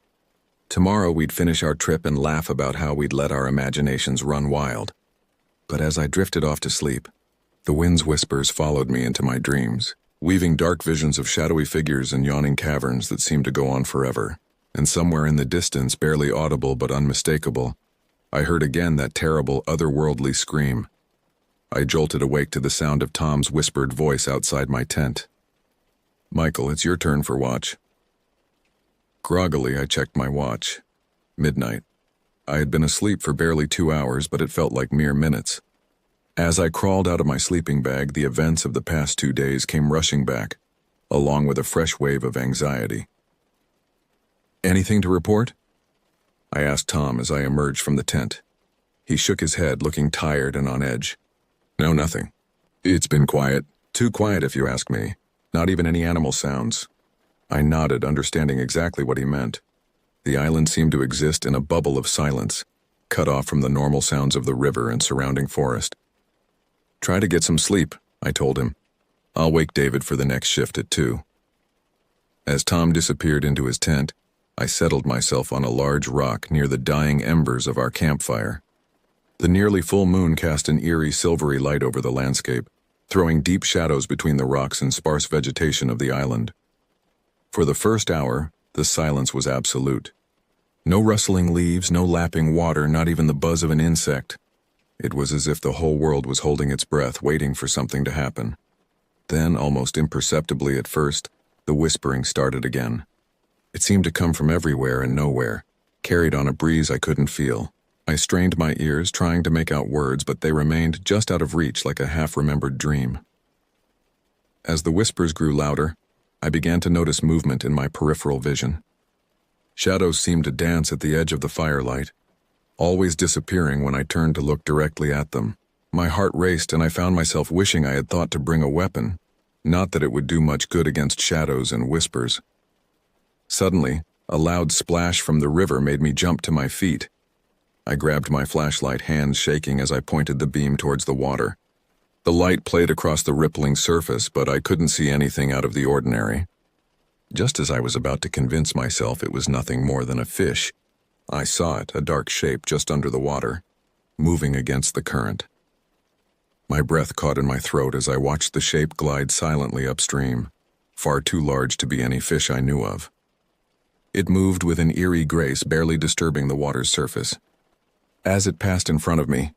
Tomorrow we'd finish our trip and laugh about how we'd let our imaginations run wild. But as I drifted off to sleep, The wind's whispers followed me into my dreams, weaving dark visions of shadowy figures and yawning caverns that seemed to go on forever. And somewhere in the distance, barely audible but unmistakable, I heard again that terrible, otherworldly scream. I jolted awake to the sound of Tom's whispered voice outside my tent. "Michael, it's your turn for watch." Groggily, I checked my watch. Midnight. I had been asleep for barely 2 hours, but it felt like mere minutes. As I crawled out of my sleeping bag, the events of the past 2 days came rushing back, along with a fresh wave of anxiety. "Anything to report?" I asked Tom as I emerged from the tent. He shook his head, looking tired and on edge. "No, nothing. It's been quiet. Too quiet if you ask me. Not even any animal sounds." I nodded, understanding exactly what he meant. The island seemed to exist in a bubble of silence, cut off from the normal sounds of the river and surrounding forest. "Try to get some sleep," I told him. "I'll wake David for the next shift at 2. As Tom disappeared into his tent, I settled myself on a large rock near the dying embers of our campfire. The nearly full moon cast an eerie silvery light over the landscape, throwing deep shadows between the rocks and sparse vegetation of the island. For the first hour, the silence was absolute. No rustling leaves, no lapping water, not even the buzz of an insect. It was as if the whole world was holding its breath, waiting for something to happen. Then, almost imperceptibly at first, the whispering started again. It seemed to come from everywhere and nowhere, carried on a breeze I couldn't feel. I strained my ears, trying to make out words, but they remained just out of reach like a half-remembered dream. As the whispers grew louder, I began to notice movement in my peripheral vision. Shadows seemed to dance at the edge of the firelight, always disappearing when I turned to look directly at them. My heart raced and I found myself wishing I had thought to bring a weapon, not that it would do much good against shadows and whispers. Suddenly, a loud splash from the river made me jump to my feet. I grabbed my flashlight, hands shaking as I pointed the beam towards the water. The light played across the rippling surface, but I couldn't see anything out of the ordinary. Just as I was about to convince myself it was nothing more than a fish, I saw it, a dark shape just under the water, moving against the current. My breath caught in my throat as I watched the shape glide silently upstream, far too large to be any fish I knew of. It moved with an eerie grace, barely disturbing the water's surface. As it passed in front of me,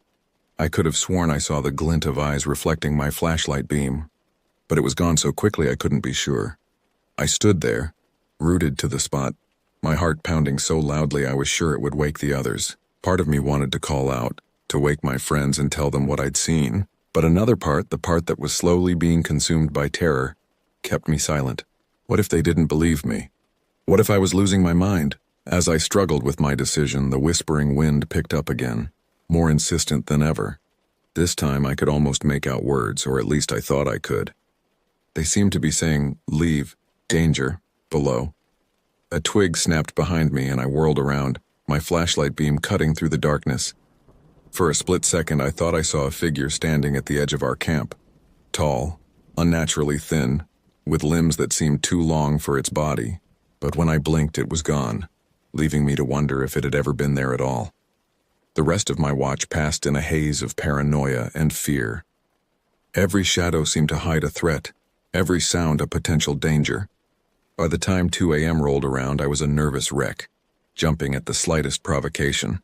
I could have sworn I saw the glint of eyes reflecting my flashlight beam, but it was gone so quickly I couldn't be sure. I stood there, rooted to the spot, my heart pounding so loudly I was sure it would wake the others. Part of me wanted to call out, to wake my friends and tell them what I'd seen, but another part, the part that was slowly being consumed by terror, kept me silent. What if they didn't believe me? What if I was losing my mind? As I struggled with my decision, the whispering wind picked up again, more insistent than ever. This time I could almost make out words, or at least I thought I could. They seemed to be saying, "Leave, danger, below." A twig snapped behind me and I whirled around, my flashlight beam cutting through the darkness. For a split second I thought I saw a figure standing at the edge of our camp. Tall, unnaturally thin, with limbs that seemed too long for its body. But when I blinked it was gone, leaving me to wonder if it had ever been there at all. The rest of my watch passed in a haze of paranoia and fear. Every shadow seemed to hide a threat, every sound a potential danger. By the time 2 a.m. rolled around, I was a nervous wreck, jumping at the slightest provocation.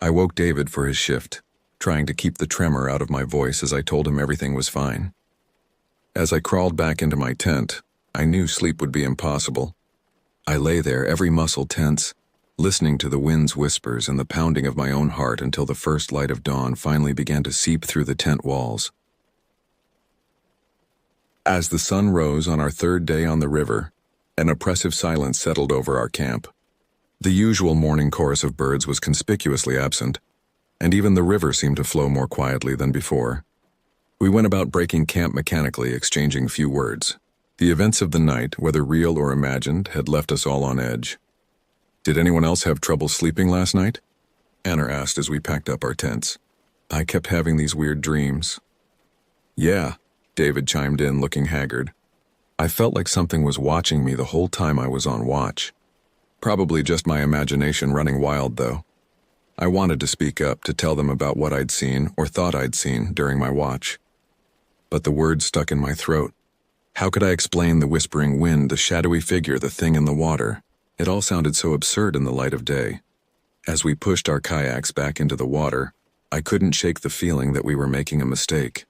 I woke David for his shift, trying to keep the tremor out of my voice as I told him everything was fine. As I crawled back into my tent, I knew sleep would be impossible. I lay there, every muscle tense, listening to the wind's whispers and the pounding of my own heart until the first light of dawn finally began to seep through the tent walls. As the sun rose on our third day on the river, an oppressive silence settled over our camp. The usual morning chorus of birds was conspicuously absent, and even the river seemed to flow more quietly than before. We went about breaking camp mechanically, exchanging few words. The events of the night, whether real or imagined, had left us all on edge. "Did anyone else have trouble sleeping last night?" Anna asked as we packed up our tents. "I kept having these weird dreams." "Yeah," David chimed in, looking haggard. "I felt like something was watching me the whole time I was on watch. Probably just my imagination running wild, though." I wanted to speak up, to tell them about what I'd seen, or thought I'd seen, during my watch. but the words stuck in my throat. How could I explain the whispering wind, the shadowy figure, the thing in the water? It all sounded so absurd in the light of day. As we pushed our kayaks back into the water, I couldn't shake the feeling that we were making a mistake.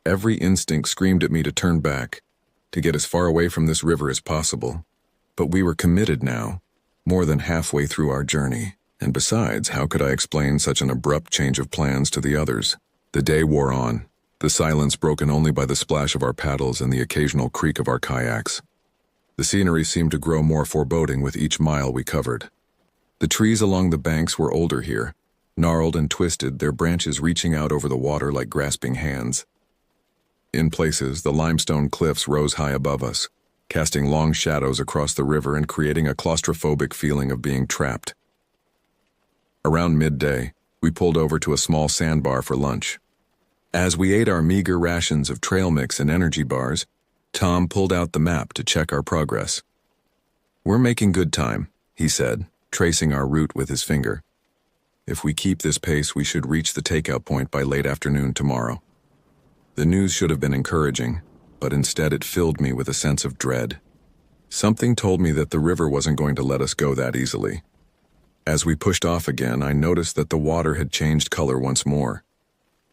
Every instinct screamed at me to turn back, to get as far away from this river as possible. But we were committed now, more than halfway through our journey. And besides, how could I explain such an abrupt change of plans to the others? The day wore on, the silence broken only by the splash of our paddles and the occasional creak of our kayaks. The scenery seemed to grow more foreboding with each mile we covered. The trees along the banks were older here, gnarled and twisted, their branches reaching out over the water like grasping hands. In places, the limestone cliffs rose high above us, casting long shadows across the river and creating a claustrophobic feeling of being trapped. Around midday, we pulled over to a small sandbar for lunch. As we ate our meager rations of trail mix and energy bars, Tom pulled out the map to check our progress. "We're making good time," he said, tracing our route with his finger. "If we keep this pace, we should reach the takeout point by late afternoon tomorrow." The news should have been encouraging, but instead it filled me with a sense of dread. Something told me that the river wasn't going to let us go that easily. As we pushed off again, I noticed that the water had changed color once more.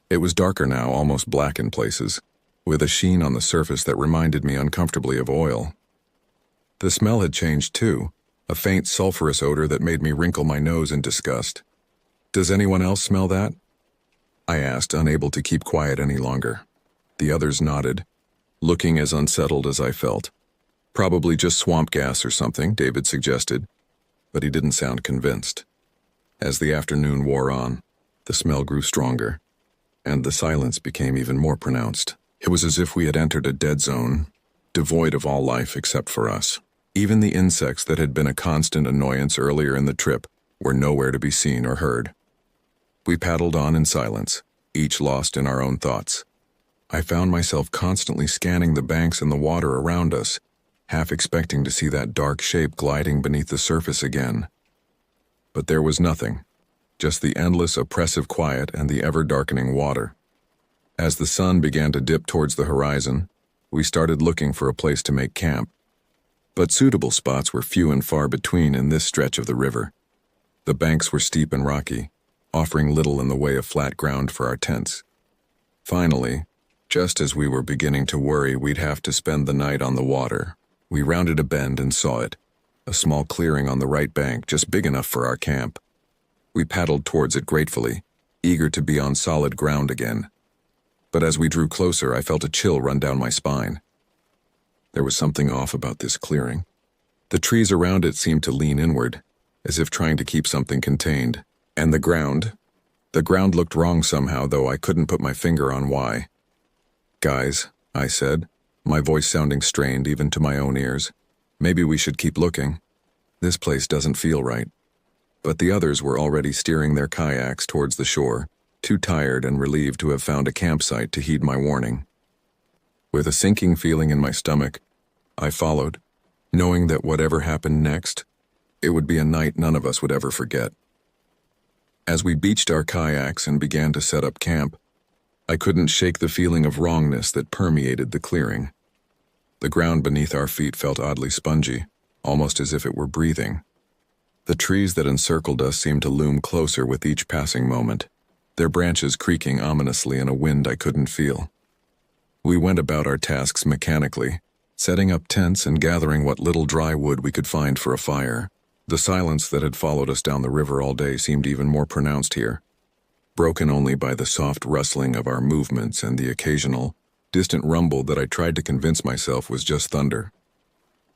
It was darker now, almost black in places, with a sheen on the surface that reminded me uncomfortably of oil. The smell had changed too, a faint sulfurous odor that made me wrinkle my nose in disgust. "Does anyone else smell that?" I asked, unable to keep quiet any longer. The others nodded, looking as unsettled as I felt. "Probably just swamp gas or something," David suggested, but he didn't sound convinced. As the afternoon wore on, the smell grew stronger, and the silence became even more pronounced. It was as if we had entered a dead zone, devoid of all life except for us. Even the insects that had been a constant annoyance earlier in the trip were nowhere to be seen or heard. We paddled on in silence, each lost in our own thoughts. I found myself constantly scanning the banks and the water around us, half expecting to see that dark shape gliding beneath the surface again. But there was nothing, just the endless oppressive quiet and the ever-darkening water. As the sun began to dip towards the horizon, we started looking for a place to make camp. But suitable spots were few and far between in this stretch of the river. The banks were steep and rocky, offering little in the way of flat ground for our tents. Finally, just as we were beginning to worry we'd have to spend the night on the water, we rounded a bend and saw it, a small clearing on the right bank just big enough for our camp. We paddled towards it gratefully, eager to be on solid ground again. But as we drew closer, I felt a chill run down my spine. There was something off about this clearing. The trees around it seemed to lean inward, as if trying to keep something contained. And the ground looked wrong somehow, though I couldn't put my finger on why. "Guys," I said, my voice sounding strained even to my own ears, "maybe we should keep looking. This place doesn't feel right." But the others were already steering their kayaks towards the shore, too tired and relieved to have found a campsite to heed my warning. With a sinking feeling in my stomach, I followed, knowing that whatever happened next, it would be a night none of us would ever forget. As we beached our kayaks and began to set up camp, I couldn't shake the feeling of wrongness that permeated the clearing. The ground beneath our feet felt oddly spongy, almost as if it were breathing. The trees that encircled us seemed to loom closer with each passing moment, their branches creaking ominously in a wind I couldn't feel. We went about our tasks mechanically, setting up tents and gathering what little dry wood we could find for a fire. The silence that had followed us down the river all day seemed even more pronounced here, broken only by the soft rustling of our movements and the occasional, distant rumble that I tried to convince myself was just thunder.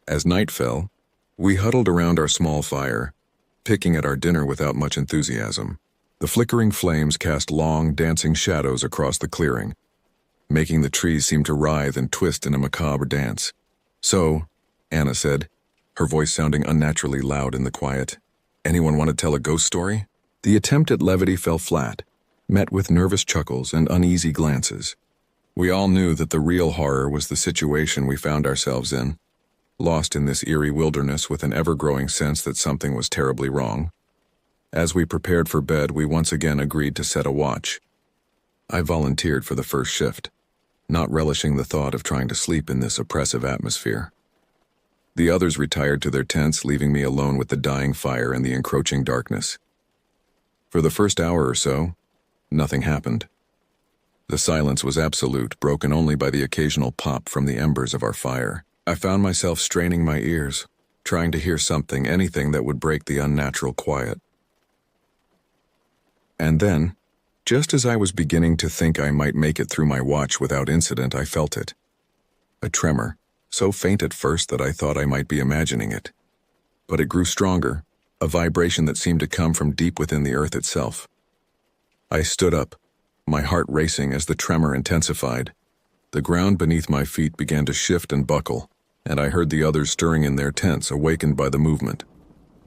As night fell, we huddled around our small fire, picking at our dinner without much enthusiasm. The flickering flames cast long, dancing shadows across the clearing, making the trees seem to writhe and twist in a macabre dance. "So," Anna said, her voice sounding unnaturally loud in the quiet, "anyone want to tell a ghost story?" The attempt at levity fell flat, met with nervous chuckles and uneasy glances. We all knew that the real horror was the situation we found ourselves in, lost in this eerie wilderness with an ever-growing sense that something was terribly wrong. As we prepared for bed, we once again agreed to set a watch. I volunteered for the first shift. not relishing the thought of trying to sleep in this oppressive atmosphere. The others retired to their tents, leaving me alone with the dying fire and the encroaching darkness. For the first hour or so, nothing happened. The silence was absolute, broken only by the occasional pop from the embers of our fire. I found myself straining my ears, trying to hear something, anything that would break the unnatural quiet. And then, just as I was beginning to think I might make it through my watch without incident, I felt it. A tremor, so faint at first that I thought I might be imagining it. But it grew stronger, a vibration that seemed to come from deep within the earth itself. I stood up, my heart racing as the tremor intensified. The ground beneath my feet began to shift and buckle, and I heard the others stirring in their tents, awakened by the movement.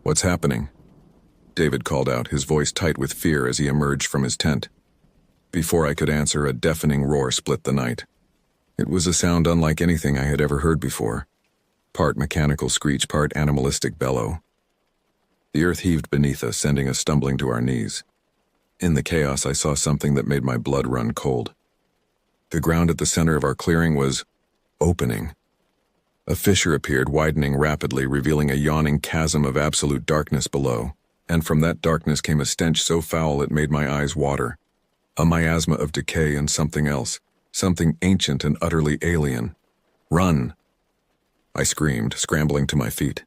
"What's happening?" David called out, his voice tight with fear as he emerged from his tent. Before I could answer, a deafening roar split the night. It was a sound unlike anything I had ever heard before. Part mechanical screech, part animalistic bellow. The earth heaved beneath us, sending us stumbling to our knees. In the chaos, I saw something that made my blood run cold. The ground at the center of our clearing was opening. A fissure appeared, widening rapidly, revealing a yawning chasm of absolute darkness below. And from that darkness came a stench so foul it made my eyes water. A miasma of decay and something else, something ancient and utterly alien. "Run!" I screamed, scrambling to my feet.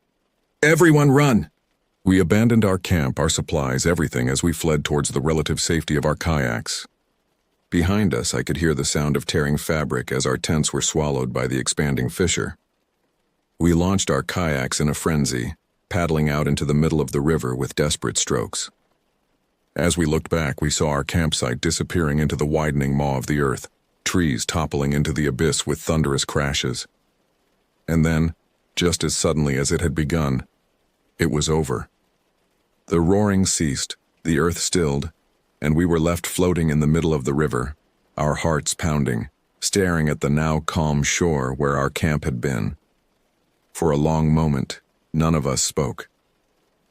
"Everyone run!" We abandoned our camp, our supplies, everything as we fled towards the relative safety of our kayaks. Behind us, I could hear the sound of tearing fabric as our tents were swallowed by the expanding fissure. We launched our kayaks in a frenzy, paddling out into the middle of the river with desperate strokes. As we looked back, we saw our campsite disappearing into the widening maw of the earth, trees toppling into the abyss with thunderous crashes. And then, just as suddenly as it had begun, it was over. The roaring ceased, the earth stilled, and we were left floating in the middle of the river, our hearts pounding, staring at the now calm shore where our camp had been. For a long moment, none of us spoke.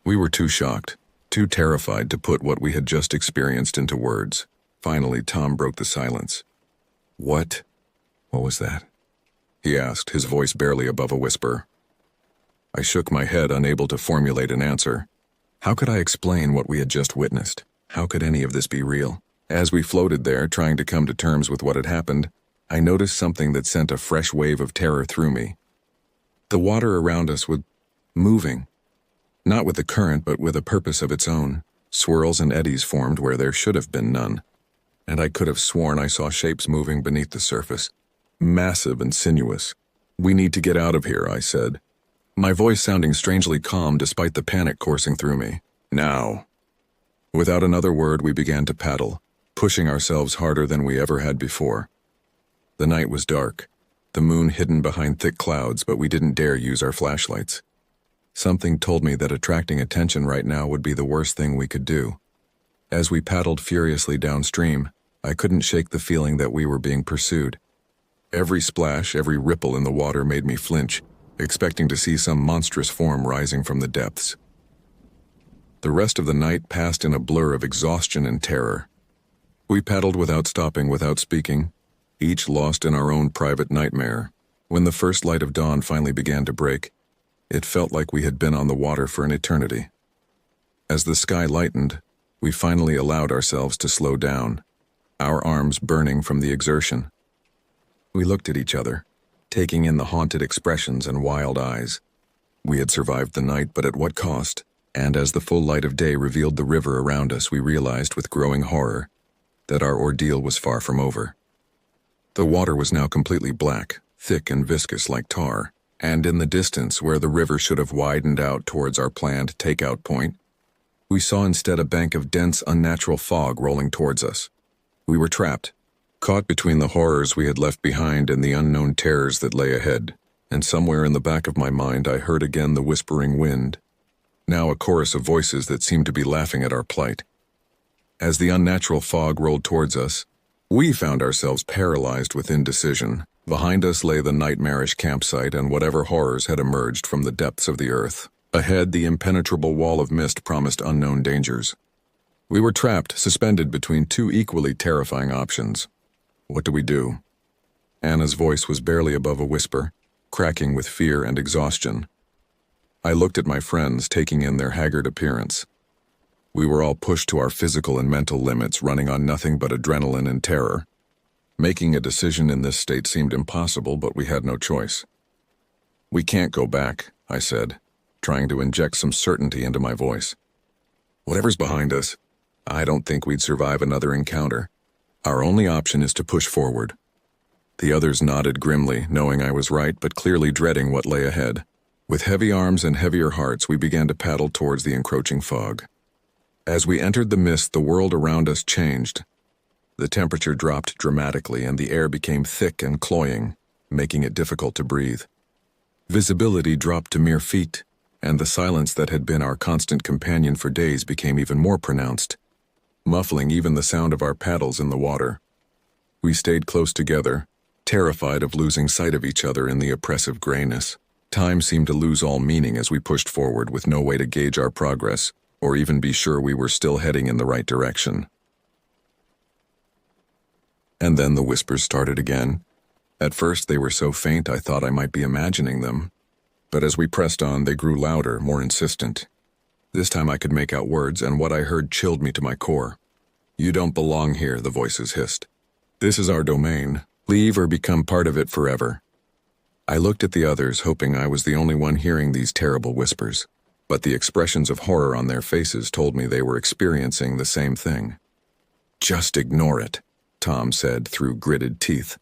We were too shocked, too terrified to put what we had just experienced into words. Finally, Tom broke the silence. What was that?" he asked, his voice barely above a whisper. I shook my head, unable to formulate an answer. How could I explain what we had just witnessed? How could any of this be real? As we floated there, trying to come to terms with what had happened, I noticed something that sent a fresh wave of terror through me. The water around us was moving. Not with the current, but with a purpose of its own. Swirls and eddies formed where there should have been none. And I could have sworn I saw shapes moving beneath the surface. Massive and sinuous. "We need to get out of here," I said, my voice sounding strangely calm despite the panic coursing through me. "Now." Without another word, we began to paddle, pushing ourselves harder than we ever had before. The night was dark, the moon hidden behind thick clouds, but we didn't dare use our flashlights. Something told me that attracting attention right now would be the worst thing we could do. As we paddled furiously downstream, I couldn't shake the feeling that we were being pursued. Every splash, every ripple in the water made me flinch, expecting to see some monstrous form rising from the depths. The rest of the night passed in a blur of exhaustion and terror. We paddled without stopping, without speaking, each lost in our own private nightmare. When the first light of dawn finally began to break, it felt like we had been on the water for an eternity. As the sky lightened, we finally allowed ourselves to slow down, our arms burning from the exertion. We looked at each other, taking in the haunted expressions and wild eyes. We had survived the night, but at what cost? And as the full light of day revealed the river around us, we realized with growing horror that our ordeal was far from over. The water was now completely black, thick and viscous like tar, and in the distance, where the river should have widened out towards our planned takeout point, we saw instead a bank of dense, unnatural fog rolling towards us. We were trapped, caught between the horrors we had left behind and the unknown terrors that lay ahead, and somewhere in the back of my mind I heard again the whispering wind, now a chorus of voices that seemed to be laughing at our plight. As the unnatural fog rolled towards us, we found ourselves paralyzed with indecision. Behind us lay the nightmarish campsite and whatever horrors had emerged from the depths of the earth. Ahead, the impenetrable wall of mist promised unknown dangers. We were trapped, suspended between two equally terrifying options. What do we do? Anna's voice was barely above a whisper, cracking with fear and exhaustion. I looked at my friends, taking in their haggard appearance. We were all pushed to our physical and mental limits, running on nothing but adrenaline and terror. Making a decision in this state seemed impossible, but we had no choice. "We can't go back," I said, trying to inject some certainty into my voice. "Whatever's behind us, I don't think we'd survive another encounter. Our only option is to push forward." The others nodded grimly, knowing I was right, but clearly dreading what lay ahead. With heavy arms and heavier hearts, we began to paddle towards the encroaching fog. As we entered the mist, the world around us changed. The temperature dropped dramatically, and the air became thick and cloying, making it difficult to breathe. Visibility dropped to mere feet, and the silence that had been our constant companion for days became even more pronounced, muffling even the sound of our paddles in the water. We stayed close together, terrified of losing sight of each other in the oppressive grayness. Time seemed to lose all meaning as we pushed forward, with no way to gauge our progress, or even be sure we were still heading in the right direction. And then the whispers started again. At first they were so faint I thought I might be imagining them, but as we pressed on they grew louder, more insistent. This time I could make out words, and what I heard chilled me to my core. "You don't belong here," the voices hissed. "This is our domain. Leave or become part of it forever." I looked at the others, hoping I was the only one hearing these terrible whispers, but the expressions of horror on their faces told me they were experiencing the same thing. "Just ignore it," Tom said through gritted teeth.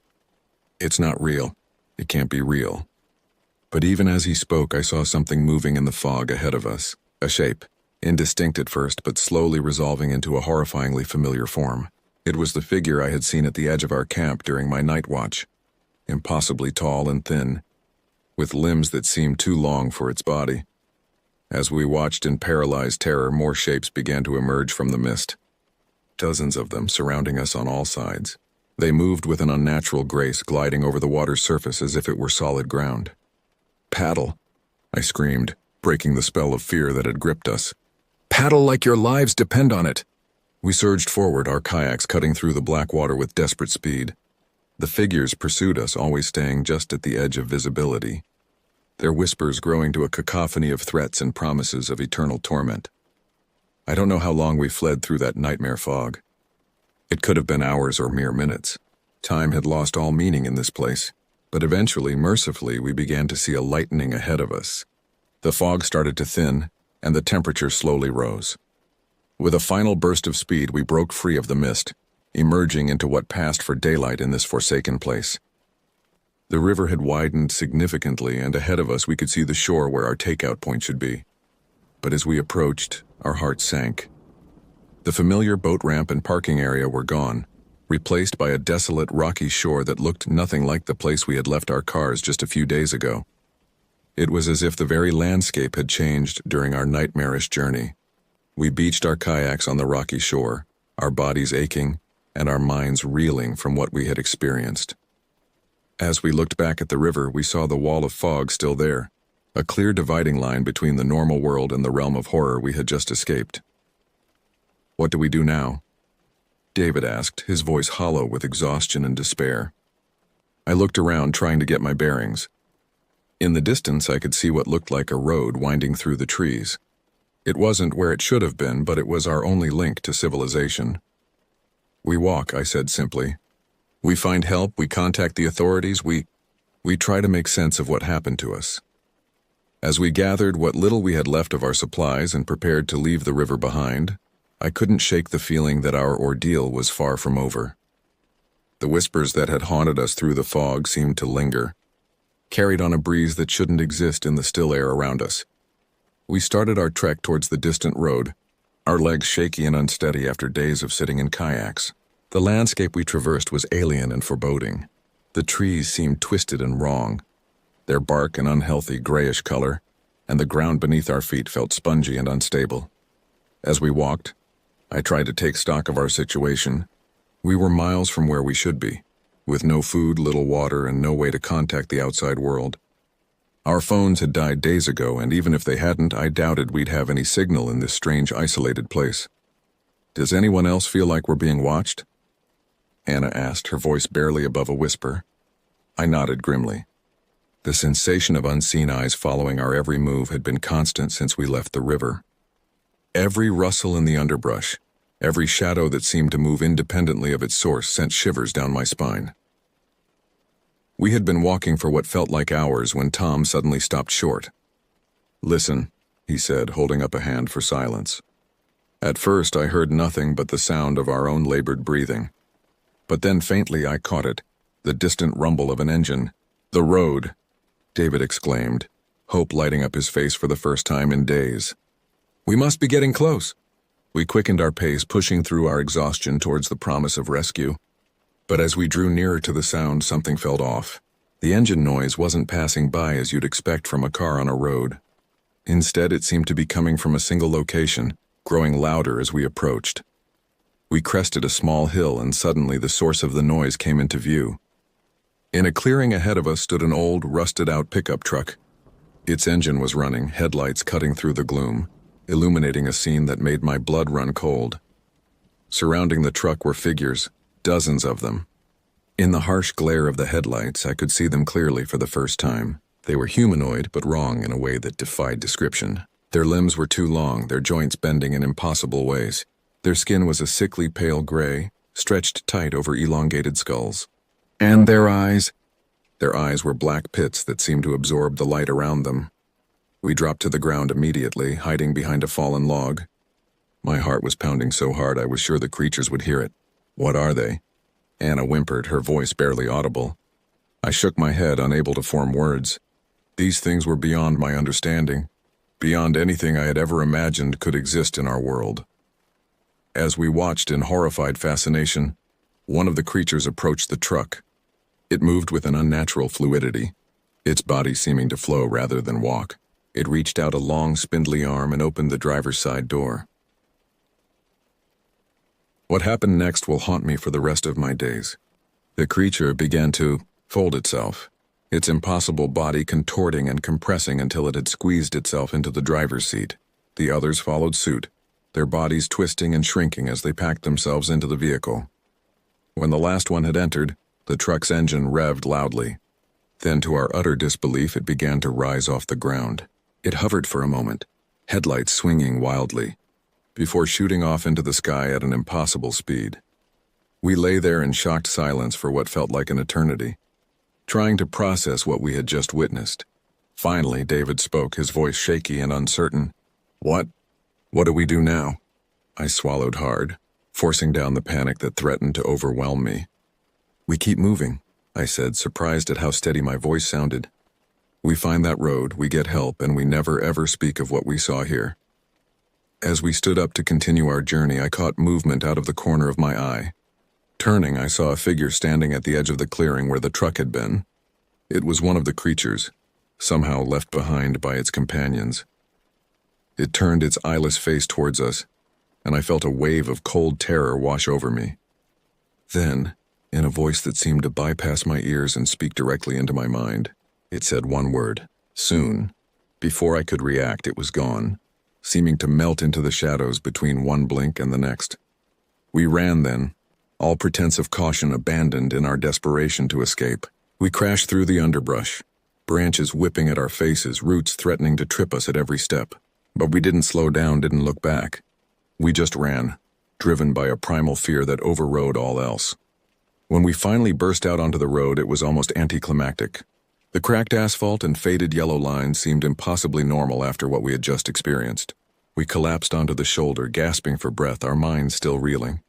"It's not real. It can't be real." But even as he spoke, I saw something moving in the fog ahead of us, a shape, indistinct at first but slowly resolving into a horrifyingly familiar form. It was the figure I had seen at the edge of our camp during my night watch, impossibly tall and thin, with limbs that seemed too long for its body. As we watched in paralyzed terror, more shapes began to emerge from the mist. Dozens of them surrounding us on all sides. They moved with an unnatural grace, gliding over the water's surface as if it were solid ground. "Paddle," I screamed, breaking the spell of fear that had gripped us. "Paddle like your lives depend on it." We surged forward, our kayaks cutting through the black water with desperate speed. The figures pursued us, always staying just at the edge of visibility, their whispers growing to a cacophony of threats and promises of eternal torment. I don't know how long we fled through that nightmare fog. It could have been hours or mere minutes. Time had lost all meaning in this place, but eventually, mercifully, we began to see a lightening ahead of us. The fog started to thin, and the temperature slowly rose. With a final burst of speed, we broke free of the mist, emerging into what passed for daylight in this forsaken place. The river had widened significantly, and ahead of us we could see the shore where our takeout point should be. But as we approached, our hearts sank. The familiar boat ramp and parking area were gone, replaced by a desolate, rocky shore that looked nothing like the place we had left our cars just a few days ago. It was as if the very landscape had changed during our nightmarish journey. We beached our kayaks on the rocky shore, our bodies aching and our minds reeling from what we had experienced. As we looked back at the river, we saw the wall of fog still there, a clear dividing line between the normal world and the realm of horror we had just escaped. "What do we do now?" David asked, his voice hollow with exhaustion and despair. I looked around, trying to get my bearings. In the distance, I could see what looked like a road winding through the trees. It wasn't where it should have been, but it was our only link to civilization. "We walk," I said simply. "We find help, we contact the authorities, we try to make sense of what happened to us." As we gathered what little we had left of our supplies and prepared to leave the river behind, I couldn't shake the feeling that our ordeal was far from over. The whispers that had haunted us through the fog seemed to linger, carried on a breeze that shouldn't exist in the still air around us. We started our trek towards the distant road, our legs shaky and unsteady after days of sitting in kayaks. The landscape we traversed was alien and foreboding. The trees seemed twisted and wrong, their bark an unhealthy grayish color, and the ground beneath our feet felt spongy and unstable. As we walked, I tried to take stock of our situation. We were miles from where we should be, with no food, little water, and no way to contact the outside world. Our phones had died days ago, and even if they hadn't, I doubted we'd have any signal in this strange, isolated place. "Does anyone else feel like we're being watched?" Anna asked, her voice barely above a whisper. I nodded grimly. The sensation of unseen eyes following our every move had been constant since we left the river. Every rustle in the underbrush, every shadow that seemed to move independently of its source sent shivers down my spine. We had been walking for what felt like hours when Tom suddenly stopped short. "Listen," he said, holding up a hand for silence. At first I heard nothing but the sound of our own labored breathing. But then faintly I caught it, the distant rumble of an engine. "The road," David exclaimed, hope lighting up his face for the first time in days. "We must be getting close." We quickened our pace, pushing through our exhaustion towards the promise of rescue. But as we drew nearer to the sound, something felt off. The engine noise wasn't passing by as you'd expect from a car on a road. Instead, it seemed to be coming from a single location, growing louder as we approached. We crested a small hill and suddenly the source of the noise came into view. In a clearing ahead of us stood an old, rusted-out pickup truck. Its engine was running, headlights cutting through the gloom, illuminating a scene that made my blood run cold. Surrounding the truck were figures, dozens of them. In the harsh glare of the headlights, I could see them clearly for the first time. They were humanoid, but wrong in a way that defied description. Their limbs were too long, their joints bending in impossible ways. Their skin was a sickly pale gray, stretched tight over elongated skulls. And their eyes? Their eyes were black pits that seemed to absorb the light around them. We dropped to the ground immediately, hiding behind a fallen log. My heart was pounding so hard I was sure the creatures would hear it. "What are they?" Anna whimpered, her voice barely audible. I shook my head, unable to form words. These things were beyond my understanding, beyond anything I had ever imagined could exist in our world. As we watched in horrified fascination, one of the creatures approached the truck. It moved with an unnatural fluidity, its body seeming to flow rather than walk. It reached out a long, spindly arm and opened the driver's side door. What happened next will haunt me for the rest of my days. The creature began to fold itself, its impossible body contorting and compressing until it had squeezed itself into the driver's seat. The others followed suit, their bodies twisting and shrinking as they packed themselves into the vehicle. When the last one had entered, the truck's engine revved loudly. Then, to our utter disbelief, it began to rise off the ground. It hovered for a moment, headlights swinging wildly, before shooting off into the sky at an impossible speed. We lay there in shocked silence for what felt like an eternity, trying to process what we had just witnessed. Finally, David spoke, his voice shaky and uncertain. What do we do now?" I swallowed hard, forcing down the panic that threatened to overwhelm me. "We keep moving," I said, surprised at how steady my voice sounded. "We find that road, we get help, and we never ever speak of what we saw here." As we stood up to continue our journey, I caught movement out of the corner of my eye. Turning, I saw a figure standing at the edge of the clearing where the truck had been. It was one of the creatures, somehow left behind by its companions. It turned its eyeless face towards us, and I felt a wave of cold terror wash over me. Then, in a voice that seemed to bypass my ears and speak directly into my mind, it said one word, "Soon." Before I could react, it was gone, seeming to melt into the shadows between one blink and the next. We ran then, all pretense of caution abandoned in our desperation to escape. We crashed through the underbrush, branches whipping at our faces, roots threatening to trip us at every step. But we didn't slow down, didn't look back. We just ran, driven by a primal fear that overrode all else. When we finally burst out onto the road, it was almost anticlimactic. The cracked asphalt and faded yellow lines seemed impossibly normal after what we had just experienced. We collapsed onto the shoulder, gasping for breath, our minds still reeling.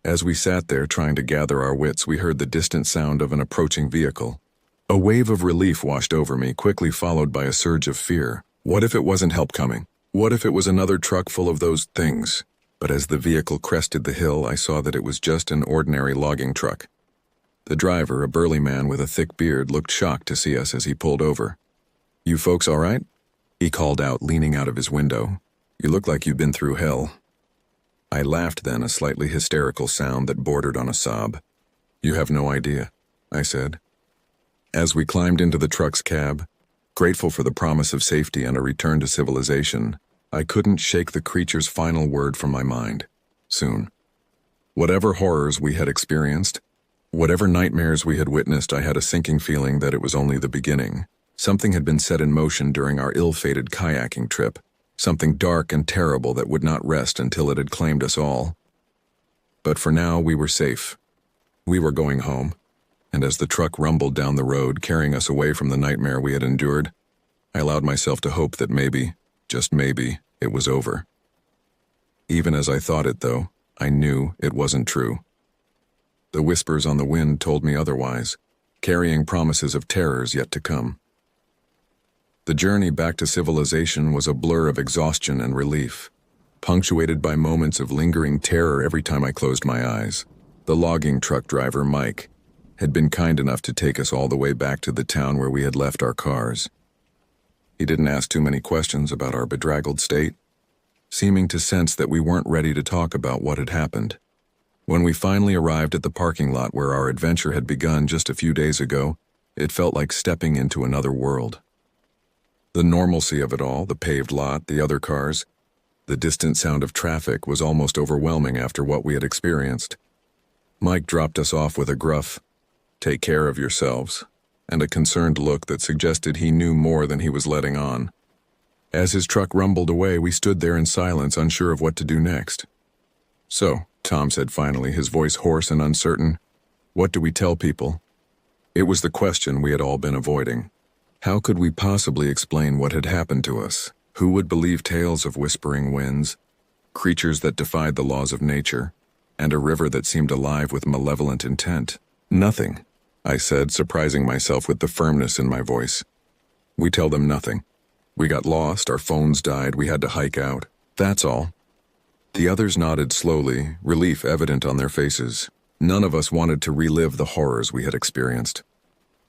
As we sat there trying to gather our wits, we heard the distant sound of an approaching vehicle. A wave of relief washed over me, quickly followed by a surge of fear. What if it wasn't help coming? What if it was another truck full of those things? But as the vehicle crested the hill, I saw that it was just an ordinary logging truck. The driver, a burly man with a thick beard, looked shocked to see us as he pulled over. "You folks all right?" he called out, leaning out of his window. "You look like you've been through hell." I laughed then, a slightly hysterical sound that bordered on a sob. "You have no idea," I said. As we climbed into the truck's cab, grateful for the promise of safety and a return to civilization, I couldn't shake the creature's final word from my mind. Soon. Whatever horrors we had experienced, Whatever nightmares we had witnessed, I had a sinking feeling that it was only the beginning. Something had been set in motion during our ill-fated kayaking trip, something dark and terrible that would not rest until it had claimed us all. But for now, we were safe. We were going home, and as the truck rumbled down the road, carrying us away from the nightmare we had endured, I allowed myself to hope that maybe, just maybe, it was over. Even as I thought it, though, I knew it wasn't true. The whispers on the wind told me otherwise, carrying promises of terrors yet to come. The journey back to civilization was a blur of exhaustion and relief, punctuated by moments of lingering terror every time I closed my eyes. The logging truck driver, Mike, had been kind enough to take us all the way back to the town where we had left our cars. He didn't ask too many questions about our bedraggled state, seeming to sense that we weren't ready to talk about what had happened. When we finally arrived at the parking lot where our adventure had begun just a few days ago, it felt like stepping into another world. The normalcy of it all, the paved lot, the other cars, the distant sound of traffic was almost overwhelming after what we had experienced. Mike dropped us off with a gruff, "Take care of yourselves," and a concerned look that suggested he knew more than he was letting on. As his truck rumbled away, we stood there in silence, unsure of what to do next. "So," Tom said finally, his voice hoarse and uncertain, "what do we tell people?" It was the question we had all been avoiding. How could we possibly explain what had happened to us? Who would believe tales of whispering winds, creatures that defied the laws of nature, and a river that seemed alive with malevolent intent? "Nothing," I said, surprising myself with the firmness in my voice. "We tell them nothing. We got lost, our phones died, we had to hike out. That's all." The others nodded slowly, relief evident on their faces. None of us wanted to relive the horrors we had experienced.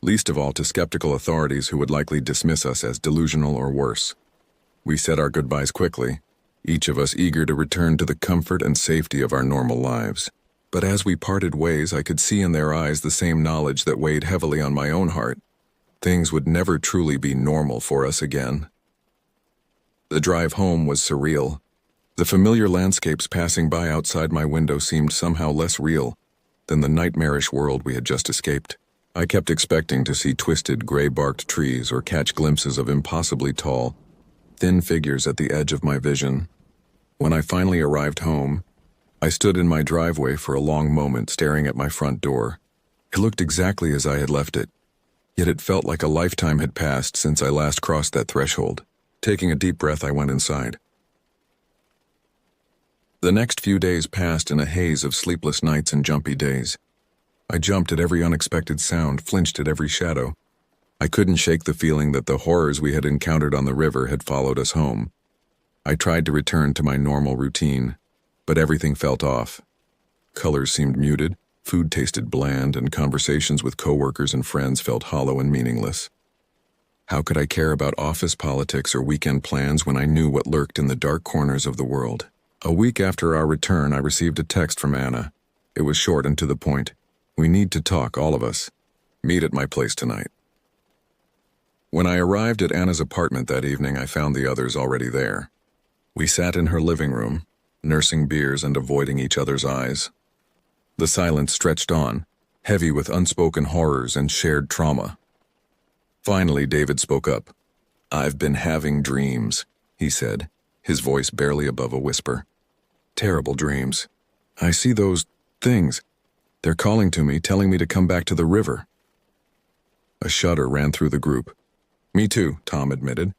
Least of all to skeptical authorities who would likely dismiss us as delusional or worse. We said our goodbyes quickly, each of us eager to return to the comfort and safety of our normal lives. But as we parted ways, I could see in their eyes the same knowledge that weighed heavily on my own heart. Things would never truly be normal for us again. The drive home was surreal. The familiar landscapes passing by outside my window seemed somehow less real than the nightmarish world we had just escaped. I kept expecting to see twisted, gray-barked trees or catch glimpses of impossibly tall, thin figures at the edge of my vision. When I finally arrived home, I stood in my driveway for a long moment staring at my front door. It looked exactly as I had left it, yet it felt like a lifetime had passed since I last crossed that threshold. Taking a deep breath, I went inside. The next few days passed in a haze of sleepless nights and jumpy days. I jumped at every unexpected sound, flinched at every shadow. I couldn't shake the feeling that the horrors we had encountered on the river had followed us home. I tried to return to my normal routine, but everything felt off. Colors seemed muted, food tasted bland, and conversations with coworkers and friends felt hollow and meaningless. How could I care about office politics or weekend plans when I knew what lurked in the dark corners of the world? A week after our return, I received a text from Anna. It was short and to the point. "We need to talk, all of us. Meet at my place tonight." When I arrived at Anna's apartment that evening, I found the others already there. We sat in her living room, nursing beers and avoiding each other's eyes. The silence stretched on, heavy with unspoken horrors and shared trauma. Finally, David spoke up. "I've been having dreams," he said, his voice barely above a whisper. "Terrible dreams. I see those things. They're calling to me, telling me to come back to the river." A shudder ran through the group. "Me too," Tom admitted.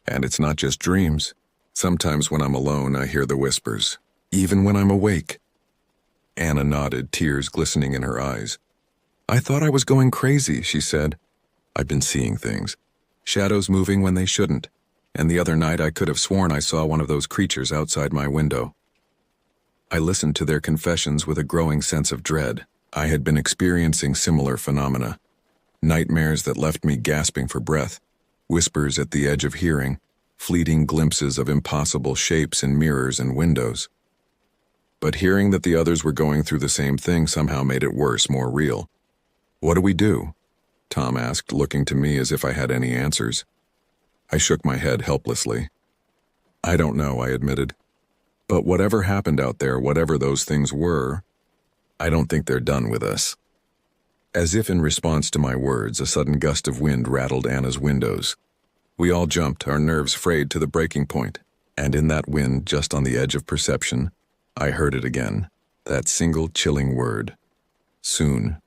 "And it's not just dreams. Sometimes when I'm alone, I hear the whispers, even when I'm awake." Anna nodded, tears glistening in her eyes. "I thought I was going crazy," she said. "I've been seeing things. Shadows moving when they shouldn't. And the other night I could have sworn I saw one of those creatures outside my window." I listened to their confessions with a growing sense of dread. I had been experiencing similar phenomena. Nightmares that left me gasping for breath, whispers at the edge of hearing, fleeting glimpses of impossible shapes in mirrors and windows. But hearing that the others were going through the same thing somehow made it worse, more real. "What do we do?" Tom asked, looking to me as if I had any answers. I shook my head helplessly. "I don't know," I admitted. "But whatever happened out there, whatever those things were, I don't think they're done with us." As if in response to my words, a sudden gust of wind rattled Anna's windows. We all jumped, our nerves frayed to the breaking point. And in that wind, just on the edge of perception, I heard it again, that single chilling word. Soon.